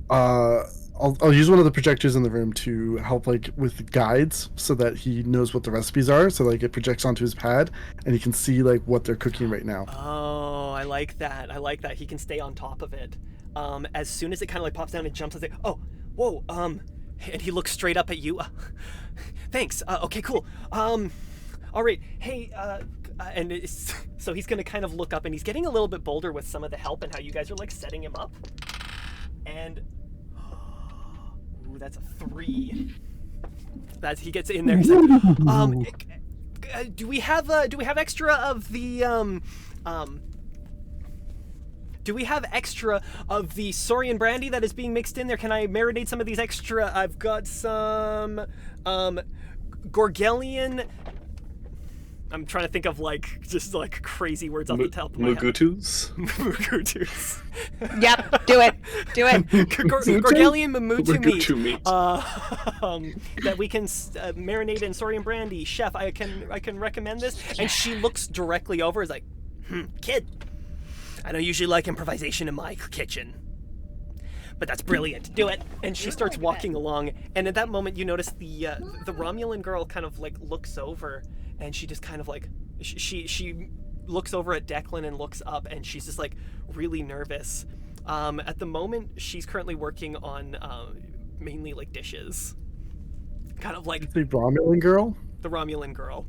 I'll use one of the projectors in the room to help like with guides so that he knows what the recipes are, so like it projects onto his pad and he can see like what they're cooking right now. Oh, I like that. He can stay on top of it. As soon as it kind of like pops down and jumps, I say, "Oh, whoa!" And he looks straight up at you. Thanks. Okay, cool. All right. Hey. So he's gonna kind of look up, and he's getting a little bit bolder with some of the help and how you guys are like setting him up. And ooh, that's a 3. He gets in there. He's like, do we have extra of the Do we have extra of the Saurian brandy that is being mixed in there? Can I marinate some of these extra? I've got some Gorgelian. I'm trying to think of like just like crazy words off the top of my head. Mugutus? Mugutus. Yep, do it. Gorgelian Mamutu meat. Mugutu meat. That we can marinate in Saurian brandy. Chef, I can recommend this. And she looks directly over, is like, kid, I don't usually like improvisation in my kitchen, but that's brilliant. Do it. And she starts walking along, and at that moment you notice the Romulan girl kind of like looks over, and she just kind of like she looks over at Declan and looks up, and she's just like really nervous. At the moment she's currently working on mainly like dishes, kind of like The Romulan girl. the Romulan girl.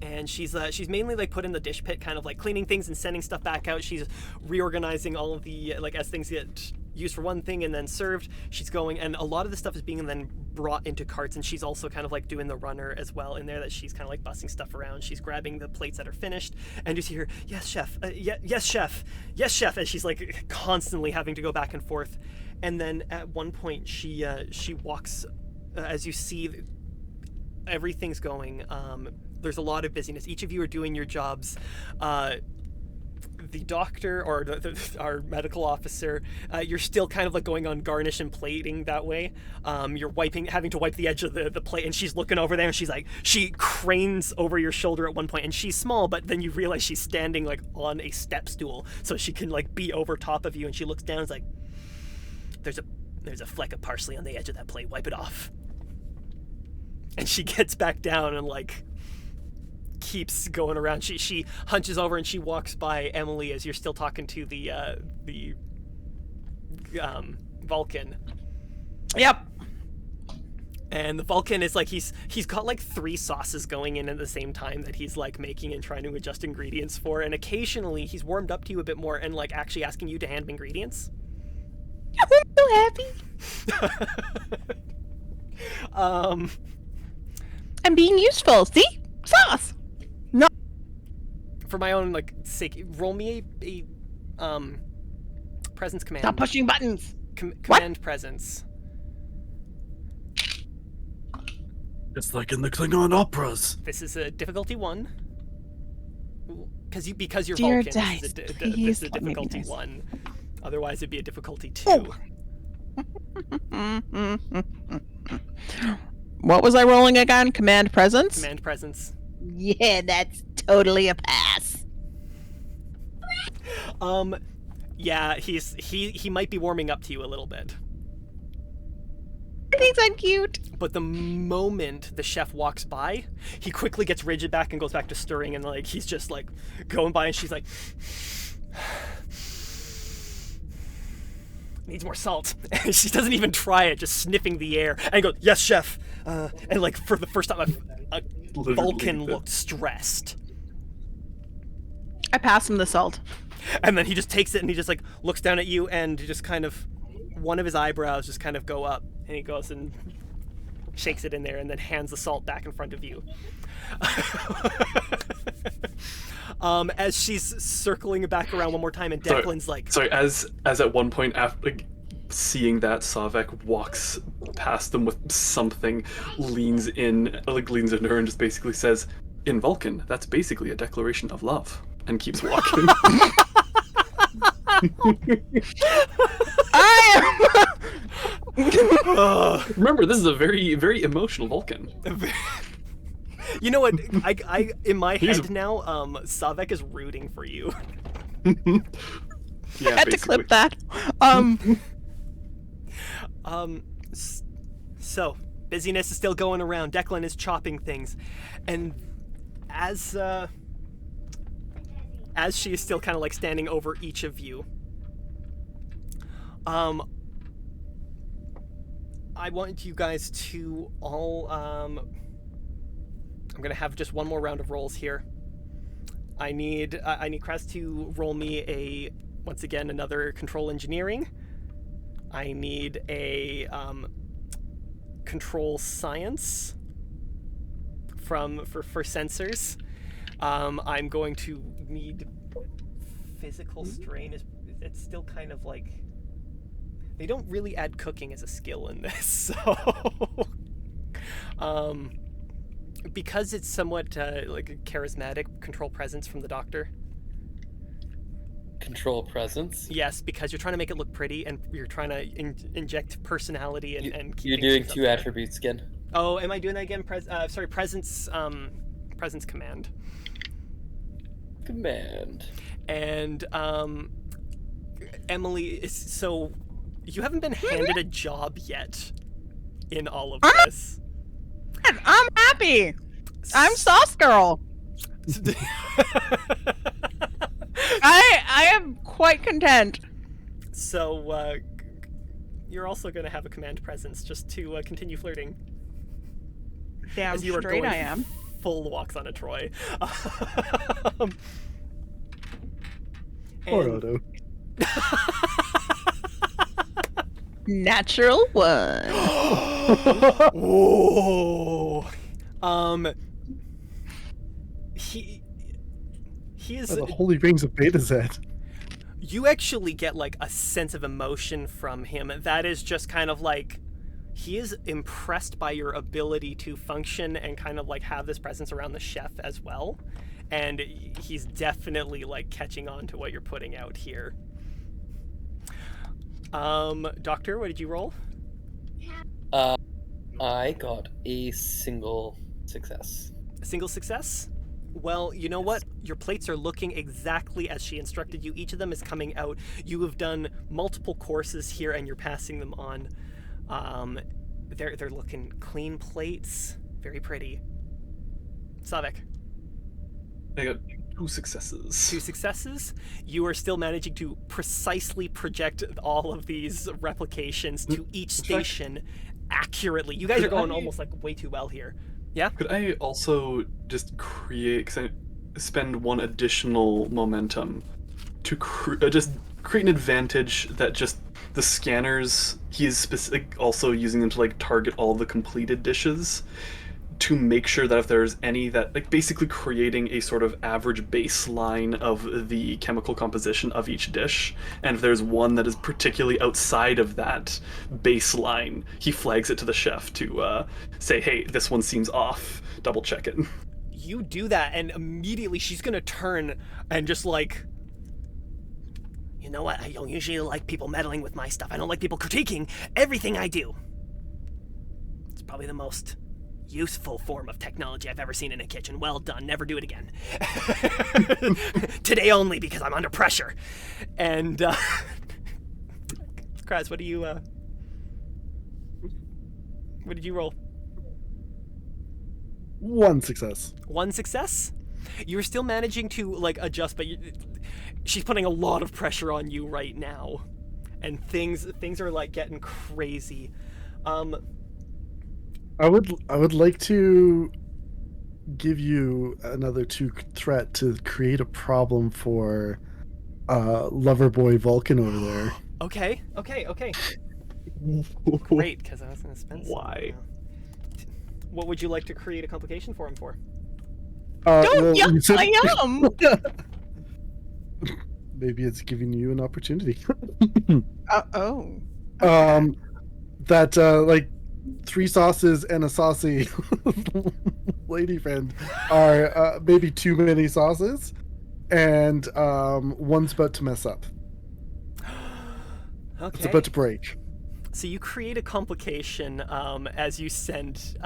and she's mainly like put in the dish pit, kind of like cleaning things and sending stuff back out. She's reorganizing all of the like as things get used for one thing and then served. She's going, and a lot of the stuff is being then brought into carts, and she's also kind of like doing the runner as well in there. That she's kind of like bussing stuff around. She's grabbing the plates that are finished, and you see her, yes chef, yes chef, yes chef, as she's like constantly having to go back and forth. And then at one point she walks, as you see everything's going. There's a lot of busyness. Each of you are doing your jobs. The doctor or our medical officer, you're still kind of like going on garnish and plating that way. You're having to wipe the edge of the plate, and she's looking over there, and she cranes over your shoulder at one point, and she's small, but then you realize she's standing like on a step stool, so she can like be over top of you, and she looks down and is like, there's a fleck of parsley on the edge of that plate, wipe it off. And she gets back down and like keeps going around. She hunches over and she walks by Emily as you're still talking to the Vulcan. Yep. And the Vulcan is like he's got like 3 sauces going in at the same time that he's like making and trying to adjust ingredients for, and occasionally he's warmed up to you a bit more and like actually asking you to hand him ingredients. I'm so happy. I'm being useful. See? Sauce. No. For my own like sake, roll me a presence command. Stop pushing buttons. Command presence. It's like in the Klingon operas. This is a difficulty 1. Because you're Dear Vulcan, dice, this is please a let me be difficulty nice. 1. Otherwise, it'd be a difficulty 2. Oh. What was I rolling again? Command presence? Command presence. Yeah, that's totally a pass. Yeah, he might be warming up to you a little bit. He thinks I'm cute. But the moment the chef walks by, he quickly gets rigid back and goes back to stirring, and like he's just like going by, and she's like, needs more salt. And she doesn't even try it, just sniffing the air, and goes, yes chef. And like for the first time, a Vulcan looked stressed. I pass him the salt. And then he just takes it and he just like looks down at you, and just kind of one of his eyebrows just kind of go up, and he goes and shakes it in there and then hands the salt back in front of you. As she's circling it back around one more time, and Declan's sorry, as at one point after seeing that, Savek walks past them with something, leans into her and just basically says, in Vulcan, that's basically a declaration of love, and keeps walking. Remember, this is a very, very emotional Vulcan. You know what? I in my head now, Savek is rooting for you. Yeah, Had to clip that. So busyness is still going around. Declan is chopping things, and as she is still kind of like standing over each of you, I want you guys to all I'm gonna have just one more round of rolls here. I need Kraz to roll me once again another control engineering. I need a control science for sensors. I'm going to need physical strain. It's still kind of like they don't really add cooking as a skill in this, so because it's somewhat like a charismatic control presence from the doctor. Control presence? Yes, because you're trying to make it look pretty, and you're trying to inject personality and keep You're doing 2 attributes again. Oh, am I doing that again? Presence command. Command. And Emily, so you haven't been handed a job yet in all of this. I'm happy. I'm sauce girl. I am quite content. So you're also going to have a command presence just to continue flirting. Damn as you are straight going I am. full walks on a Troy. Poor And- Odo. Natural one. Whoa. He is. The holy rings of Betazed. You actually get like a sense of emotion from him that is just kind of like he is impressed by your ability to function and kind of like have this presence around the chef as well, and he's definitely like catching on to what you're putting out here. Doctor, what did you roll? I got a single success. A single success? Well, you know what? Your plates are looking exactly as she instructed you. Each of them is coming out. You have done multiple courses here and you're passing them on. They're looking clean plates. Very pretty. Savik. I got 2 successes. 2 successes. You are still managing to precisely project all of these replications to each station accurately. You guys are going almost like way too well here. Yeah? Could I also just create, because I spend 1 additional momentum to just create an advantage that just the scanners, he's also using them to like target all the completed dishes to make sure that if there's any that, like basically creating a sort of average baseline of the chemical composition of each dish, and if there's one that is particularly outside of that baseline, he flags it to the chef to say, hey, this one seems off, double check it. You do that, and immediately she's gonna turn and just like, you know what? I don't usually like people meddling with my stuff. I don't like people critiquing everything I do. It's probably the most useful form of technology I've ever seen in a kitchen. Well done. Never do it again. Today only because I'm under pressure. And Kraz, what did you roll? 1 success. 1 success? You're still managing to like adjust, but she's putting a lot of pressure on you right now, and things are like getting crazy. I would like to give you another 2 threat to create a problem for lover boy Vulcan over there. Okay. Great, because I was gonna spend some. Why? What would you like to create a complication for him for? Don't well, you said- yum. Maybe it's giving you an opportunity. Oh. That like 3 sauces and a saucy lady friend are maybe too many sauces, and one's about to mess up. Okay. It's about to break. So you create a complication as you send.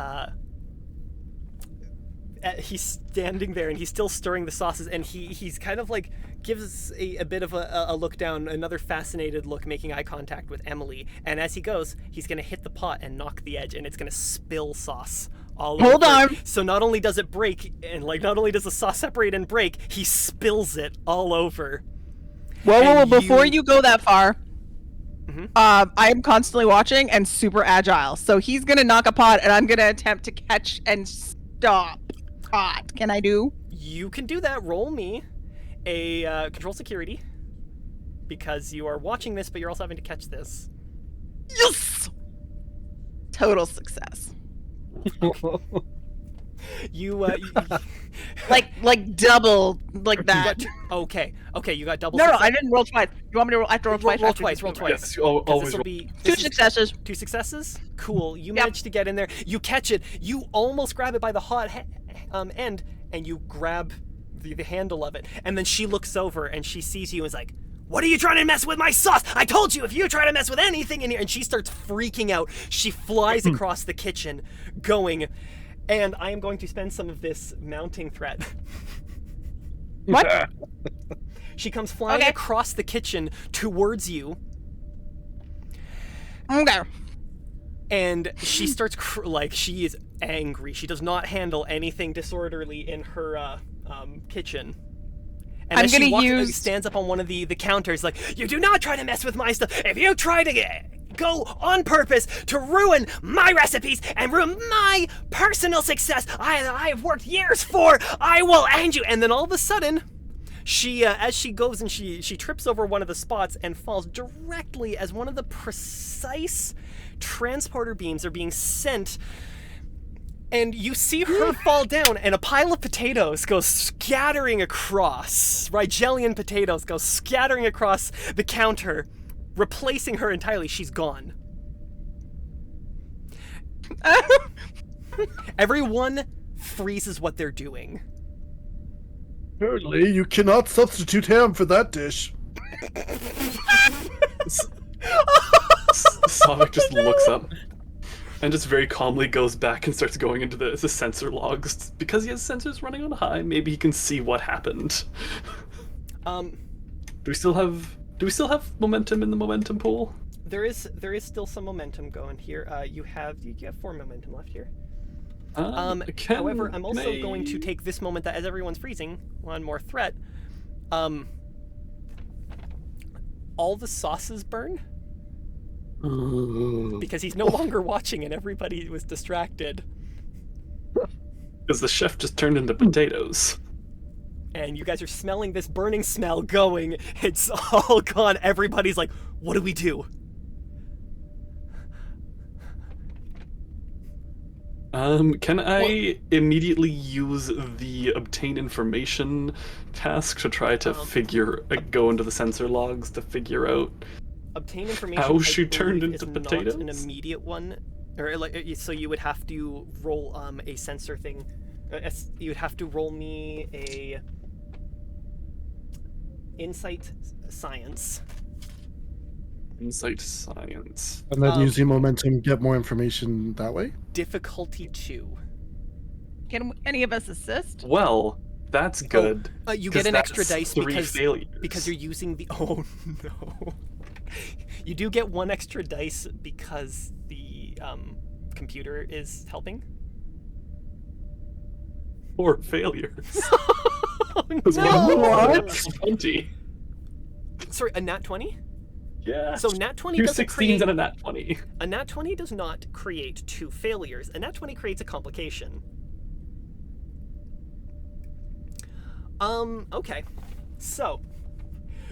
He's standing there and he's still stirring the sauces, and he's kind of like gives a bit of a look down, another fascinated look, making eye contact with Emily. And as he goes, he's gonna hit the pot and knock the edge, and it's gonna spill sauce all over. Hold on. So not only does it break, and like not only does the sauce separate and break, he spills it all over. Whoa, And before you go that far, Mhm. I am constantly watching and super agile. So he's gonna knock a pot, and I'm gonna attempt to catch and stop pot. Can I do? You can do that. Roll me a control security, because you are watching this, but you're also having to catch this. Yes. Total success. You Like double, like you that. got okay. You got double. No, success. I didn't roll twice. You want me to roll? I have to roll twice. Roll after twice. this Roll one? twice. Yes, you 'Cause always this'll roll. be 2 this is- successes. 2 successes. Cool. You Yep. managed to get in there. You catch it. You almost grab it by the hot end, and you grab the handle of it. And then she looks over and she sees you and is like, "What are you trying to mess with my sauce? I told you if you try to mess with anything in here." And she starts freaking out. She flies across the kitchen, going, and I am going to spend some of this mounting threat. What? She comes flying Okay. across the kitchen towards you. Okay. And she starts like she is angry. She does not handle anything disorderly in her kitchen. And I'm as she gonna use- stands up on one of the counters, like, "You do not try to mess with my stuff. If you try to go on purpose to ruin my recipes and ruin my personal success I've worked years for, I will end you. And then all of a sudden, she, as she goes and she trips over one of the spots and falls directly as one of the precise transporter beams are being sent. And you see her fall down, and a pile of potatoes goes scattering across. Rigelian potatoes go scattering across the counter, replacing her entirely. She's gone. Everyone freezes what they're doing. Apparently, you cannot substitute ham for that dish. Sonic just looks up and just very calmly goes back and starts going into the sensor logs. Because he has sensors running on high, maybe he can see what happened. Do we still have momentum in the momentum pool? There is still some momentum going here. You have 4 momentum left here. However, I'm also going to take this moment that as everyone's freezing, one more threat. All the sauces burn. Because he's no longer watching and everybody was distracted. Because the chef just turned into potatoes. And you guys are smelling this burning smell going. It's all gone. Everybody's like, what do we do? Can I immediately use the obtain information task to try to go into the sensor logs to figure out obtain information how she turned into is potatoes? not an immediate one, or like so you would have to roll a sensor thing. You would have to roll me a insight science. Insight science. And then using momentum, get more information that way? Difficulty 2. Can any of us assist? Well, that's good. You get an extra dice because you're using the. Oh no! You do get 1 extra dice because the computer is helping. 4 failures. Oh, no. What? 20. Sorry, a nat 20? Yeah. So nat 20 2 doesn't 16s create... and a nat 20. A nat 20 does not create 2 failures. A nat 20 creates a complication. Okay. So,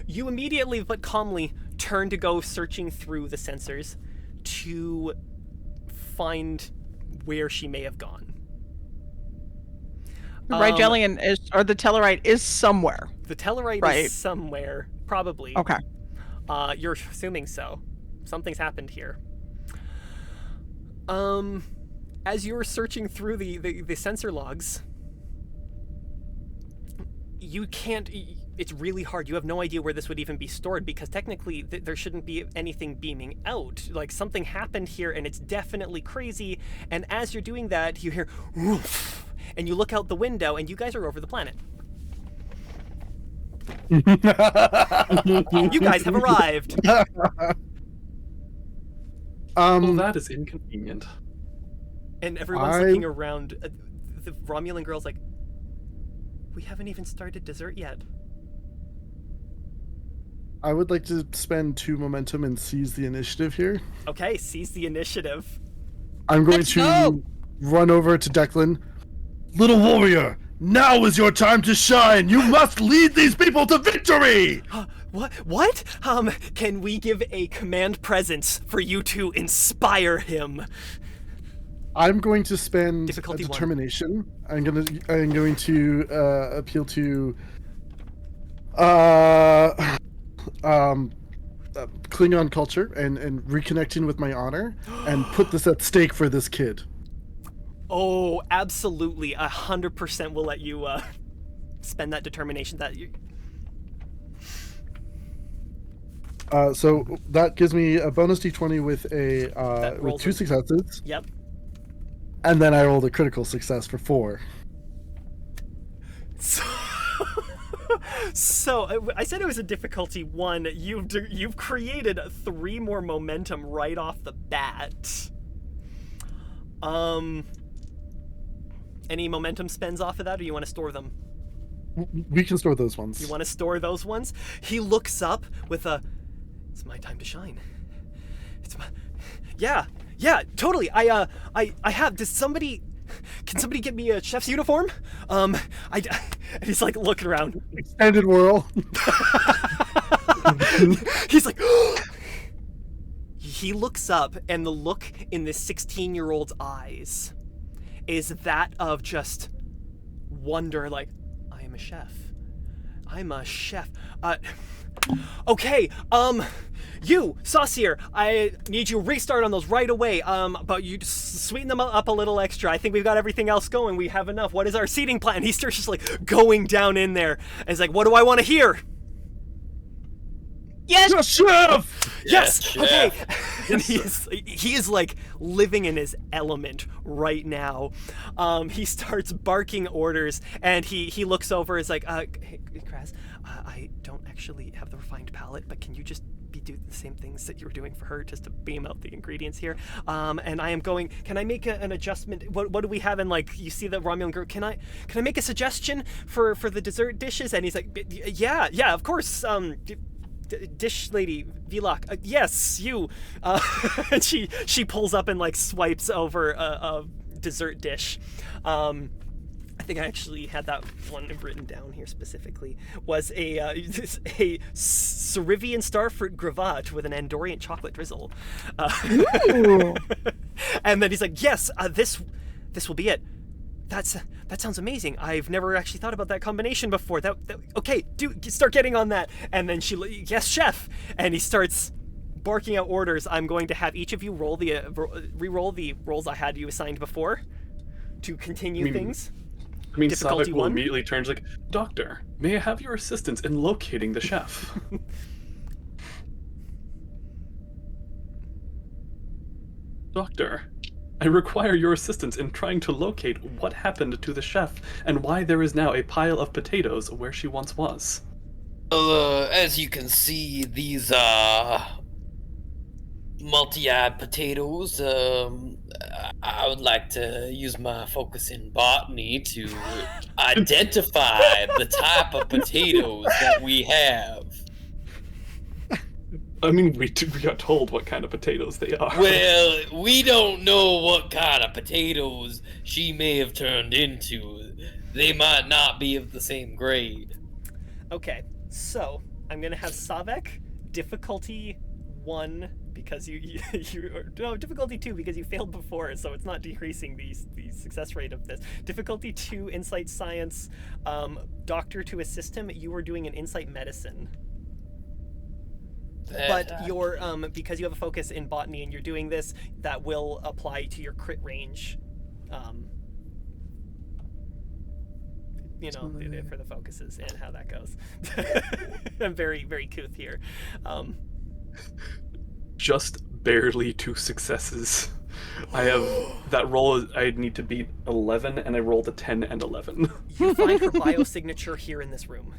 you immediately but calmly turn to go searching through the sensors to find where she may have gone. The Rigelian is, or the Tellarite is somewhere. The Tellarite is somewhere, probably. Okay. You're assuming so. Something's happened here. As you're searching through the sensor logs, you can't... It's really hard. You have no idea where this would even be stored because technically there shouldn't be anything beaming out. Like, something happened here and it's definitely crazy. And as you're doing that, you hear... Woof, and you look out the window and you guys are over the planet. You guys have arrived. Well, that is inconvenient. And everyone's looking around. The Romulan girl's like, we haven't even started dessert yet. I would like to spend 2 momentum and seize the initiative here. Okay, seize the initiative. I'm going to run over to Declan. Little warrior, now is your time to shine. You must lead these people to victory. What? Can we give a command presence for you to inspire him? I'm going to spend Difficulty a determination. 1. I'm going to appeal to Klingon culture and reconnecting with my honor and put this at stake for this kid. Oh, absolutely. 100% will let you spend that determination. So that gives me a bonus d20 with with 2 successes. Yep. And then I rolled a critical success for 4. So I said it was a difficulty 1. You've created 3 more momentum right off the bat. Any momentum spends off of that, or you want to store them? We can store those ones. You want to store those ones? He looks up with a, it's my time to shine. Yeah, totally. I have. Does somebody? Can somebody get me a chef's uniform? And he's like looking around. Extended whirl. He's like, he looks up, and the look in this 16-year-old's eyes is that of just wonder. Like, I am a chef. I'm a chef. Okay. You, Saucier, I need you to restart on those right away. But you just sweeten them up a little extra. I think we've got everything else going. We have enough. What is our seating plan? He starts just like going down in there. And he's like, what do I want to hear? Yes, Chef! Yes. Yes, Okay. chef. And he is like living in his element right now. He starts barking orders, and he looks over. Is like, hey, Kraz, I don't actually have the refined palate, but can you just do the same things that you were doing for her, just to beam out the ingredients here? And I am going. Can I make an adjustment? What do we have in, like, you see the Romulan group? Can I make a suggestion for the dessert dishes? And he's like, yeah, of course. Dish lady Vilak, yes, you. And she pulls up and like swipes over a dessert dish. I think I actually had that one written down here specifically. Was a Cerivian starfruit gravate with an Andorian chocolate drizzle. Ooh. And then he's like, yes, this will be it. That sounds amazing. I've never actually thought about that combination before. Okay, start getting on that. And then yes, chef. And he starts barking out orders. I'm going to have each of you roll re-roll the rolls I had you assigned before to continue things. I mean, Difficulty Savik will 1? immediately turns like, Doctor, may I have your assistance in locating the chef? Doctor, I require your assistance in trying to locate what happened to the chef and why there is now a pile of potatoes where she once was. As you can see, these multi-eyed potatoes. I would like to use my focus in botany to identify the type of potatoes that we have. I mean, we got told what kind of potatoes they are. Well, we don't know what kind of potatoes she may have turned into. They might not be of the same grade. Okay, so I'm gonna have Savek difficulty 1 because difficulty 2 because you failed before, so it's not decreasing the success rate of this. Difficulty 2 insight science. Doctor to assist him. You were doing an insight medicine. But you're because you have a focus in botany and you're doing this, that will apply to your crit range. For the focuses and how that goes. I'm very, very couth here. Just barely 2 successes. I have that roll. I need to beat 11, and I rolled a 10 and 11. You find her biosignature here in this room.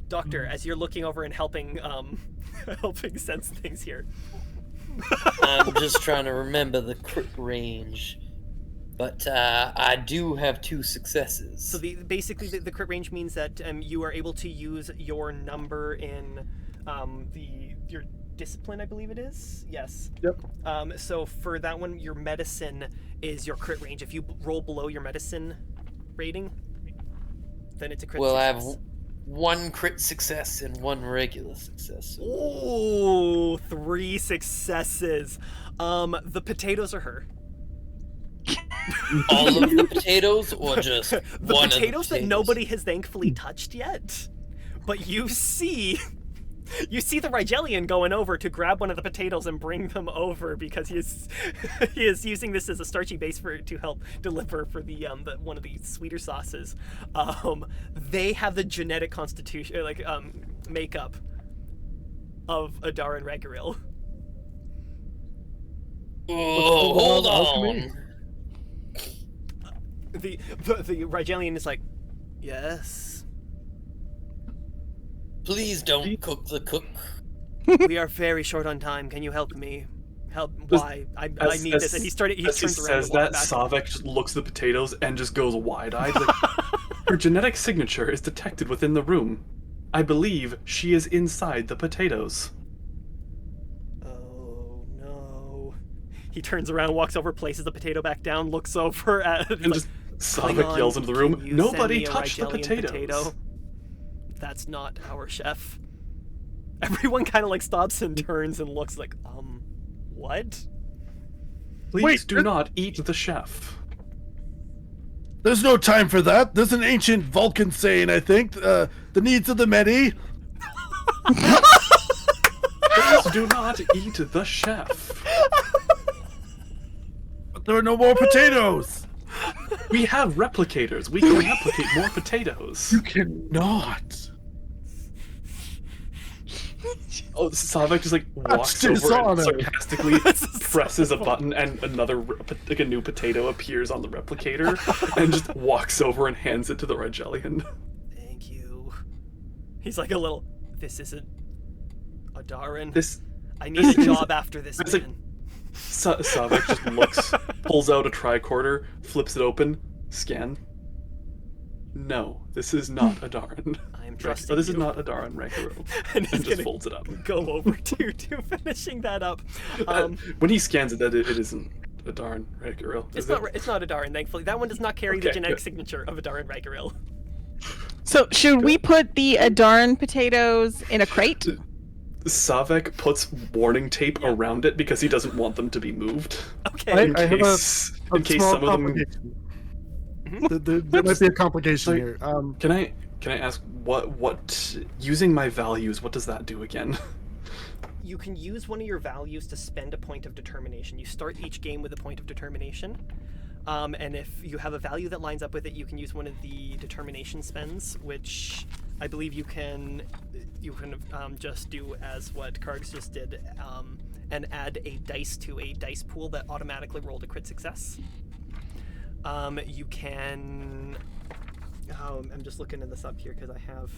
Doctor, as you're looking over and helping helping sense things here. I'm just trying to remember the crit range. But I do have 2 successes. So basically the crit range means that you are able to use your number in your discipline, I believe it is. Yes. Yep. So for that one, your medicine is your crit range. If you roll below your medicine rating, then it's a crit Well, success. I have 1 crit success and 1 regular success. Ooh, 3 successes. The potatoes are her. All of the potatoes, or just The one potatoes of the that nobody has thankfully touched yet. But you see the Rigelian going over to grab one of the potatoes and bring them over because he is using this as a starchy base to help deliver for the one of the sweeter sauces. They have the genetic constitution, makeup of Adar and Reguril. Oh, hold alchemy? on. The Rigelian is like, yes. Please don't cook the cook. We are very short on time. Can you help me? Why? I need this. And he As he turns around says and walks that, back. Savek just looks at the potatoes and just goes wide-eyed. Like, her genetic signature is detected within the room. I believe she is inside the potatoes. He turns around, walks over, places the potato back down, looks over at And just Savik yells into the room, "Can you "Nobody send me a touch the Rigelian potatoes!" potato? That's not our chef." Everyone kind of like stops and turns and looks like, what? Please Wait, do not eat the chef. There's no time for that. There's an ancient Vulcan saying, I think, the needs of the many. Please do not eat the chef. But there are no more potatoes. We have replicators. We can replicate more potatoes. You cannot. Oh, Savik just like walks That's over and dishonor. sarcastically This is so presses a funny. button, and like a new potato appears on the replicator, and just walks over and hands it to the Rigelian. Thank you. He's like a little, this isn't a Darin. This I need a job after this, it's like- man. Savik just looks, pulls out a tricorder, flips it open, scan. No, this is not a Darin. I'm trusting This is you. not a Darin Rekiro. And And he's just gonna folds it up. go over to finishing that up. When he scans it, it isn't a Darin Rekiro. It's not a Darin, thankfully. That one does not carry the Okay, genetic good. signature of a Darin Ragaril. So should we put the Adarn potatoes in a crate? Savik puts warning tape around it because he doesn't want them to be moved. Okay. I have a In case small some of them. complication. There might be a complication Sorry. here. Can I ask what using my values? What does that do again? You can use one of your values to spend a point of determination. You start each game with a point of determination. And if you have a value that lines up with it, you can use one of the determination spends, which I believe you can just do as what Kargs just did, and add a dice to a dice pool that automatically rolled a crit success. You can. I'm just looking this up here because I have.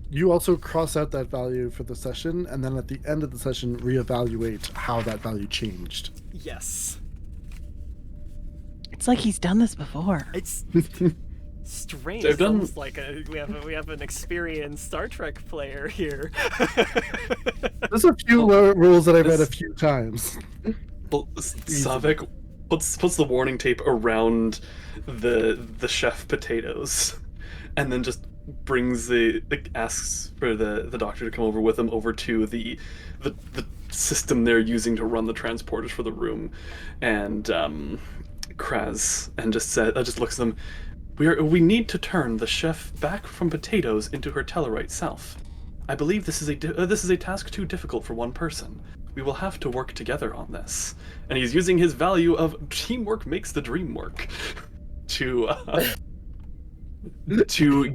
You also cross out that value for the session, and then at the end of the session, reevaluate how that value changed. Yes. It's like he's done this before. It's strange. They've It's done- almost like we have an experienced Star Trek player here. There's a few rules that I've read a this- few times. Well, Savik puts the warning tape around the chef potatoes, and then just brings asks for the doctor to come over with him over to the system they're using to run the transporters for the room, and Kraz, and just looks at them. We need to turn the chef back from potatoes into her Tellarite self. I believe this is a task too difficult for one person. We will have to work together on this. And he's using his value of teamwork makes the dream work to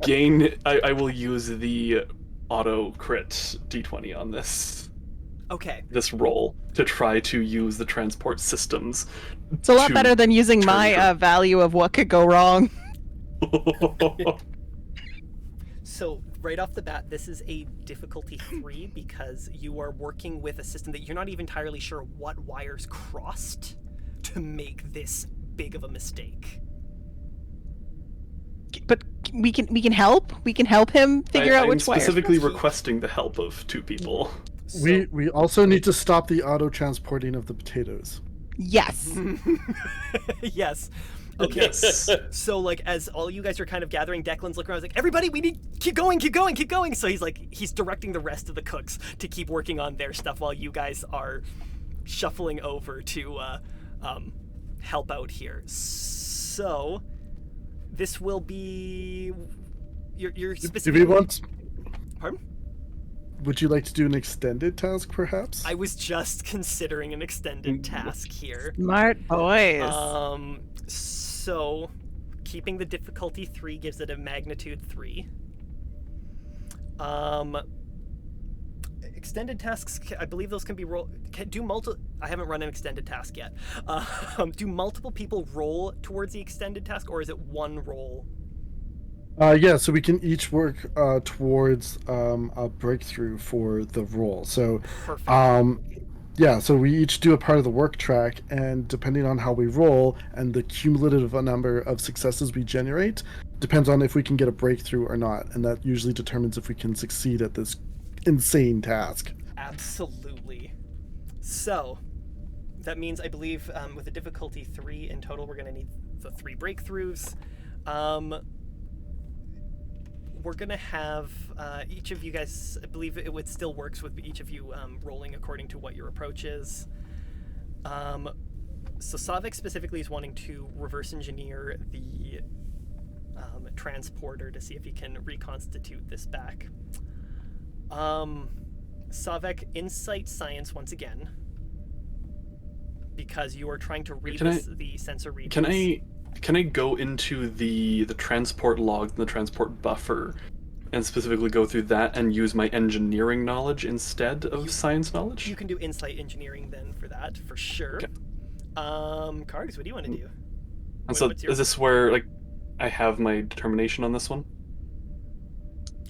gain. I will use the auto crit d20 on this Okay. roll to try to use the transport systems. It's a lot to better than using turn my her- value of what could go wrong. So right off the bat, this is a difficulty 3 because you are working with a system that you're not even entirely sure what wires crossed to make this big of a mistake. But we can help. We can help him figure out I'm which wires. specifically requesting the help of 2 people. So, We also need to stop the auto transporting of the potatoes. Yes. yes. Okay. Yes. So like as all you guys are kind of gathering, Declan's looking around, he's like, everybody, we need keep going. So he's directing the rest of the cooks to keep working on their stuff while you guys are shuffling over to help out here. So this will be you're Do specifically. we want? Pardon? Would you like to do an extended task, perhaps? I was just considering an extended task here. Smart boys. So keeping the difficulty 3 gives it a magnitude 3. Extended tasks, I believe those can be I haven't run an extended task yet. Do multiple people roll towards the extended task, or is it one roll? Yeah, so we can each work towards a breakthrough for the roll. So, Perfect. yeah, so we each do a part of the work track, and depending on how we roll and the cumulative number of successes we generate, depends on if we can get a breakthrough or not, and that usually determines if we can succeed at this insane task. Absolutely. So, that means I believe with a difficulty 3 in total, we're gonna need the 3 breakthroughs. We're gonna have each of you guys. I believe it would still works with each of you rolling according to what your approach is. So Savik specifically is wanting to reverse engineer the transporter to see if he can reconstitute this back. Savik, insight science once again, because you are trying to read the sensor readings. Can I go into the transport log and the transport buffer and specifically go through that and use my engineering knowledge instead of science knowledge? You can do insight engineering then for that, for sure. Okay. Kargs, what do you want to do? And so is this where like I have my determination on this one?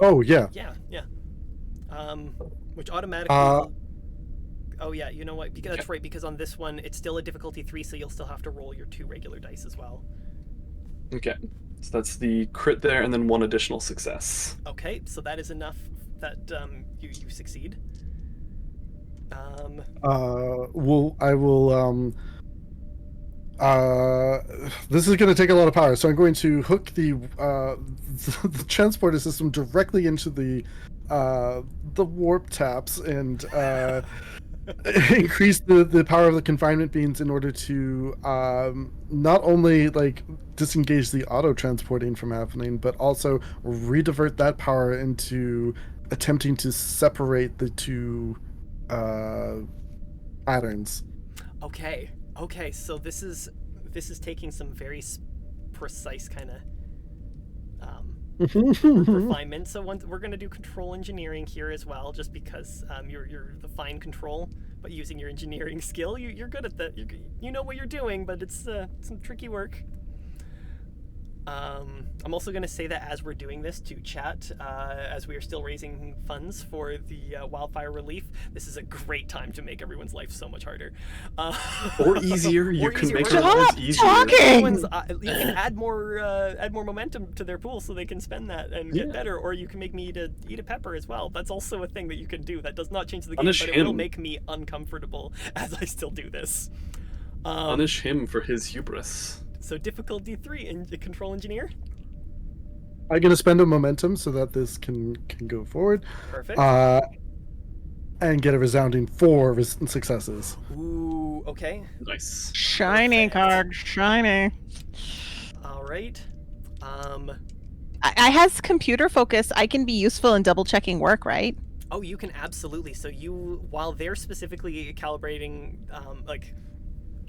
Oh yeah. Yeah. Which automatically. Oh yeah, you know what? Because that's right. Because on this one, it's still a difficulty 3, so you'll still have to roll your 2 regular dice as well. Okay, so that's the crit there, and then 1 additional success. Okay, so that is enough that you succeed. This is going to take a lot of power, so I'm going to hook the the transporter system directly into the warp taps and increase the power of the confinement beams in order to not only like disengage the auto transporting from happening, but also redivert that power into attempting to separate the 2 patterns. Okay, so this is taking some very precise kind of refinement. So we're going to do control engineering here as well, just because you're the fine control, but using your engineering skill, you're good at that. You know what you're doing, but it's some tricky work. I'm also going to say that as we're doing this to chat, as we are still raising funds for the wildfire relief, this is a great time to make everyone's life so much harder. Or easier. You can make our lives easier. You can add more momentum to their pool so they can spend that and get better, or you can make me eat a pepper as well. That's also a thing that you can do. That does not change the game, but it will make me uncomfortable as I still do this. Punish him for his hubris. So difficulty 3 in the control engineer. I'm gonna spend a momentum so that this can go forward. Perfect. And get a resounding 4 successes. Ooh, okay. Nice. Shiny card, shiny. All right. I has computer focus. I can be useful in double checking work, right? Oh, you can absolutely. So while they're specifically calibrating, like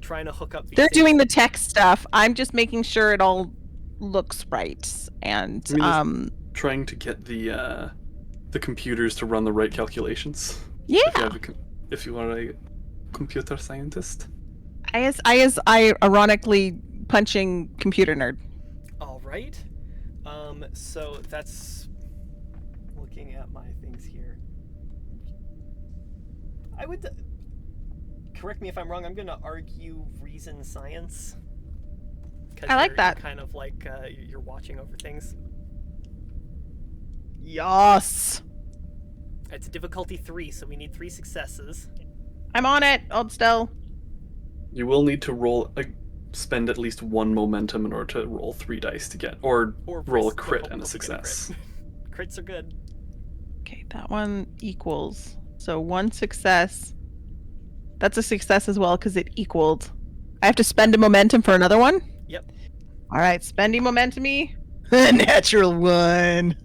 trying to hook up. They're doing the tech stuff. I'm just making sure it all looks right, and trying to get the computers to run the right calculations. Yeah. If you are a computer scientist. I ironically punching computer nerd. All right. So that's looking at my things here. I would. Correct me if I'm wrong. I'm going to argue reason science. I like that. Kind of like you're watching over things. Yes. It's a difficulty 3, so we need 3 successes. I'm on it. Hold still. You will need to spend at least 1 momentum in order to roll 3 dice to get, or roll a crit and a success. Crits are good. Okay, that one equals. So 1 success. That's a success as well because it equaled. I have to spend a momentum for another one? Yep. All right, spending momentum-y. Natural 1.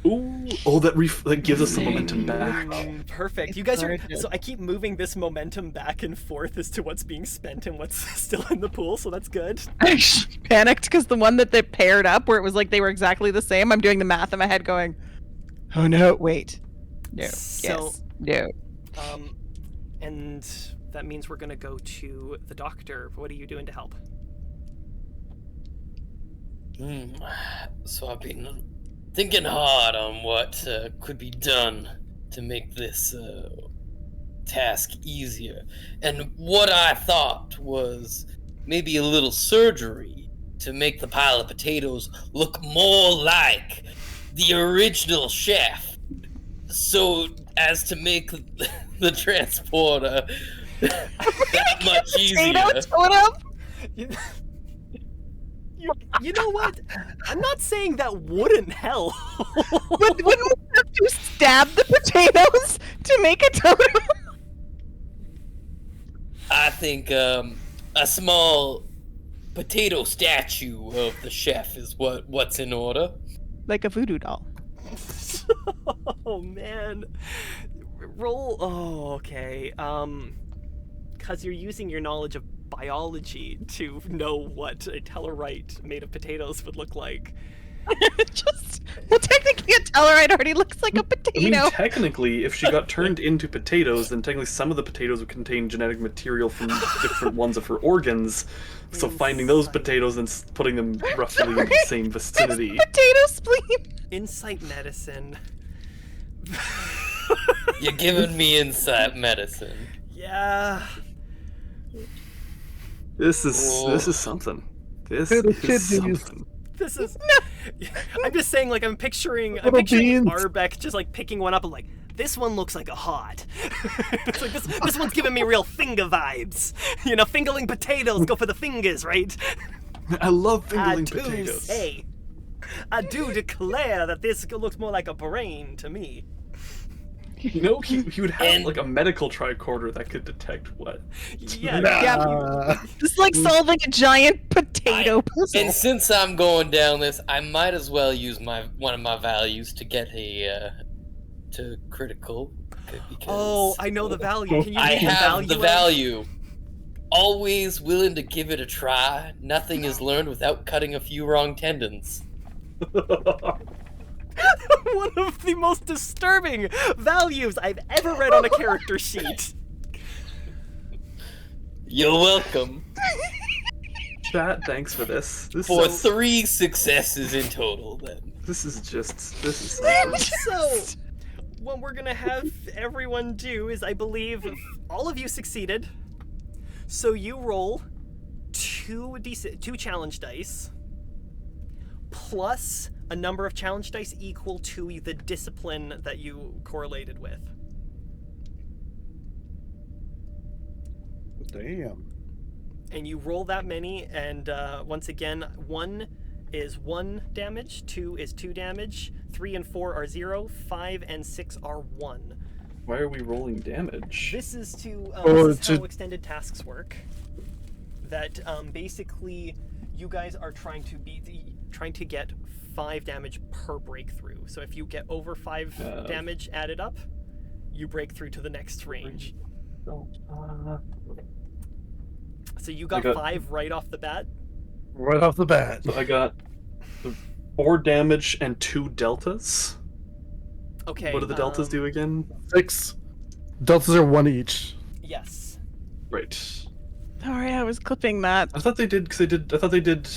Ooh, that gives us the momentum back. Perfect. You guys are. So I keep moving this momentum back and forth as to what's being spent and what's still in the pool, so that's good. I panicked because the one that they paired up, where it was like they were exactly the same, I'm doing the math in my head going, oh no, wait. No. So, yes. No. And that means we're going to go to the doctor. What are you doing to help? So I've been thinking hard on what could be done to make this task easier. And what I thought was maybe a little surgery to make the pile of potatoes look more like the original chef, so as to make the transporter That much Potato easier. totem? You, you know what? I'm not saying that wouldn't help. Wouldn't we have to stab the potatoes to make a totem? I think a small potato statue of the chef is what's in order. Like a voodoo doll. Oh man. Roll. Oh, okay. Because you're using your knowledge of biology to know what a Tellarite made of potatoes would look like. Well, technically a Tellarite already looks like a I potato. mean, technically, if she got turned into potatoes, then technically some of the potatoes would contain genetic material from different ones of her organs. So finding those potatoes and putting them roughly in the same vicinity. Potato spleen. Insight medicine. You're giving me insight medicine. Yeah. This is something. This is something. This is. I'm just saying, like, I'm picturing Little Arbeck beans. just like picking one up and like, this one looks like a heart. It's like this one's giving me real finger vibes. You know, fingerling potatoes go for the fingers, right? I love I fingerling do potatoes. say, I do declare that this looks more like a brain to me. You know, he would have And- like a medical tricorder that could detect what. Yeah, Nah. It's like solving a giant potato puzzle. And since I'm going down this, I might as well use one of my values to get a to critical. Because Oh, I know the value. Can you I read the have value? the out? value. Always willing to give it a try. Nothing is learned without cutting a few wrong tendons. One of the most disturbing values I've ever read on a character sheet. You're welcome. Chat, thanks for this. For 3 successes in total, then. This is something. So, what we're gonna have everyone do is, I believe, all of you succeeded. So you roll two challenge dice, plus a number of challenge dice equal to the discipline that you correlated with. Damn. And you roll that many, and once again, 1 is 1 damage, 2 is 2 damage, 3 and 4 are 0, 5 and 6 are 1. Why are we rolling damage? This is to Oh, this is to- how extended tasks work. That basically you guys are trying to get 5 damage per breakthrough. So if you get over 5 damage added up, you break through to the next range. So you got I got- 5 right off the bat. Right off the bat. So I got 4 damage and 2 deltas. Okay. What do the deltas do again? 6. Deltas are 1 each. Yes. Right. Sorry, I was clipping that. I thought they did because I thought they did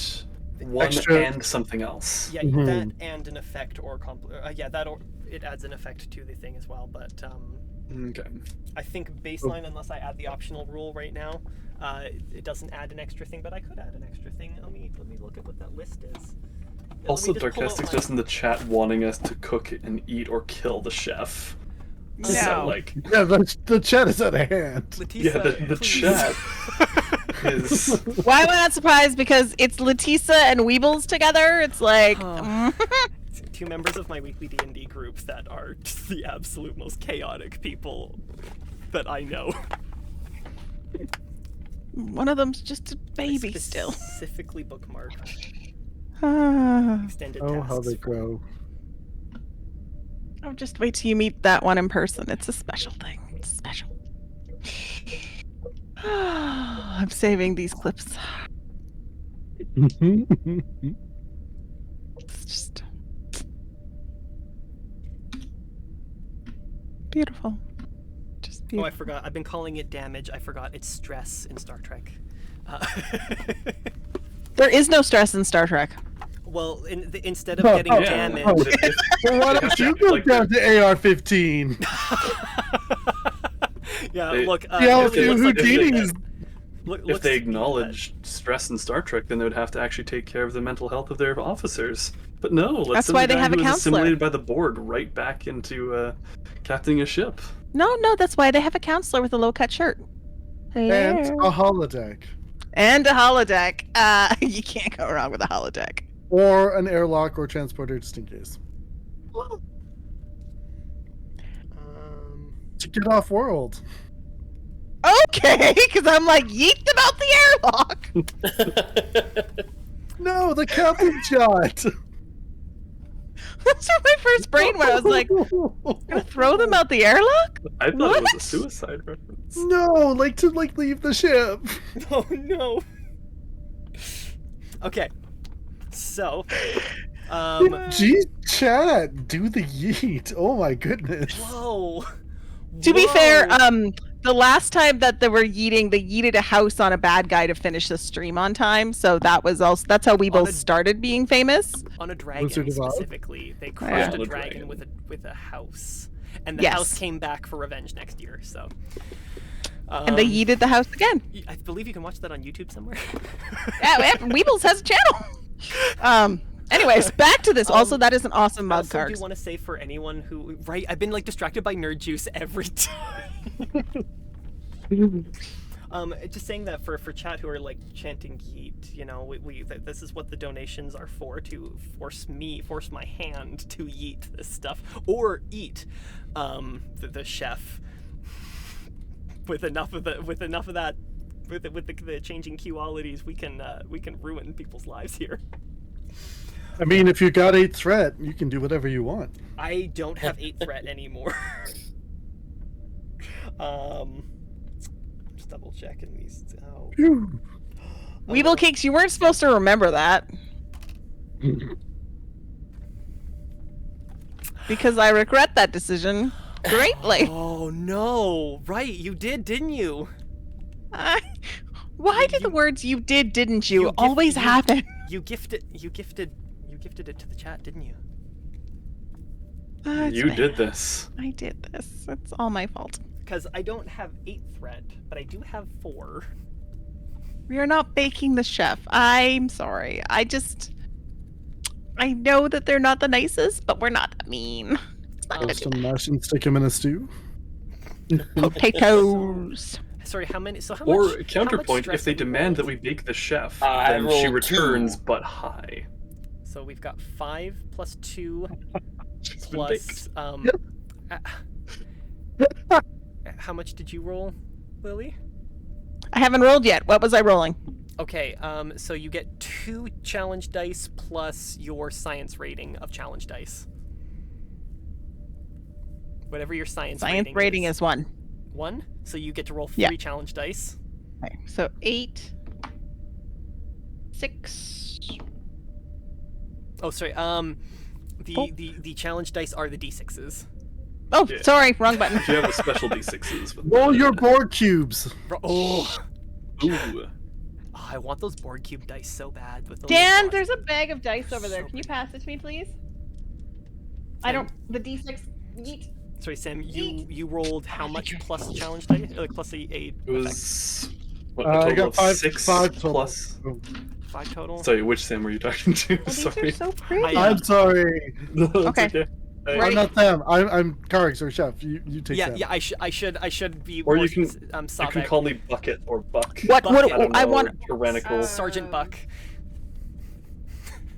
1 Extra- and something else. Yeah, Mhm. that and an effect or it adds an effect to the thing as well. But Okay. I think baseline, unless I add the optional rule right now, it doesn't add an extra thing. But I could add an extra thing. Let me look at what that list is. Let me Also, just pull out Darkestic's my- just in the chat wanting us to cook and eat or kill the chef. So, No. like, Yeah, the chat is at hand. Letisa, yeah, the please. chat is. Why am I not surprised? Because it's Letisa and Weebles together. It's like, Oh. 2 members of my weekly D&D group that are just the absolute most chaotic people that I know. one of them's just a baby still. Specifically bookmarked Oh, extended Oh, tasks. how they grow. just wait till you meet that one in person. It's a special thing. It's special. I'm saving these clips. It's just beautiful. Just Oh, I beautiful. forgot. I've been calling it damage. I forgot. It's stress in Star Trek. There is no stress in Star Trek. Well, instead of Oh, getting oh, damage, oh. If- Well, why They don't have you to, go like, down to AR-15? yeah. They- Look, Yeah, really, it looks like Houdini if is. If they acknowledge stress in Star Trek, then they would have to actually take care of the mental health of their officers. But no, let's That's send why the they guy have a who was counselor. assimilated by the board right back into captaining a ship. No, that's why they have a counselor with a low cut shirt. And a holodeck. And a holodeck. You can't go wrong with a holodeck. Or an airlock or transporter, just in case. To get off world. Okay, because I'm like, yeet them out the airlock. No, the captain shot. That's where my first brain went. I was like, gonna throw them out the airlock? I thought it was a suicide reference. No, like to leave the ship. Oh no. Okay. So, Geez, chat, do the yeet. Oh my goodness. whoa. To be fair, Whoa. the last time that they were yeeting, they yeeted a house on a bad guy to finish the stream on time. So that's how we both started being famous. On a dragon Wizard of Oz? specifically, they Yeah, crushed on a a dragon dragon. with a house, and the Yes. house came back for revenge next year. So, And they yeeted the house again. I believe you can watch that on YouTube somewhere. Yeah, Weebles has a channel. Anyways, back to this. Also, that is an awesome I mug also card. do want to say for anyone who I've been like distracted by nerd juice every time. Just saying that for chat who are like chanting yeet, you know, this is what the donations are for, to force my hand to yeet this stuff or eat the chef with enough of that with the changing qualities we can ruin people's lives here. I mean, if you got 8 threat, you can do whatever you want. I don't have 8 threat anymore. Just double checking these. Oh. Phew. Weeble Cakes, you weren't supposed to remember that. Because I regret that decision greatly. Oh no! Right, you did, didn't you? Why did the words "you did, didn't you" always happen? You gifted it to the chat, didn't you? It's You my- did this. I did this. It's all my fault. Because I don't have 8 threat, but I do have 4. We are not baking the chef. I'm sorry. I know that they're not the nicest, but we're not that mean. It's not Roast good. them, mash and stick them in a stew. Potatoes. Sorry, how many? So how Or much? counterpoint, stress if they have we demand that rolled? we bake the chef, I then she rolled returns 2. but high. So we've got 5 plus 2 She's been plus how much did you roll, Lily? I haven't rolled yet. What was I rolling? Okay, so you get 2 challenge dice plus your science rating of challenge dice. Whatever your science Rating is 1. 1, so you get to roll 3 Yeah. challenge dice. Okay, so 8, 6. Oh, sorry. The challenge dice are the d6s. Oh, Yeah. sorry, wrong button. If you have a special d6s. With Roll your board cubes. Oh, Ooh. I want those board cube dice so bad. With the Dan, little there's a bag of dice over there. So Can you pass it to me, please? Sam. The D6. Yeet. Sorry, Sam. You rolled how much plus challenge dice? Like plus a It was what, a I total got of 5 6 total. plus. Oh, 5 total. Sorry, which Sam were you talking to? Oh, these Sorry. are so pretty. I- I'm sorry. No, it's Okay. Hey, I'm not Sam. I'm Karix or Chef. You take Yeah, Sam. yeah. I should be. Or more you can- You You can call me Bucket or Buck. What? Bucket. What? I don't I know, want. tyrannical. Sergeant Buck.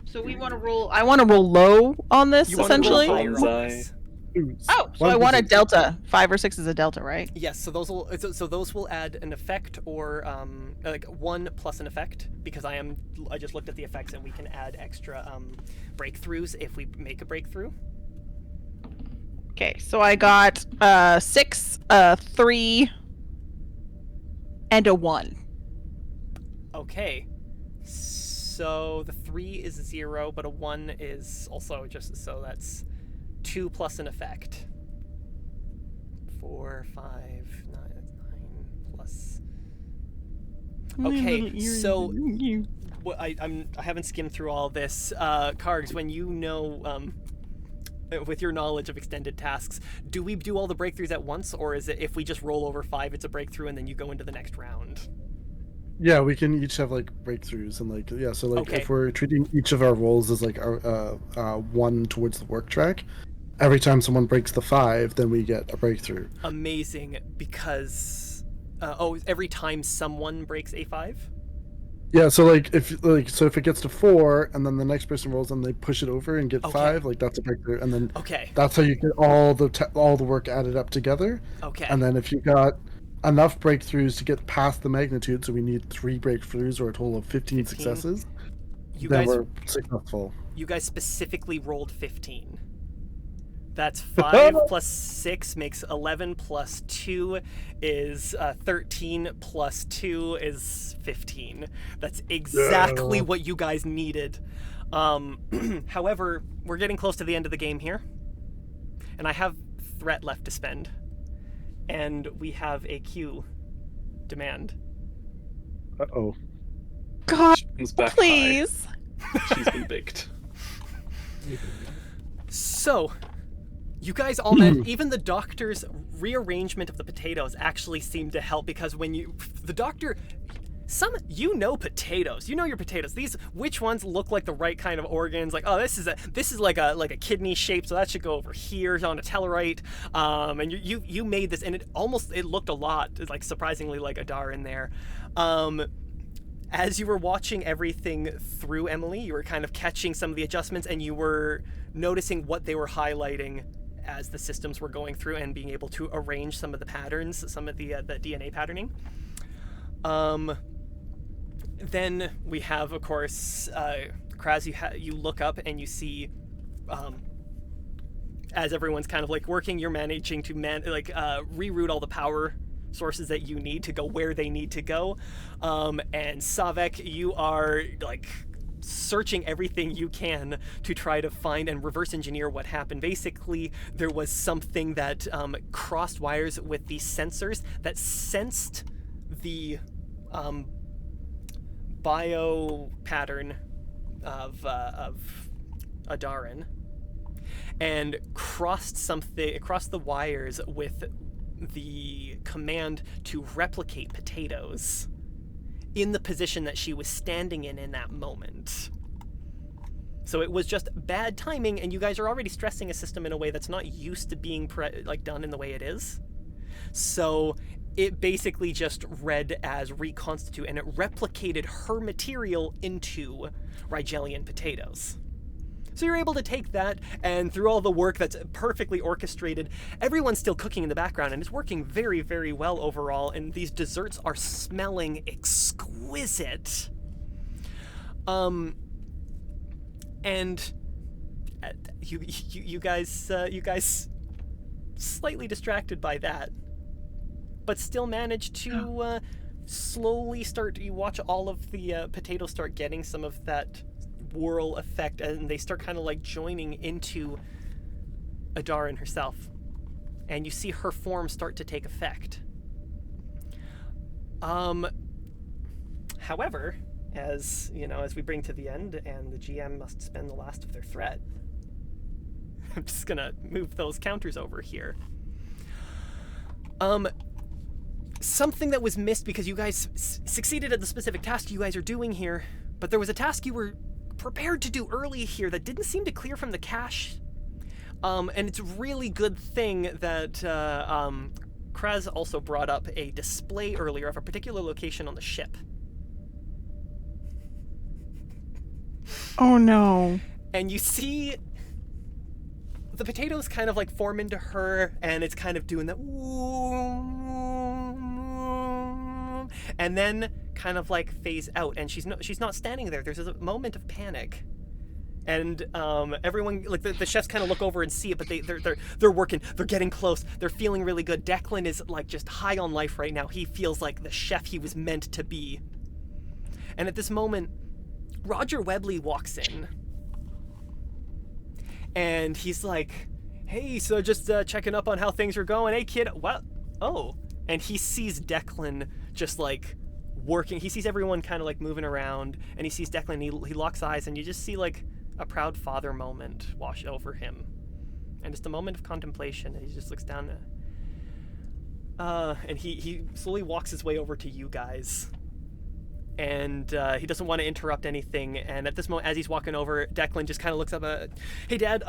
So we want to roll. I want to roll low on this, You wanna roll essentially. higher on Bonsai. this? Oops. Oh, so One I want a percent. delta. 5 or 6 is a delta, right? Yes. So those will add an effect or like 1 plus an effect because I just looked at the effects and we can add extra breakthroughs if we make a breakthrough. Okay, so I got 6, 3, and a 1. Okay. So the 3 is 0, but a 1 is also just so that's 2 plus an effect. 4, 5, 9, that's 9 plus. Okay, so I haven't skimmed through all this. Kargs, when you know, with your knowledge of extended tasks, do we do all the breakthroughs at once, or is it if we just roll over 5, it's a breakthrough, and then you go into the next round? Yeah, we can each have like breakthroughs and like so like Okay. if we're treating each of our rolls as like our one towards the work track, every time someone breaks the 5, then we get a breakthrough. Amazing, because every time someone breaks A5? Yeah, so like if it gets to 4 and then the next person rolls and they push it over and get Okay. 5, like that's a breakthrough, and then Okay. that's how you get all the work added up together. Okay. And then if you got enough breakthroughs to get past the magnitude, so we need 3 breakthroughs or a total of 15 successes, You then guys we're successful. You guys specifically rolled 15. That's 5 plus 6 makes 11 plus 2 is 13 plus 2 is 15. That's exactly Yeah. what you guys needed. However, we're getting close to the end of the game here. And I have threat left to spend. And we have a Q demand. Uh-oh. God, She comes back please. high. She's been baked. So, you guys all even the doctor's rearrangement of the potatoes actually seemed to help, because when the doctor, you know potatoes, you know your potatoes. These, which ones look like the right kind of organs? Like, oh, this is like a kidney shape, so that should go over here on a Tellarite. And you made this, and it looked a lot like, surprisingly, like Adar in there. As you were watching everything through, Emily, you were kind of catching some of the adjustments, and you were noticing what they were highlighting as the systems were going through and being able to arrange some of the patterns, some of the DNA patterning. Then we have, of course, Kraz, you look up and you see, as everyone's kind of like working, you're managing to reroute all the power sources that you need to go where they need to go. And Savek, you are like searching everything you can to try to find and reverse engineer what happened. Basically, there was something that crossed wires with the sensors that sensed the bio pattern of Adarin and crossed the wires with the command to replicate potatoes in the position that she was standing in that moment. So it was just bad timing, and you guys are already stressing a system in a way that's not used to being done in the way it is. So it basically just read as reconstitute, and it replicated her material into Rigelian potatoes. So you're able to take that, and through all the work that's perfectly orchestrated, everyone's still cooking in the background, and it's working very, very well overall, and these desserts are smelling exquisite. And you guys slightly distracted by that, but still manage to slowly you watch all of the potatoes start getting some of that whirl effect, and they start kind of like joining into Adarin herself, and you see her form start to take effect. However, as we bring to the end and the GM must spend the last of their threat, I'm just gonna move those counters over here. Something that was missed because you guys succeeded at the specific task you guys are doing here, but there was a task you were prepared to do early here that didn't seem to clear from the cache. And it's a really good thing that Kraz also brought up a display earlier of a particular location on the ship. Oh no. And you see the potatoes kind of like form into her, and it's kind of doing that, and then kind of like phase out, and she's not standing there. There's a moment of panic, and everyone, like the chefs, kind of look over and see it, but they're working, they're getting close, they're feeling really good. Declan is like just high on life right now. He feels like the chef he was meant to be. And at this moment, Roger Webley walks in, and he's like, "Hey, so just checking up on how things are going. Hey, kid, what? Oh." And he sees Declan just like working. He sees everyone kind of like moving around, and he sees Declan, and he locks eyes, and you just see like a proud father moment wash over him, and just a moment of contemplation, and he just looks down, and he slowly walks his way over to you guys, and he doesn't want to interrupt anything. And at this moment, as he's walking over, Declan just kind of looks up. Hey, Dad.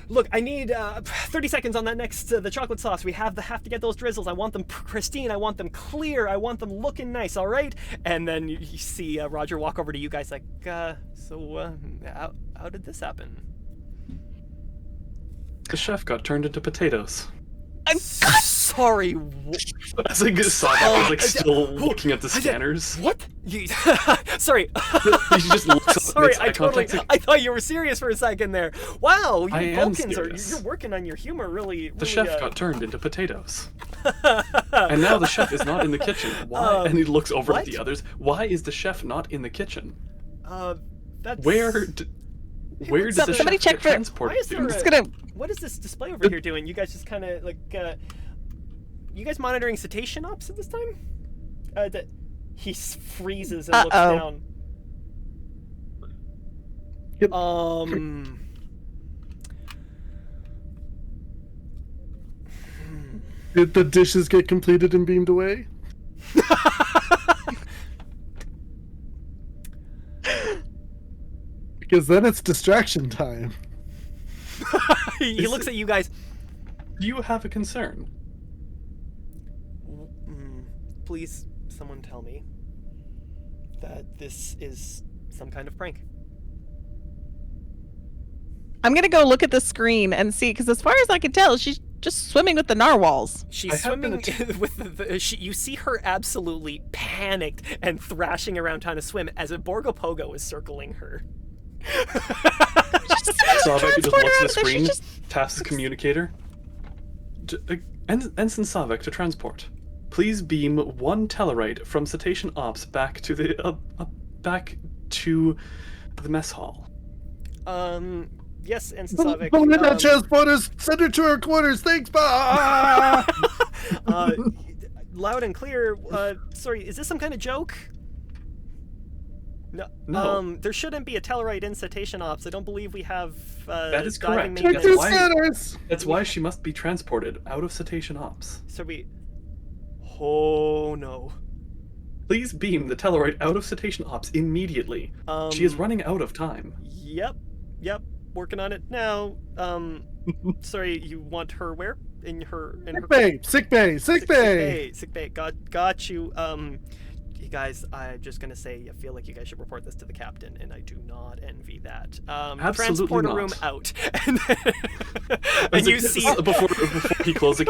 Look, I need 30 seconds on that next the chocolate sauce. We have to get those drizzles. I want them pristine. I want them clear. I want them looking nice. All right. And then you see Roger walk over to you guys like, so how did this happen? The chef got turned into potatoes. I'm sorry. As I saw that, I was like still looking at the scanners. What? Sorry. He just looks up. Sorry, makes eye contact. I thought you were serious for a second there. Wow, you I am Vulcans serious. you're working on your humor really. The chef got turned into potatoes. And now the chef is not in the kitchen. Why? And he looks over what? at the others. Why is the chef not in the kitchen? That's Where did the somebody chef check get for- transported Why is to? there Just gonna. What is this display over here doing? You guys just kind of like, you guys monitoring cetacean ops at this time? That he freezes and looks down. Yep. Did the dishes get completed and beamed away? Because then it's distraction time. He looks at you guys. Do you have a concern? Please, someone tell me that this is some kind of prank. I'm gonna go look at the screen and see, because as far as I can tell, she's just swimming with the narwhals. She's swimming with you see her absolutely panicked and thrashing around trying to swim as a Borgopogo is circling her. Savek just looks at the so she screen, just- taps the communicator. Ensign Savek to transport. Please beam 1 Tellarite from Cetacean Ops back to the mess hall. Yes, Ensign Savek. Don't let that transporters. Send her to her quarters. Thanks, bye. Loud and clear. Sorry, is this some kind of joke? No. No. There shouldn't be a Tellarite in Cetacean Ops. I don't believe we have. That is diving correct. Check maintenance. your why- scanners. That's why she must be transported out of Cetacean Ops. So we. Oh no. Please beam the Tellarite out of Cetacean Ops immediately. She is running out of time. Yep. Working on it now. Sorry, you want her where? In her. Sick bay. Sick bay. Sick bay. Got you. You guys, I'm just gonna say, I feel like you guys should report this to the captain, and I do not envy that. Absolutely transporter not. room out, and you see before he closes.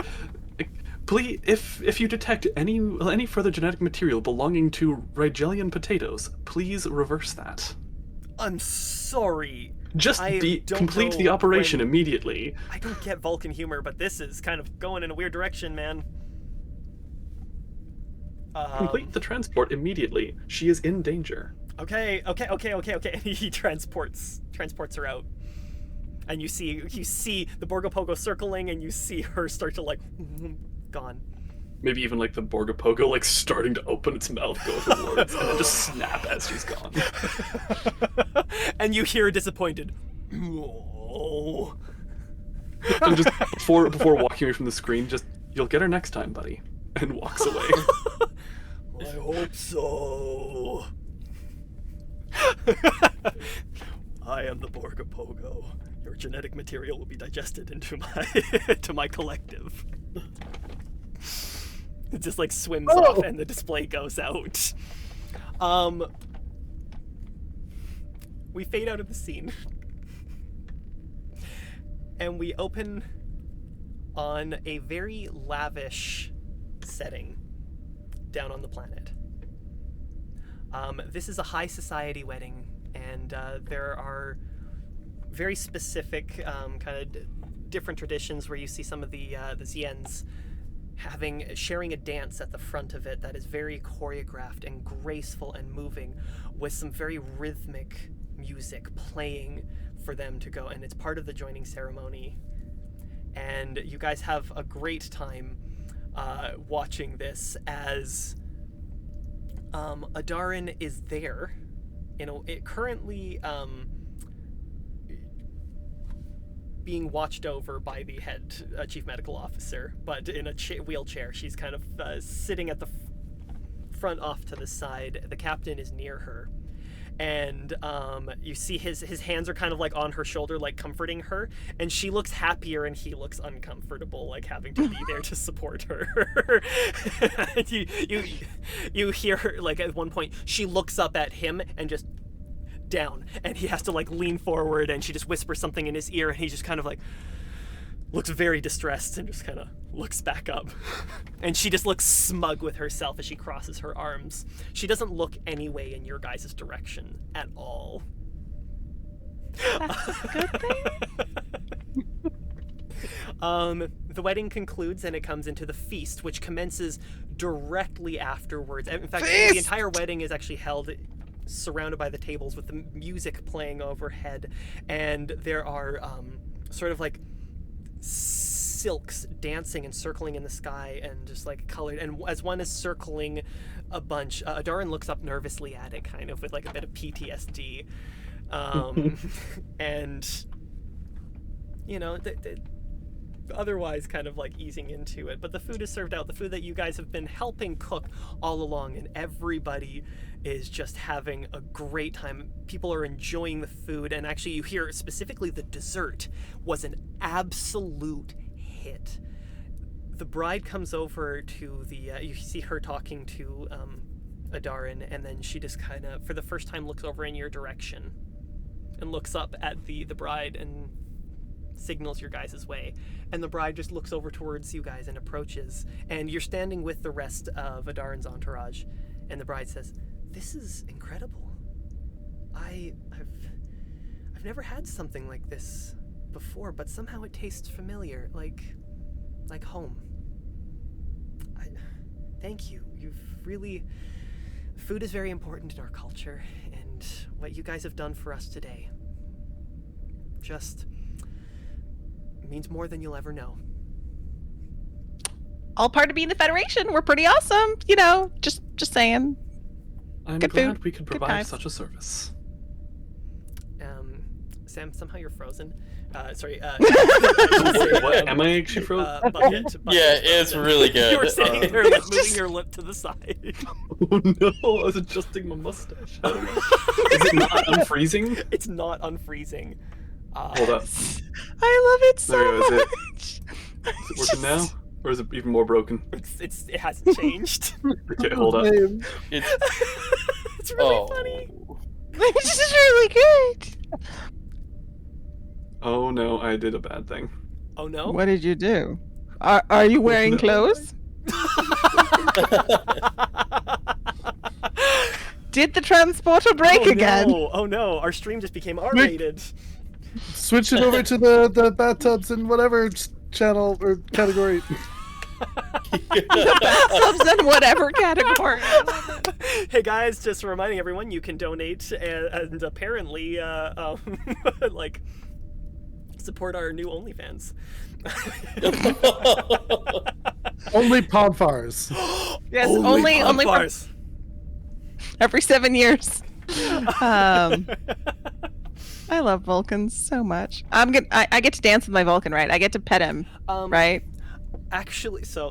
Please, if you detect any further genetic material belonging to Rigelian potatoes, please reverse that. I'm sorry. Just I don't complete know the operation when- immediately. I don't get Vulcan humor, but this is kind of going in a weird direction, man. Complete the transport immediately. She is in danger. Okay. And he transports her out, and you see the Borgopogo circling, and you see her start to like gone. Maybe even like the Borgopogo like starting to open its mouth, go towards, and then just snap as she's gone. And you hear disappointed. Oh. And just before walking away from the screen, just you'll get her next time, buddy, and walks away. I hope so. I am the Borgopogo. Your genetic material will be digested into my collective. It just like swims off and the display goes out. We fade out of the scene. And we open on a very lavish setting down on the planet. This is a high society wedding, and there are very specific kind of different traditions where you see some of the Ziens sharing a dance at the front of it that is very choreographed and graceful and moving, with some very rhythmic music playing for them to go, and it's part of the joining ceremony. And you guys have a great time watching this as Adarin is there, currently being watched over by the head chief medical officer, but in a wheelchair. She's kind of sitting at the front off to the side. The captain is near her. And you see his hands are kind of like on her shoulder, like comforting her, and she looks happier and he looks uncomfortable, like having to be there to support her. you hear her, like at one point she looks up at him and just down, and he has to like lean forward, and she just whispers something in his ear, and he just kind of like looks very distressed and just kind of looks back up. And she just looks smug with herself as she crosses her arms. She doesn't look any way in your guys' direction at all. That's a good thing. The wedding concludes and it comes into the feast, which commences directly afterwards. In fact, the entire wedding is actually held surrounded by the tables with the music playing overhead, and there are sort of like silks dancing and circling in the sky and just like colored, and as one is circling a bunch, Adarin looks up nervously at it, kind of with like a bit of PTSD, and you know, otherwise kind of like easing into it. But the food is served out, the food that you guys have been helping cook all along, and everybody is just having a great time. People are enjoying the food, and actually you hear specifically the dessert was an absolute hit. The bride comes over to the you see her talking to Adarin, and then she just kind of for the first time looks over in your direction and looks up at the bride and signals your guys' way, and the bride just looks over towards you guys and approaches, and you're standing with the rest of Adarin's entourage, and the bride says, "This is incredible. I've never had something like this before, but somehow it tastes familiar, like home. Thank you. You've really... Food is very important in our culture, and what you guys have done for us today just means more than you'll ever know." All part of being the Federation. We're pretty awesome, you know. Just saying. I'm Good glad food, we could good provide vibes. such a service. Sam, somehow you're frozen. Sorry. Wait, what? Am I actually frozen? Bucket, Yeah, it's really good. You were standing there, like, moving your lip to the side. Oh no, I was adjusting my mustache. I don't know. Is it not unfreezing? It's not unfreezing. Hold up. I love it so There you go, much. Is it working now? Or is it even more broken? It hasn't changed. Okay, hold up. Lame. It's really funny. This is really good. Oh no, I did a bad thing. Oh no. What did you do? Are you wearing No. clothes? Did the transporter break again? No. Oh no, our stream just became R-rated. Switch it over to the bathtubs and whatever channel or category. The bathtubs in whatever category. I love it. Hey guys, just reminding everyone you can donate and apparently like support our new OnlyFans. Only Podfars. Yes, only for bars. every 7 years. I love Vulcans so much. I get to dance with my Vulcan, right? I get to pet him, right? Actually, so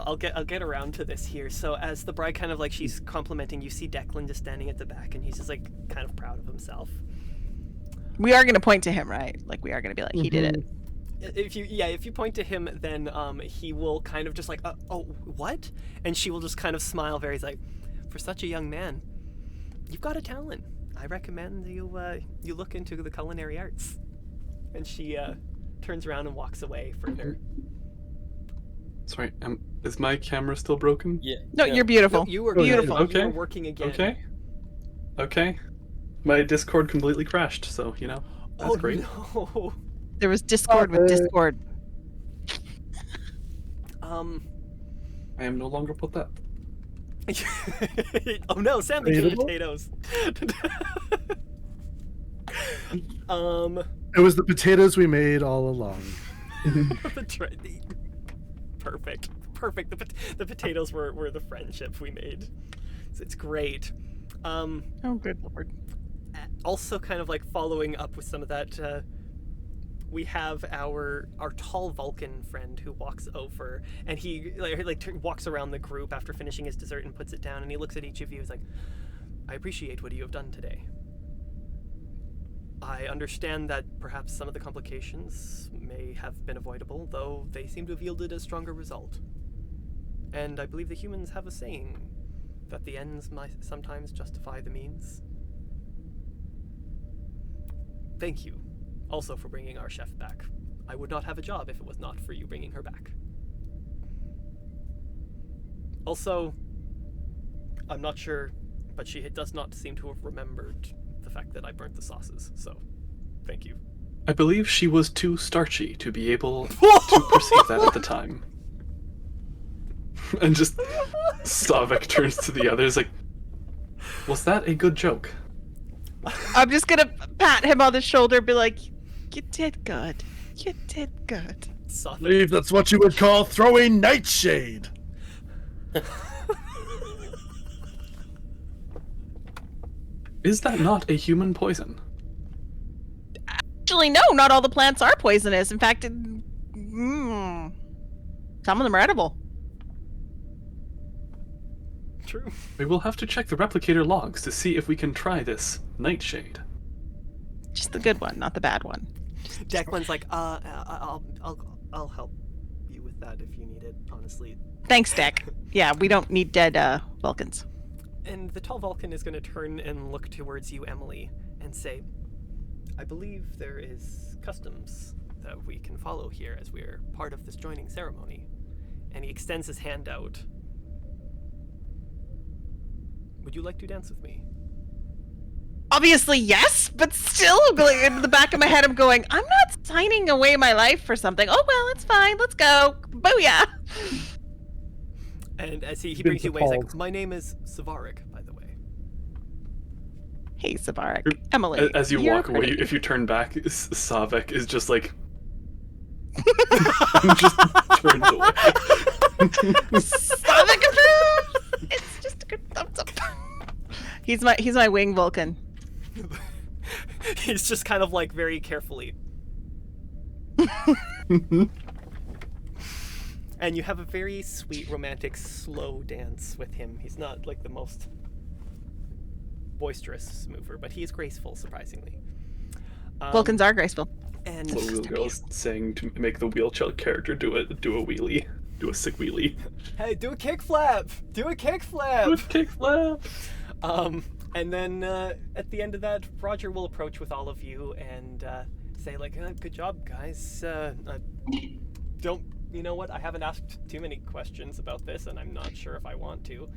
I'll get around to this here. So as the bride kind of like she's complimenting, you see Declan just standing at the back, and he's just like kind of proud of himself. We are gonna point to him, right? Like we are gonna be like, he did it. If you point to him, then he will kind of just like, oh, what? And she will just kind of smile very like, for such a young man, you've got a talent. I recommend you look into the culinary arts. And she turns around and walks away further. Sorry, is my camera still broken? Yeah. No, you're beautiful. You were Beautiful. beautiful. You Okay. were working again. Okay. Okay. My Discord completely crashed, so, you know, that's Oh great. no. There was Discord with Discord. I am no longer put that. Oh no, Sam became Debatable? potatoes. It was the potatoes we made all along. Perfect. The potatoes were the friendship we made. It's great. Oh, good lord. Also kind of like following up with some of that we have our tall Vulcan friend who walks over, and he walks around the group after finishing his dessert and puts it down, and he looks at each of you. He's like, I appreciate what you have done today. I understand that perhaps some of the complications may have been avoidable, though they seem to have yielded a stronger result. And I believe the humans have a saying that the ends might sometimes justify the means. Thank you, also for bringing our chef back. I would not have a job if it was not for you bringing her back. Also, I'm not sure, but she does not seem to have remembered the fact that I burnt the sauces, so thank you. I believe she was too starchy to be able to perceive that at the time. And just Savik turns to the others like, was that a good joke? I'm just gonna pat him on the shoulder and be like, you did good. You did good. I believe that's what you would call throwing nightshade. Is that not a human poison? Actually, no, not all the plants are poisonous. In fact, some of them are edible. True. We will have to check the replicator logs to see if we can try this nightshade. Just the good one, not the bad one. Declan's like, I'll help you with that if you need it, honestly. Thanks, Deck. Yeah, we don't need dead Vulcans. And the tall Vulcan is going to turn and look towards you, Emily, and say, I believe there is customs that we can follow here as we're part of this joining ceremony. And he extends his hand out. Would you like to dance with me? Obviously, yes, but still, like, in the back of my head, I'm going, I'm not signing away my life for something. Oh, well, it's fine. Let's go. Booyah. And as he brings you away, he's like, my name is Savarik, by the way. Hey, Savarik. Emily. As you you're walk away, pretty. if you turn back, Savik is just like... just turns away. Savarik approves! It's just a good thumbs up. He's my wing Vulcan. He's just kind of like very carefully. And you have a very sweet, romantic, slow dance with him. He's not like the most boisterous mover, but he is graceful, surprisingly. Vulcans are graceful. And Little wheel girl's saying to make the wheelchair character do a wheelie. Do a sick wheelie. hey, do a kickflip! Do a kickflip! Kickflip! And then at the end of that, Roger will approach with all of you and say like, good job, guys. You know what? I haven't asked too many questions about this, and I'm not sure if I want to.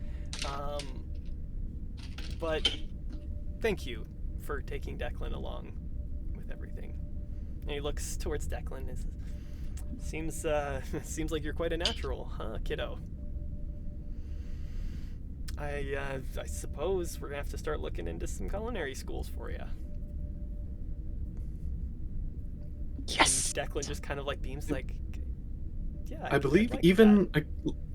But thank you for taking Declan along with everything. And he looks towards Declan and says, seems like you're quite a natural, huh, kiddo? I suppose we're gonna have to start looking into some culinary schools for you. Yes. And Declan just kind of like beams like, yeah. I believe like even that.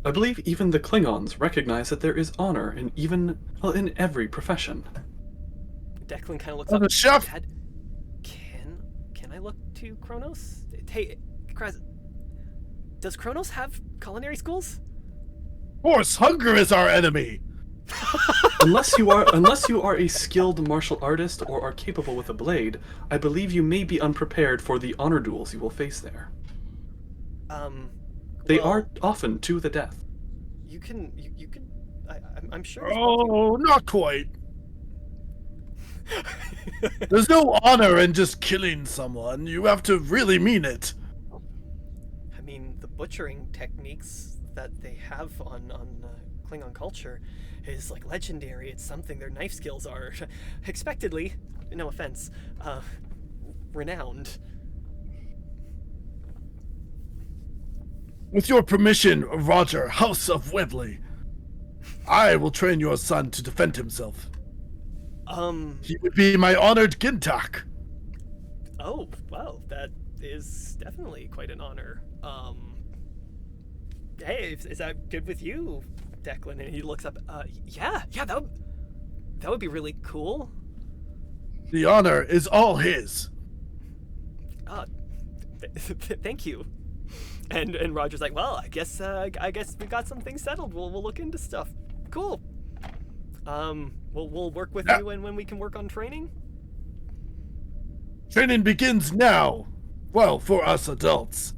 I believe even the Klingons recognize that there is honor in in every profession. Declan kind of looks Oh, up. the chef! Dad, can I look to Kronos? Hey, Kraz, does Kronos have culinary schools? Of course, hunger is our enemy. unless you are a skilled martial artist or are capable with a blade, I believe you may be unprepared for the honor duels you will face there. They well, are often to the death. You can. I'm sure. Oh, not quite. There's no honor in just killing someone. You have to really mean it. I mean, the butchering techniques that they have on Klingon culture is like legendary. It's something their knife skills are, expectedly, no offense, renowned. With your permission, Roger, House of Webley, I will train your son to defend himself. He would be my honored Gintak. Oh, well, that is definitely quite an honor. Hey, is that good with you, Declan? And he looks up. Yeah, that would be really cool. The honor is all his. Thank you. And Roger's like, well, I guess we got some things settled. We'll look into stuff. Cool. We'll work with you when we can work on training. Training begins now. Well, for us adults.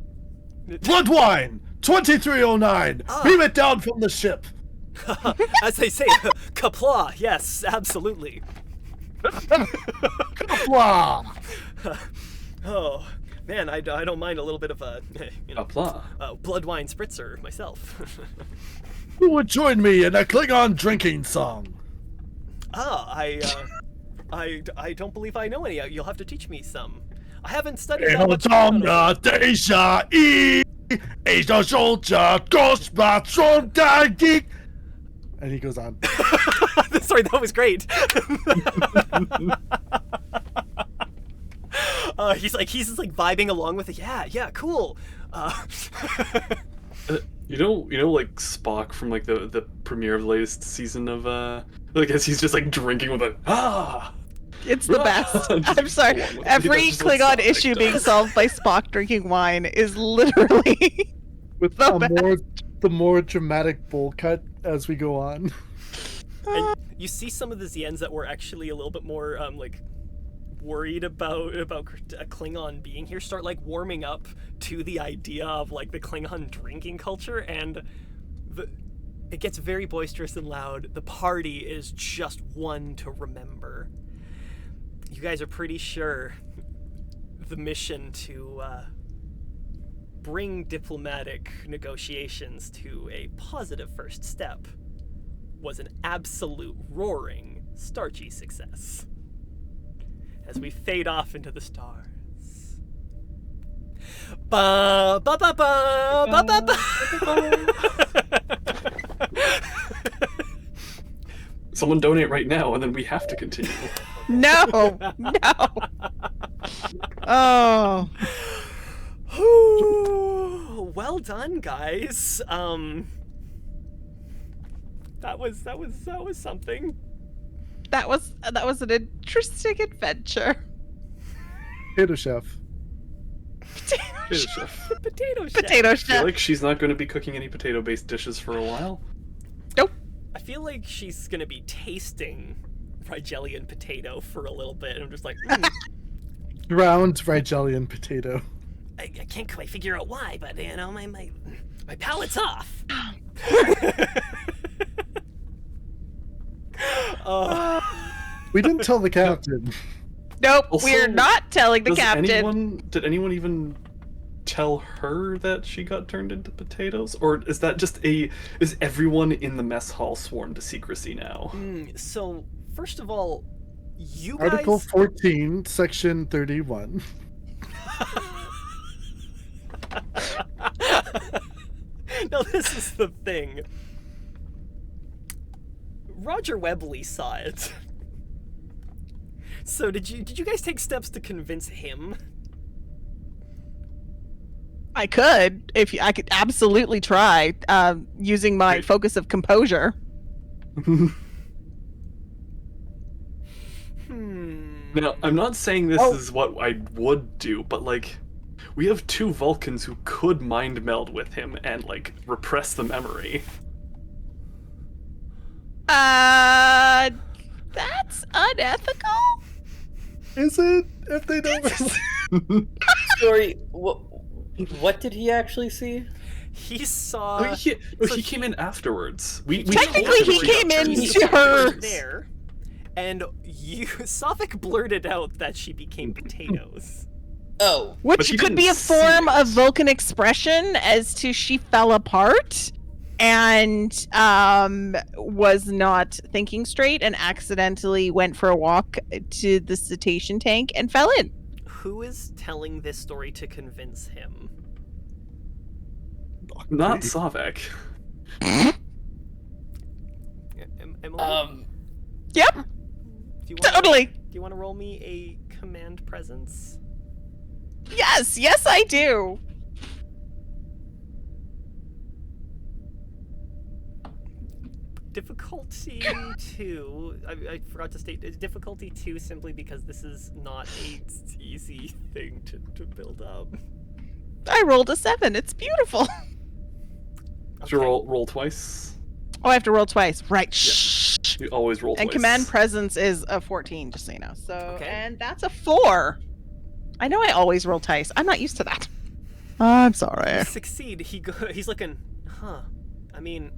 Blood wine 2309. Beam it down from the ship. As they say, kapla. Yes, absolutely. Kapla. Oh man, I don't mind a little bit of a blood wine spritzer myself. Who would join me in a Klingon drinking song? I don't believe I know any. You'll have to teach me some. I haven't studied that much. And he goes on. Sorry, that was great. He's just vibing along with it. Yeah, cool. You know, like Spock from like the premiere of the latest season of like as he's just like drinking with a It's the best. I'm sorry. Every Klingon issue being solved by Spock drinking wine is literally with the more dramatic bowl cut as we go on. And you see some of the Ziens that were actually a little bit more worried about a Klingon being here start like warming up to the idea of like the Klingon drinking culture, and it gets very boisterous and loud. The party is just one to remember. You guys are pretty sure the mission to bring diplomatic negotiations to a positive first step was an absolute roaring, starchy success. As we fade off into the stars. Ba ba ba ba ba ba ba. Someone donate right now, and then we have to continue. No. Oh. Well done, guys. That was something. That was an interesting adventure. Potato chef. Potato chef. Potato chef. Potato I chef. feel like she's not going to be cooking any potato-based dishes for a while. Nope. I feel like she's gonna be tasting Rigelian potato for a little bit, and I'm just like, Ground Rigelian potato. I can't quite figure out why, but you know, my palate's off. We didn't tell the captain. Nope. Also, We're not telling the captain. Did anyone even tell her that she got turned into potatoes, or is that just is everyone in the mess hall sworn to secrecy now? So first of all, you guys. Article 14, Section 31. No, this is the thing. Roger Webley saw it. So did you guys take steps to convince him? I could, I could absolutely try, using my focus of composure. Now, I'm not saying this is what I would do, but like, we have two Vulcans who could mind meld with him and like repress the memory. That's unethical? Is it? If they don't. Story. What did he actually see? He saw. He came in afterwards. We Technically, he came into her there, and Sophic blurted out that she became potatoes. Oh, which he could didn't be a see form it. of Vulcan expression as to she fell apart and was not thinking straight and accidentally went for a walk to the cetacean tank and fell in. Who is telling this story to convince him? Not Savek. Emily? Yep. Do you Totally. Do you want to roll me a command presence? Yes, I do. Difficulty 2. I forgot to state difficulty 2 simply because this is not a easy thing to build up. I rolled a 7. It's beautiful. Did you roll twice? Oh, I have to roll twice. Right. Shh. You always roll And twice. command presence is a 14, just so you know. So, Okay. and that's a 4. I know I always roll dice. I'm not used to that. I'm sorry. Succeed. He's looking. Huh. I mean,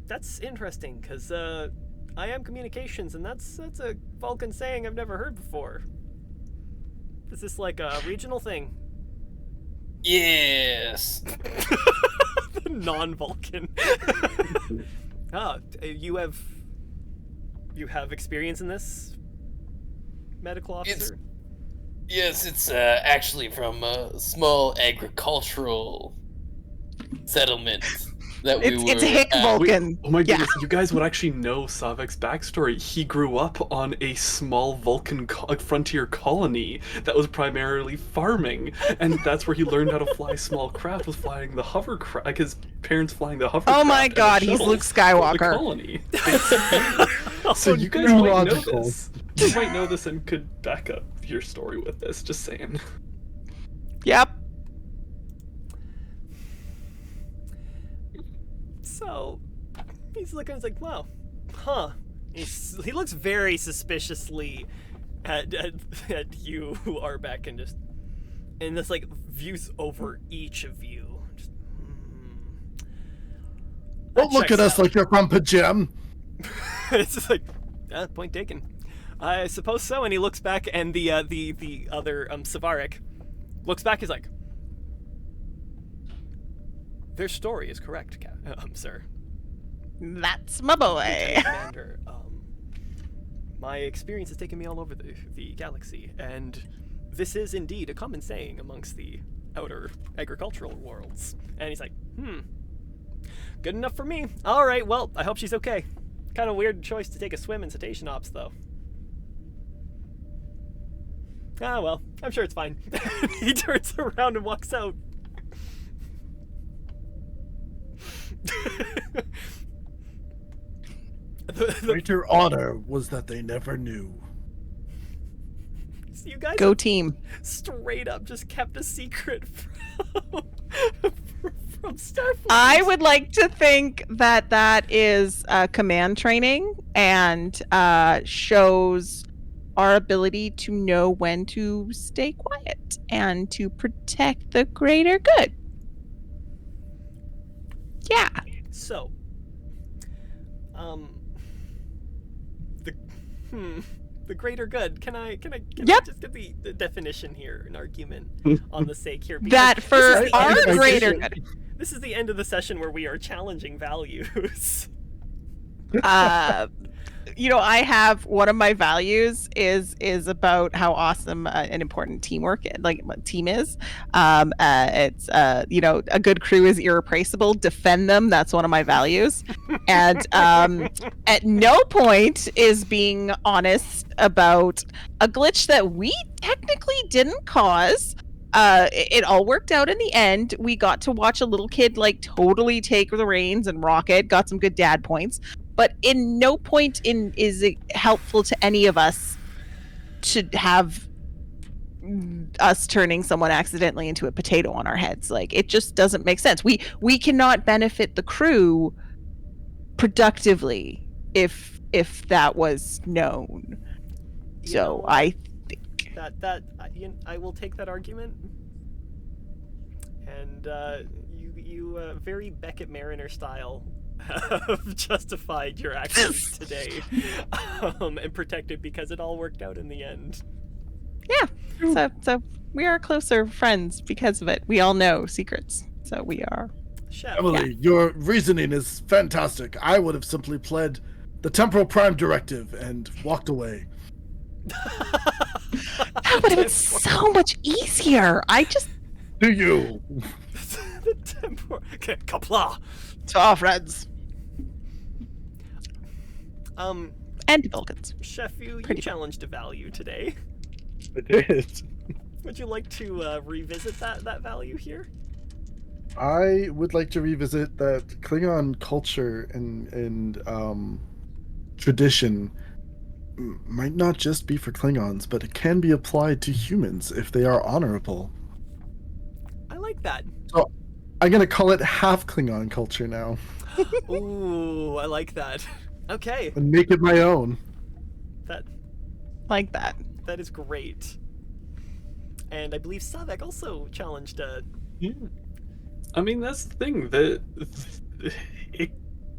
that's interesting because I am communications, and that's a Vulcan saying I've never heard before. Is this like a regional thing? Yes. Non-Vulcan. You have experience in this, medical officer? Yes, it's actually from a small agricultural settlement that we were. It's a hick Vulcan. Oh my goodness, you guys would actually know Savek's backstory. He grew up on a small Vulcan frontier colony that was primarily farming, and that's where he learned how to fly small craft, was flying the hovercraft, like his parents flying the hovercraft. Oh my and the god, he's shuttles Luke for the Skywalker. colony. So you guys no might know logical. this. You might know this and could back up your story with this, just saying. Yep. So, he's looking, he's like, wow, huh. He looks very suspiciously at you, Arbeck, and this, like, views over each of you. Just, Don't look at us like you're from Pajam. It's just like, point taken. I suppose so. And he looks back, and the other Savaric looks back. He's like, their story is correct, sir. That's my boy. Commander, my experience has taken me all over the galaxy, and this is indeed a common saying amongst the outer agricultural worlds. And he's like, good enough for me. All right, well, I hope she's okay. Kind of weird choice to take a swim in cetacean ops, though. Ah, well, I'm sure it's fine. He turns around and walks out. Greater honor was that they never knew. So you guys Go team. straight up just kept a secret from Starfleet. I would like to think that that is command training and shows our ability to know when to stay quiet and to protect the greater good. Yeah. So, the greater good. Can I Yep. just get the definition here, an argument on the sake here? because That this for is the our end of the greater session- good. This is the end of the session where we are challenging values. I have one of my values is about how awesome and important teamwork team is. It's a good crew is irreplaceable. Defend them. That's one of my values. And at no point is being honest about a glitch that we technically didn't cause. It all worked out in the end. We got to watch a little kid totally take the reins and rock it. Got some good dad points. But in no point is it helpful to any of us to have us turning someone accidentally into a potato on our heads. It just doesn't make sense. We cannot benefit the crew productively if that was known. So I think I will take that argument. And you very Beckett Mariner style have justified your actions today, and protected because it all worked out in the end. Yeah. So we are closer friends because of it. We all know secrets. So we are. Chef, Emily, your reasoning is fantastic. I would have simply pled the Temporal Prime Directive and walked away. That would have been so much easier. Do you? The temporal. Okay, kapla. To our friends. And Vulcans. Chef, you Pretty challenged a value today. I did. Would you like to revisit that value here? I would like to revisit that Klingon culture and tradition might not just be for Klingons, but it can be applied to humans if they are honorable. like that. So I'm gonna call it half Klingon culture now Ooh, I like that. Okay, and make it my own. that Like that. that is great. And I believe Savek also challenged Yeah. I mean, that's the thing.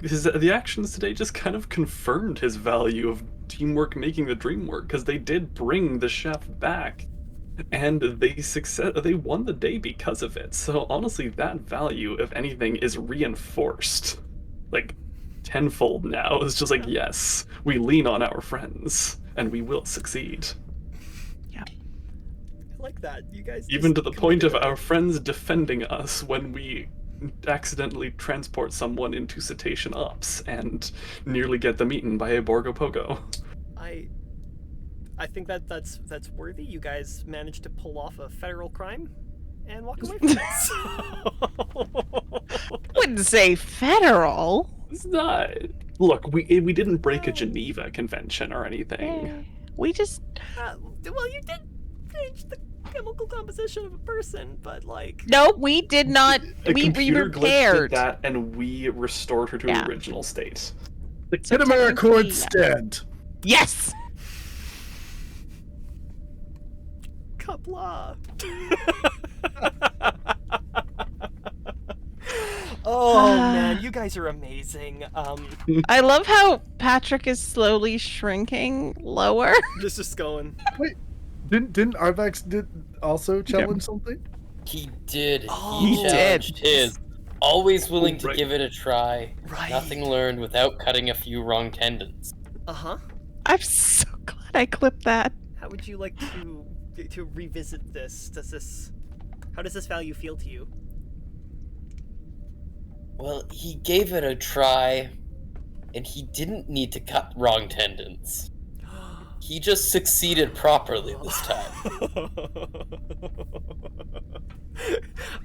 The actions today just kind of confirmed his value of teamwork making the dream work, because they did bring the chef back, and they won the day because of it. So honestly, that value, if anything, is reinforced, like tenfold now. It's just like, yes, we lean on our friends, and we will succeed. I like that. You guys Even just to the point of committed our friends defending us when we accidentally transport someone into cetacean ops and nearly get them eaten by a Borgo Pogo. I think that's worthy. You guys managed to pull off a federal crime and walk away from it. So... Wouldn't say federal. It's not. Look, we didn't break a Geneva Convention or anything. Eh, we just well, you did change the chemical composition of a person, but like... no, we did not. A We computer glitch did repaired. that, and we restored her to Yeah. her original state. Get him a record technically, stand. Yes. Kapla. Oh man, you guys are amazing. I love how Patrick is slowly shrinking lower. Just going. Didn't Arvax did also challenge something? He did. Oh, He he challenged his. Always willing to Right. give it a try. Right. Nothing learned without cutting a few wrong tendons. Uh-huh. I'm so glad I clipped that. How would you like to revisit this? How does this value feel to you? Well, he gave it a try, and he didn't need to cut wrong tendons. He just succeeded properly this time.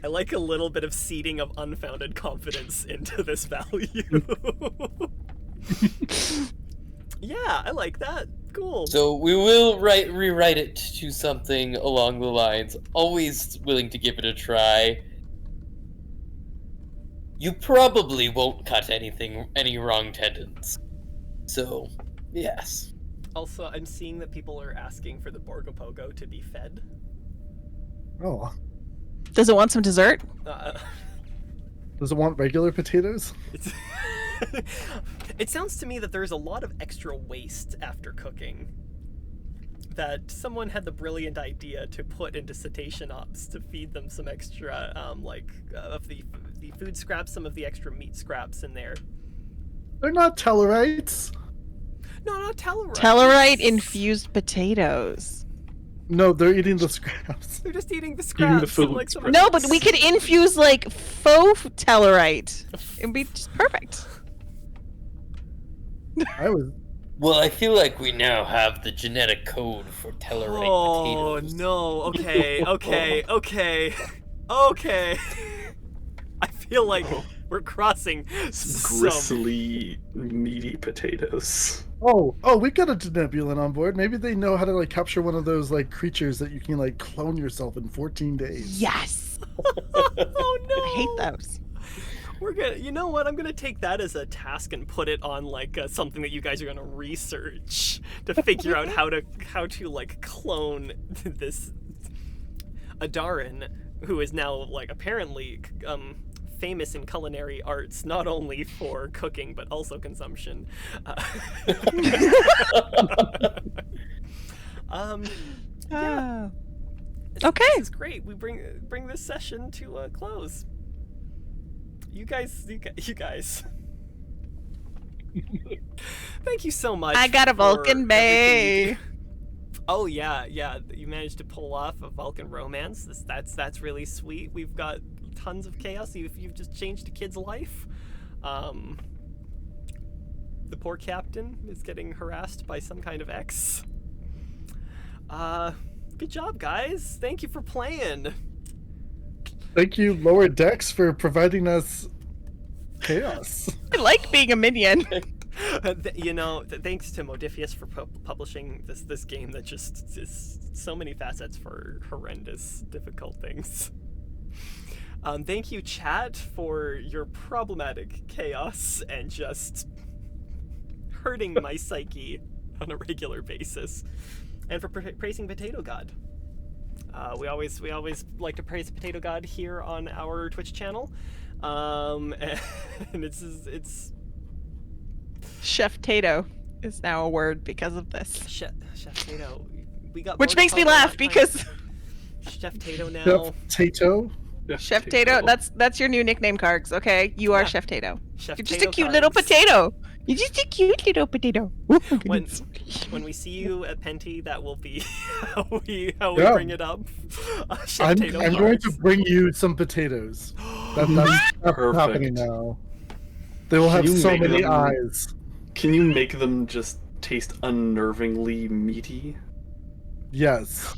I like a little bit of seeding of unfounded confidence into this value. Yeah, I like that. Cool. So we will rewrite it to something along the lines, always willing to give it a try. You probably won't cut any wrong tendons. So, yes. Also, I'm seeing that people are asking for the Borgo Pogo to be fed. Oh, Does it want some dessert? does it want regular potatoes? It's it sounds to me that there's a lot of extra waste after cooking that someone had the brilliant idea to put into cetacean ops to feed them some extra, of the food scraps, some of the extra meat scraps in there. They're not Tellarites. No, not Tellarite. Tellarite infused potatoes. No, they're eating the scraps. They're just eating the Eating scraps. the food and, like, some scraps. No, but we could infuse like faux Tellarite. It'd be just perfect. I was. Well, I feel like we now have the genetic code for Tellarite Oh potatoes. no! Okay. I feel like we're crossing some. Gristly, meaty potatoes. Oh, we've got a Denebulan on board. Maybe they know how to like capture one of those like creatures that you can like clone yourself in 14 days. Yes. Oh no! I hate those. We're gonna. You know what? I'm gonna take that as a task and put it on like something that you guys are gonna research to figure out how to like clone this Adarin, who is now like apparently famous in culinary arts, not only for cooking but also consumption. Yeah. Okay. This is great. We bring this session to a close. You guys. Thank you so much. I got a for Vulcan everything Bay. you- Oh yeah. You managed to pull off a Vulcan romance. That's really sweet. We've got tons of chaos. You've just changed a kid's life. The poor captain is getting harassed by some kind of X. Good job, guys. Thank you for playing. Thank you, Lower Decks, for providing us chaos. I like being a minion. Thanks to Modifius for publishing this game that just is so many facets for horrendous, difficult things. Thank you, chat, for your problematic chaos and just hurting my psyche on a regular basis, and for praising Potato God. We always like to praise Potato God here on our Twitch channel, and it's Chef Tato is now a word because of this. Chef Tato. We got Which more to makes me cover laugh that time. because Chef Tato now. Chef Tato. Chef Tato, that's your new nickname, Kargs. Okay, you are Chef Tato. Chef You're just Tato a cute little Kargs. potato. You're just a cute little potato. When we see you at Penty, that will be how we Yeah. bring it up. Chef I'm Tato going to Kargs. bring you some potatoes. That's Perfect. happening now. They will Can have you so make many them- eyes. Can you make them just taste unnervingly meaty? Yes.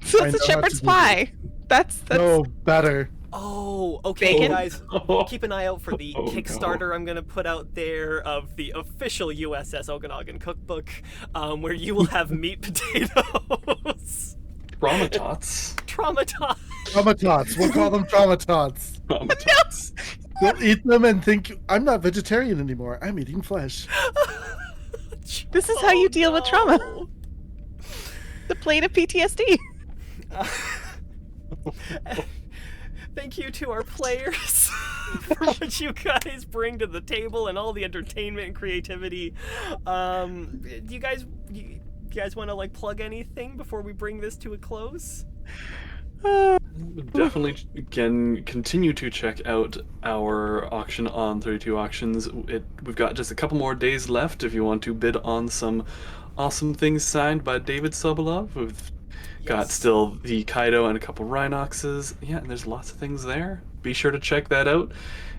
So I it's a know how shepherd's to do pie. That's No, better. Oh, okay, Bacon? guys. Keep an eye out for the Oh, no. Kickstarter I'm going to put out there of the official USS Okanagan cookbook, where you will have meat potatoes. Traumattots. Traumatized. Traumatots. We'll call them traumatots. Traumattots. They'll eat them and think, I'm not vegetarian anymore. I'm eating flesh. This is how you deal with trauma. no. the plate of PTSD. Thank you to our players for what you guys bring to the table and all the entertainment and creativity. Do you guys want to like plug anything before we bring this to a close? Definitely, again, continue to check out our auction on 32 Auctions. We've got just a couple more days left if you want to bid on some awesome things signed by David Sobolov. We've got Yes. still the Kaido and a couple Rhinoxes. Yeah, and there's lots of things there. Be sure to check that out.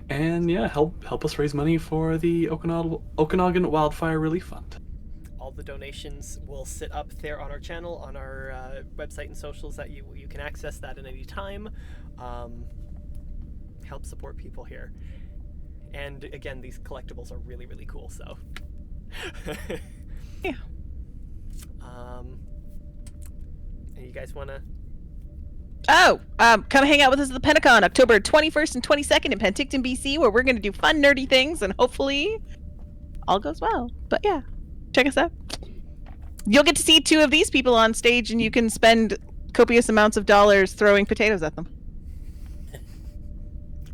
And yeah, help us raise money for the Okanagan Wildfire Relief Fund. All the donations will sit up there on our channel, on our website and socials, that you can access that at any time. Help support people here. And again, these collectibles are really, really cool, so. Yeah. And you guys want to? Come hang out with us at the Pentagon, October 21st and 22nd in Penticton, BC, where we're going to do fun, nerdy things, and hopefully all goes well. But yeah, check us out. You'll get to see two of these people on stage, and you can spend copious amounts of dollars throwing potatoes at them.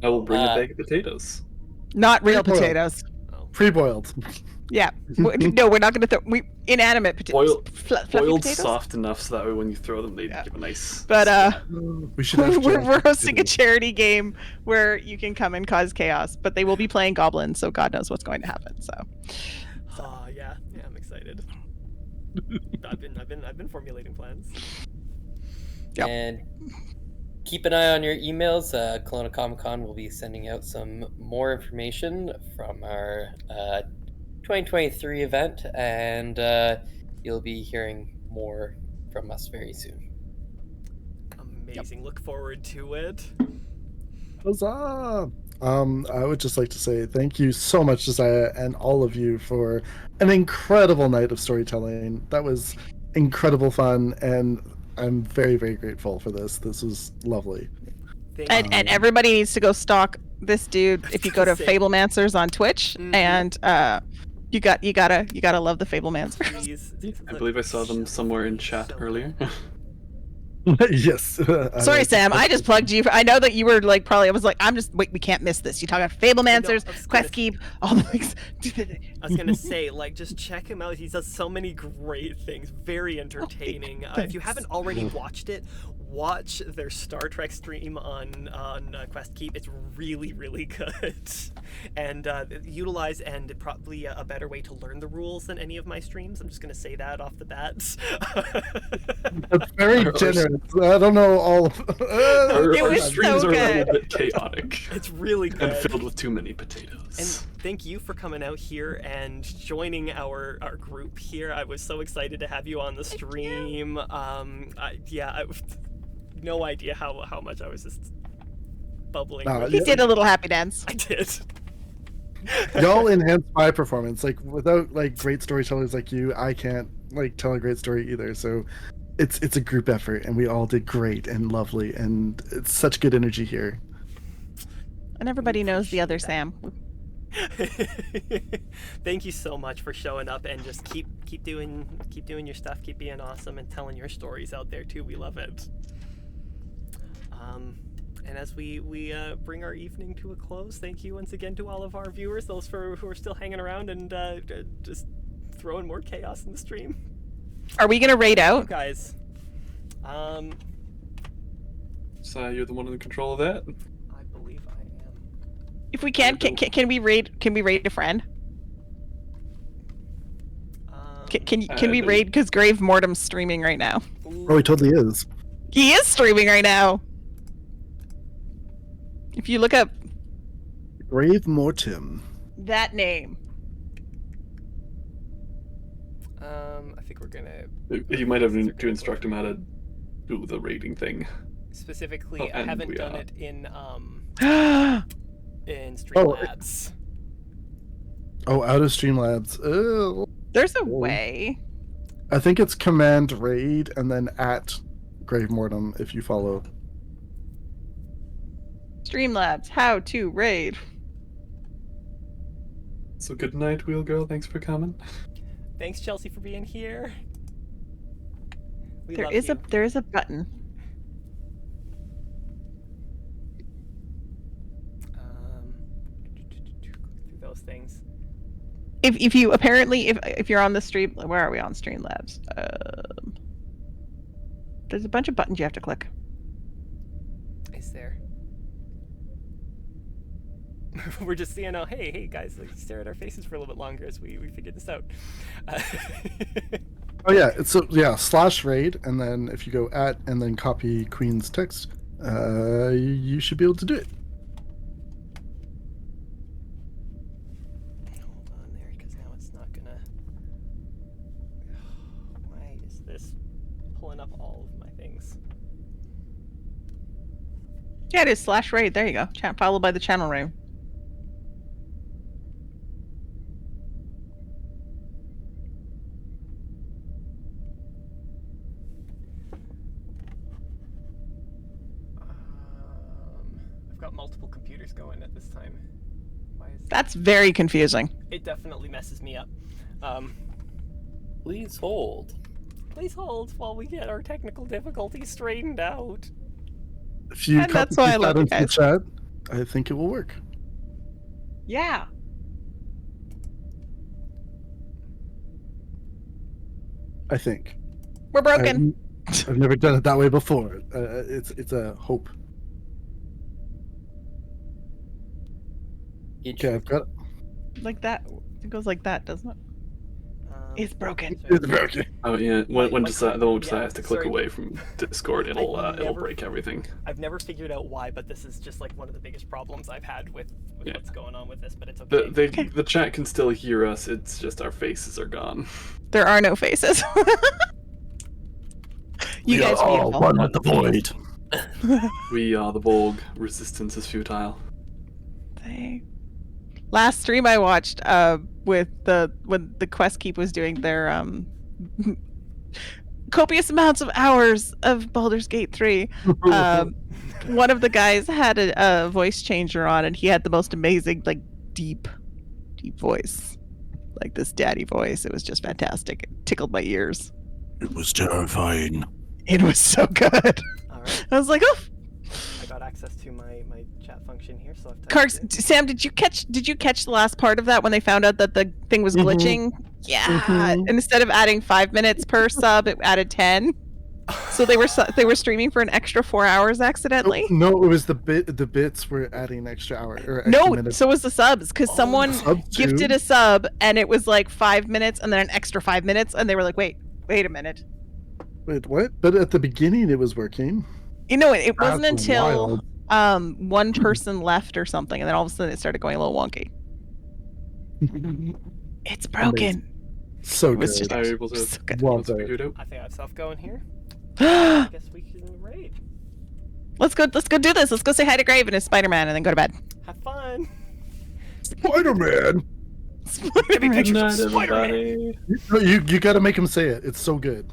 I will bring a bag of potatoes. Not real Pre-boiled. potatoes. Pre-boiled. Yeah. No, we're not going to throw inanimate potatoes. Fluffy Boiled potatoes. soft enough so that way when you throw them, they Yeah. give a nice. But We should have we're hosting a charity game where you can come and cause chaos, but they will be playing goblins, so God knows what's going to happen. So Yeah, I'm excited. I've been formulating plans. Yep. And keep an eye on your emails. Kelowna Comic Con will be sending out some more information from our 2023 event, and you'll be hearing more from us very soon. Amazing. Look forward to it. Huzzah! I would just like to say thank you so much, Josiah, and all of you for an incredible night of storytelling. That was incredible fun, and I'm very, very grateful for this. This was lovely. Thank and everybody needs to go stalk this dude if you go to Say. Fablemancers on Twitch, Mhm. and you gotta love the Fablemancers. Please. I believe I saw them somewhere in chat earlier. Yes. Sorry, Sam. I just plugged you. I know that you were like probably. I was like, wait, we can't miss this. You talk about Fablemancers, I was Quest Keep, all the things. I was gonna say, like, just check him out. He does so many great things. Very entertaining. If you haven't already watched it, watch their Star Trek stream on Quest Keep. It's really, really good, and utilize and probably a better way to learn the rules than any of my streams. I'm just gonna say that off the bat. That's very generous. I don't know all of Our It was streams so are a good. little bit chaotic It's really and good. filled with too many potatoes. And thank you for coming out here and joining our group here. I was so excited to have you on the stream. I no idea how much I was just bubbling. No, with He it. did a little happy dance. I did. Y'all enhanced my performance. Like without like great storytellers like you, I can't like tell a great story either. So it's a group effort, and we all did great and lovely, and it's such good energy here. And everybody knows the other Sam. Thank you so much for showing up and just keep doing your stuff, keep being awesome and telling your stories out there too. We love it. And as we bring our evening to a close, thank you once again to all of our viewers, those who are still hanging around and just throwing more chaos in the stream. Are we gonna raid out? Guys. So you're the one in control of that? I believe I am. If we can we raid a friend? Can we raid because Grave Mortem's streaming right now? Oh, he totally is. He is streaming right now. If you look up Grave Mortem. that name. I think we're gonna You might have to instruct him how to do the rating thing. specifically. Oh, I and haven't we done are. it in Oh, Streamlabs. Oh, out of Streamlabs. Oh. There's a way. I think it's command raid and then at Grave Mortem if you follow. Streamlabs, how to raid. So good night, Wheel Girl. Thanks for coming. Thanks, Chelsea, for being here. We There love is you. there is a button. Through those things. If you apparently if you're on the stream, where are we on Streamlabs? There's a bunch of buttons you have to click. Is there? We're just seeing, hey guys, like, stare at our faces for a little bit longer as we figure this out. Oh yeah, it's /raid, and then if you go at and then copy Queen's text, you should be able to do it. Hold on there, because now it's not gonna. Why is this pulling up all of my things? Yeah, it is /raid. There you go. Followed by the channel name. I've got multiple computers going at this time. Why is That's very confusing. it definitely messes me up. Please hold. Please hold while we get our technical difficulties straightened out. If you And that's copy why I love you into the guys. chat, I think it will work. Yeah. I think. We're broken. I've never done it that way before. It's a hope. Okay, I've got it. Like that. It goes like that, doesn't it? It's broken. so- It's broken. Oh yeah, when Josiah has to click sorry. away from Discord, it'll I've it'll never- break everything. I've never figured out why, but this is just like one of the biggest problems I've had with Yeah. what's going on with this. But it's okay. The chat can still hear us. It's just our faces are gone. There are no faces. You guys are beautiful. one with the void. We are the Borg. Resistance is futile. Last stream I watched with when the Quest Keep was doing their copious amounts of hours of Baldur's Gate 3. One of the guys had a voice changer on, and he had the most amazing, like, deep voice, like this daddy voice. It was just fantastic. It tickled my ears. It was terrifying. It was so good. All right, I was like, oh. I got access to my chat function here, so I've typed Karks, in. Sam, did you catch the last part of that when they found out that the thing was glitching? Yeah. And instead of adding 5 minutes per sub, it added 10. So they were streaming for an extra 4 hours accidentally. No, it was the bits were adding extra hour or extra No, minutes. so was the subs because someone subs too? gifted a sub and it was like 5 minutes and then an extra 5 minutes and they were like, wait a minute. Wait, what? But at the beginning it was working. You know, it wasn't That's until wild. one person left or something, and then all of a sudden it started going a little wonky. It's broken. So It was good. Are you able to So good. Love once we that. figure it out? I think I have stuff going here. I guess we can raid. Let's go do this. Let's go say hi to Grave and his Spider-Man and then go to bed. Have fun. Spider-Man. Maybe pictures Good of night, Spider-Man. everybody. You gotta make him say it. It's so good.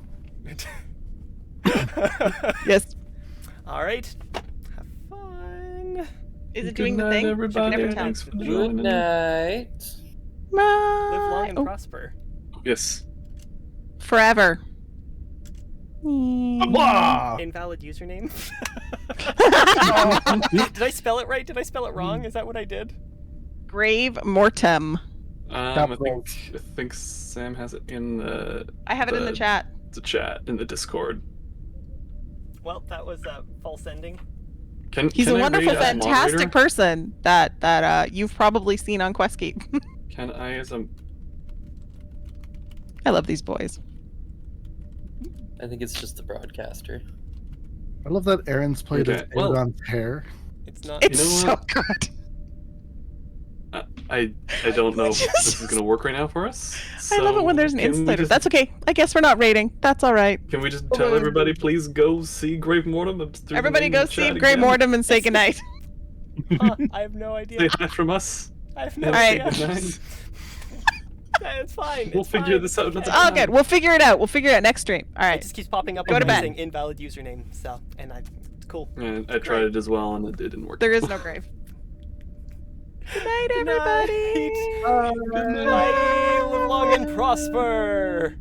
Yes. All right. Have fun. Is it Good doing the night, thing? everybody. Should we never tell? Thanks for Good joining. night. Live long and Oh, prosper. Yes. forever. Blah! Invalid username. Oh, Did I spell it right? Did I spell it wrong? Is that what I did? Grave mortem. I think Sam has it in I have it in the chat. the chat in the Discord. Well, that was a false ending. He's can a I wonderful, raid as fantastic moderator? person that you've probably seen on Questkeep. Can I as a I love these boys. I think it's just the broadcaster. I love that Aaron's played Okay, as well- Aegon's hair. It's not. It's know so what? good. I don't know if this is gonna work right now for us. I love it when there's an can we insulator. just- That's okay. I guess we're not rating. That's all right. Can we just tell everybody, please go see Grave Mortem? I'm just threw the Everybody name go in the see chat Grey again. Mortem and say goodnight. Huh, I have no Say idea. hi from us. I have no and Alright. idea. say goodnight. It's fine. We'll it's figure fine, this it's out okay. another Oh, time. good. We'll figure it out. We'll figure it out next stream. All It right. just keeps popping up Go to bed. saying invalid username. So, and it's cool. And I tried it as well, and it didn't work. There is no grave. Good night, everybody. Good night. Bye. Live long and prosper.